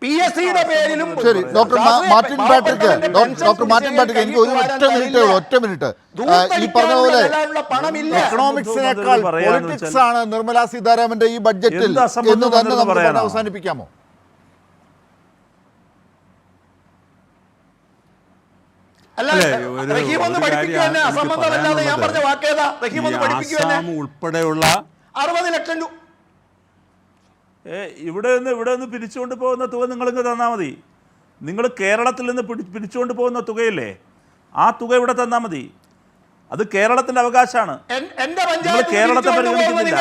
PSCയുടെ പേരിലും.
ശരി, ഡോക്ടർ മാർട്ടിൻ പാട്രിക്ക് എനിക്ക് ഒറ്റ മിനിറ്റ് ഈ പറഞ്ഞ പോലെ എക്കണോമിക്സിനേക്കാൾ പൊളിറ്റിക്സ് ആണ് നിർമ്മലാ സീതാരാമന്റെ ഈ ബഡ്ജറ്റിൽ എന്ന് തന്നെ നമുക്ക് അവസാനിപ്പിക്കാമോ?
ഉൾപ്പെടെയുള്ള
60 ലക്ഷം രൂപ
ഇവിടെ നിന്ന് പിരിച്ചുകൊണ്ട് പോകുന്ന തുക നിങ്ങൾക്ക് തന്നാൽ മതി. നിങ്ങൾ കേരളത്തിൽ നിന്ന് പിരിച്ചുകൊണ്ട് പോകുന്ന തുകയില്ലേ, ആ തുക ഇവിടെ തന്നാൽ മതി. അത് കേരളത്തിന്റെ അവകാശമാണ്. കേരളത്തെ പരിഗണിക്കുന്നില്ല,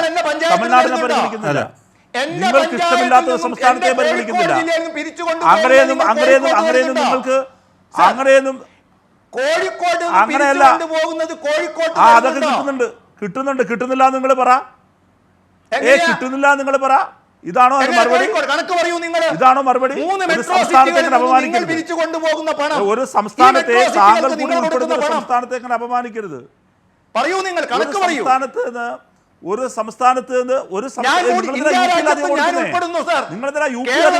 തമിഴ്നാടിനെ പരിഗണിക്കുന്നില്ല, നിങ്ങൾക്ക് ഇഷ്ടമില്ലാത്ത സംസ്ഥാനത്തെ പരിഗണിക്കുന്നില്ല. അങ്ങനെയൊന്നും അങ്ങനെയല്ല. അതൊക്കെ കിട്ടുന്നില്ല നിങ്ങൾ പറ. കിട്ടുന്നില്ല നിങ്ങൾ പറ. ഇതാണോ മറുപടി? ഇതാണോ മറുപടി? ഒരു സംസ്ഥാനത്തേക്ക് അപമാനിക്കരുത്. ഒരു സംസ്ഥാനത്തെ താങ്കൾ കൂടി ഉൾപ്പെടുന്ന സംസ്ഥാനത്തേക്ക് അപമാനിക്കരുത്.
പറയൂ, നിങ്ങൾ കണക്ക് പറയൂ.
സംസ്ഥാനത്ത് നിന്ന് ഒരു സംസ്ഥാനത്ത് നിന്ന് ഒരു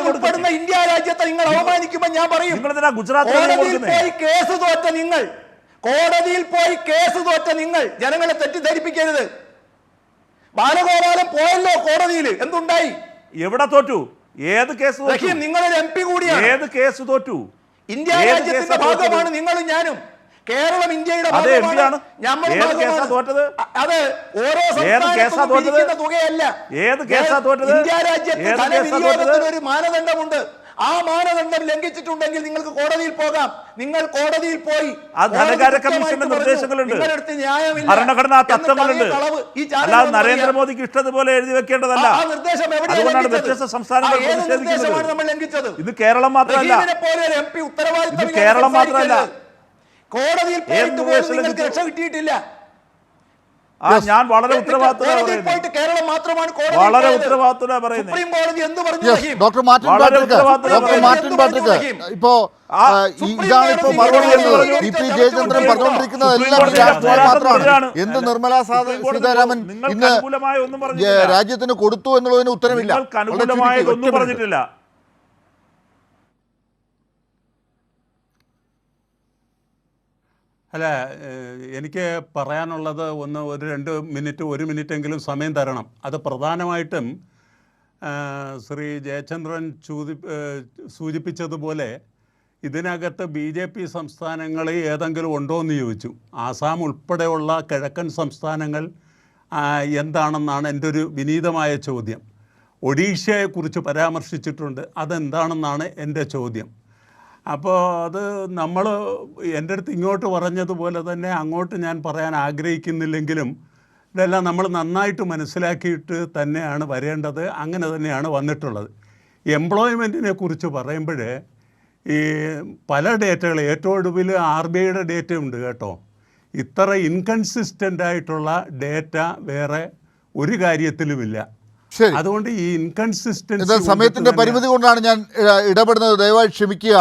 ഉൾപ്പെടുന്ന ഇന്ത്യ രാജ്യത്തെ നിങ്ങൾ അവമാനിക്കുമ്പോൾ ഞാൻ പറയും, കോടതിയിൽ പോയി കേസ് തോറ്റ നിങ്ങൾ ജനങ്ങളെ തെറ്റിദ്ധരിപ്പിക്കരുത്. ബാലഗോപാലൻ പോയല്ലോ കോടതിയിൽ, എന്തുണ്ടായി?
എവിടെ തോറ്റു? ഏത് കേസ്?
നിങ്ങളൊരു MP കൂടിയാണ്.
ഏത് കേസ് തോറ്റു?
ഇന്ത്യ രാജ്യത്തിന്റെ ഭാഗമാണ് നിങ്ങളും ഞാനും. കേരളം ഇന്ത്യയുടെ ഭാഗമാണ്. അത് ഓരോ സംസ്ഥാനത്തും തുകയല്ല. ഇന്ത്യ രാജ്യത്ത് ധനവിനിയോഗത്തിന് ഒരു മാനദണ്ഡമുണ്ട്. ആ മാനദണ്ഡം ലംഘിച്ചിട്ടുണ്ടെങ്കിൽ നിങ്ങൾക്ക് കോടതിയിൽ പോകാം. നിങ്ങൾ കോടതിയിൽ പോയി
ധനകാര്യ കമ്മീഷന്റെ നിർദ്ദേശങ്ങളുണ്ട്, ഭരണഘടനാ തത്വങ്ങളുണ്ട്. അല്ലാതെ നരേന്ദ്രമോദിക്ക് ഇഷ്ടതുപോലെ എഴുതി വെക്കേണ്ടതല്ല. അതുകൊണ്ടാണ് വ്യത്യസ്ത സംസ്ഥാനങ്ങൾ പ്രതിഷേധിക്കുന്നത്. ഇത് കേരളം മാത്രമല്ല, ഇത് കേരളം മാത്രമല്ല.
കോടതിയിൽ പോയിട്ട് രക്ഷ കിട്ടിയിട്ടില്ല.
ഞാൻ വളരെ ഉത്തരവാദിത്തത്തോടെ വളരെ ഉത്തരവാദിത്തത്തോടെ പറയുന്നത്.
സുപ്രീം കോടതി എന്ത് പറഞ്ഞു?
ഡോക്ടർ മാർട്ടിൻ പാട്രിക്, ഇപ്പോ ഇതാണ് ഇപ്പോ മറുപടി എന്നത്. ഇ.പി. ജയചന്ദ്രൻ പറഞ്ഞുകൊണ്ടിരിക്കുന്നത് എല്ലാം രാഷ്ട്രീയം മാത്രമാണ്. എന്ത് നിർമ്മലാ സീതാരാമൻ ഇന്ന് രാജ്യത്തിന് കൊടുത്തു എന്നുള്ളതിന് ഉത്തരവില്ല.
ഒന്നും പറഞ്ഞിട്ടില്ല.
അല്ല, എനിക്ക് പറയാനുള്ളത് ഒരു 2 മിനിറ്റ് 1 മിനിറ്റെങ്കിലും സമയം തരണം. അത് പ്രധാനമായിട്ടും ശ്രീ ജയചന്ദ്രൻ സൂചിപ്പിച്ചതുപോലെ ഇതിനകത്ത് BJP സംസ്ഥാനങ്ങൾ ഏതെങ്കിലും ഉണ്ടോ എന്ന് ചോദിച്ചു. ആസാം ഉൾപ്പെടെയുള്ള കിഴക്കൻ സംസ്ഥാനങ്ങൾ എന്താണെന്നാണ് എൻ്റെ ഒരു വിനീതമായ ചോദ്യം. ഒഡീഷയെക്കുറിച്ച് പരാമർശിച്ചിട്ടുണ്ട്, അതെന്താണെന്നാണ് എൻ്റെ ചോദ്യം. അപ്പോൾ അത് നമ്മൾ എൻ്റെ അടുത്ത് ഇങ്ങോട്ട് പറഞ്ഞതുപോലെ തന്നെ അങ്ങോട്ട് ഞാൻ പറയാൻ ആഗ്രഹിക്കുന്നില്ലെങ്കിലും ഇതെല്ലാം നമ്മൾ നന്നായിട്ട് മനസ്സിലാക്കിയിട്ട് തന്നെയാണ് വരേണ്ടത്. അങ്ങനെ തന്നെയാണ് വന്നിട്ടുള്ളത്. എംപ്ലോയ്മെൻറ്റിനെ കുറിച്ച് പറയുമ്പോൾ ഈ പല ഡേറ്റകൾ, ഏറ്റവും ഒടുവിൽ RBIയുടെ ഡേറ്റ ഉണ്ട് കേട്ടോ. ഇത്ര ഇൻകൺസിസ്റ്റൻ്റ് ആയിട്ടുള്ള ഡേറ്റ വേറെ ഒരു കാര്യത്തിലുമില്ല. അതുകൊണ്ട് ഈ ഇൻകൺസിസ്റ്റൻസി,
സമയത്തിന്റെ പരിമിതി കൊണ്ടാണ് ഞാൻ ഇടപെടുന്നത്, ദയവായി ക്ഷമിക്കുക.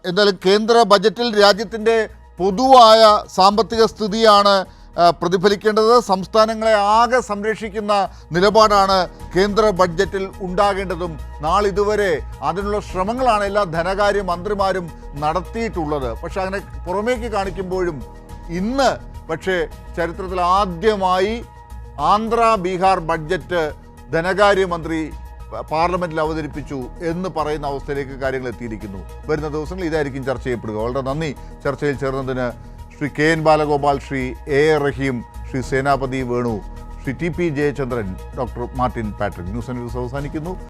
എന്തായാലും കേന്ദ്ര ബജറ്റിൽ രാജ്യത്തിൻ്റെ പൊതുവായ സാമ്പത്തിക സ്ഥിതിയാണ് പ്രതിഫലിക്കേണ്ടത്. സംസ്ഥാനങ്ങളെ ആകെ സംരക്ഷിക്കുന്ന നിലപാടാണ് കേന്ദ്ര ബഡ്ജറ്റിൽ ഉണ്ടാകേണ്ടതും. നാളിതുവരെ അതിനുള്ള ശ്രമങ്ങളാണ് എല്ലാ ധനകാര്യ മന്ത്രിമാരും നടത്തിയിട്ടുള്ളത്. പക്ഷെ അങ്ങനെ പുറമേക്ക് കാണിക്കുമ്പോഴും ഇന്ന് പക്ഷേ ചരിത്രത്തിൽ ആദ്യമായി ആന്ധ്ര ബീഹാർ ബഡ്ജറ്റ് ധനകാര്യമന്ത്രി പാർലമെന്റിൽ അവതരിപ്പിച്ചു എന്ന് പറയുന്ന അവസ്ഥയിലേക്ക് കാര്യങ്ങൾ എത്തിയിരിക്കുന്നു. വരുന്ന ദിവസങ്ങളിൽ ഇതായിരിക്കും ചർച്ച ചെയ്യപ്പെടുക. വളരെ നന്ദി ചർച്ചയിൽ ചേർന്നതിന് Shri KN Balagopal, Shri A Rahim, Shri Senapathi Venu, Shri TP Jayachandran, doctor Martin Patrick. News അവസാനിക്കുന്നു.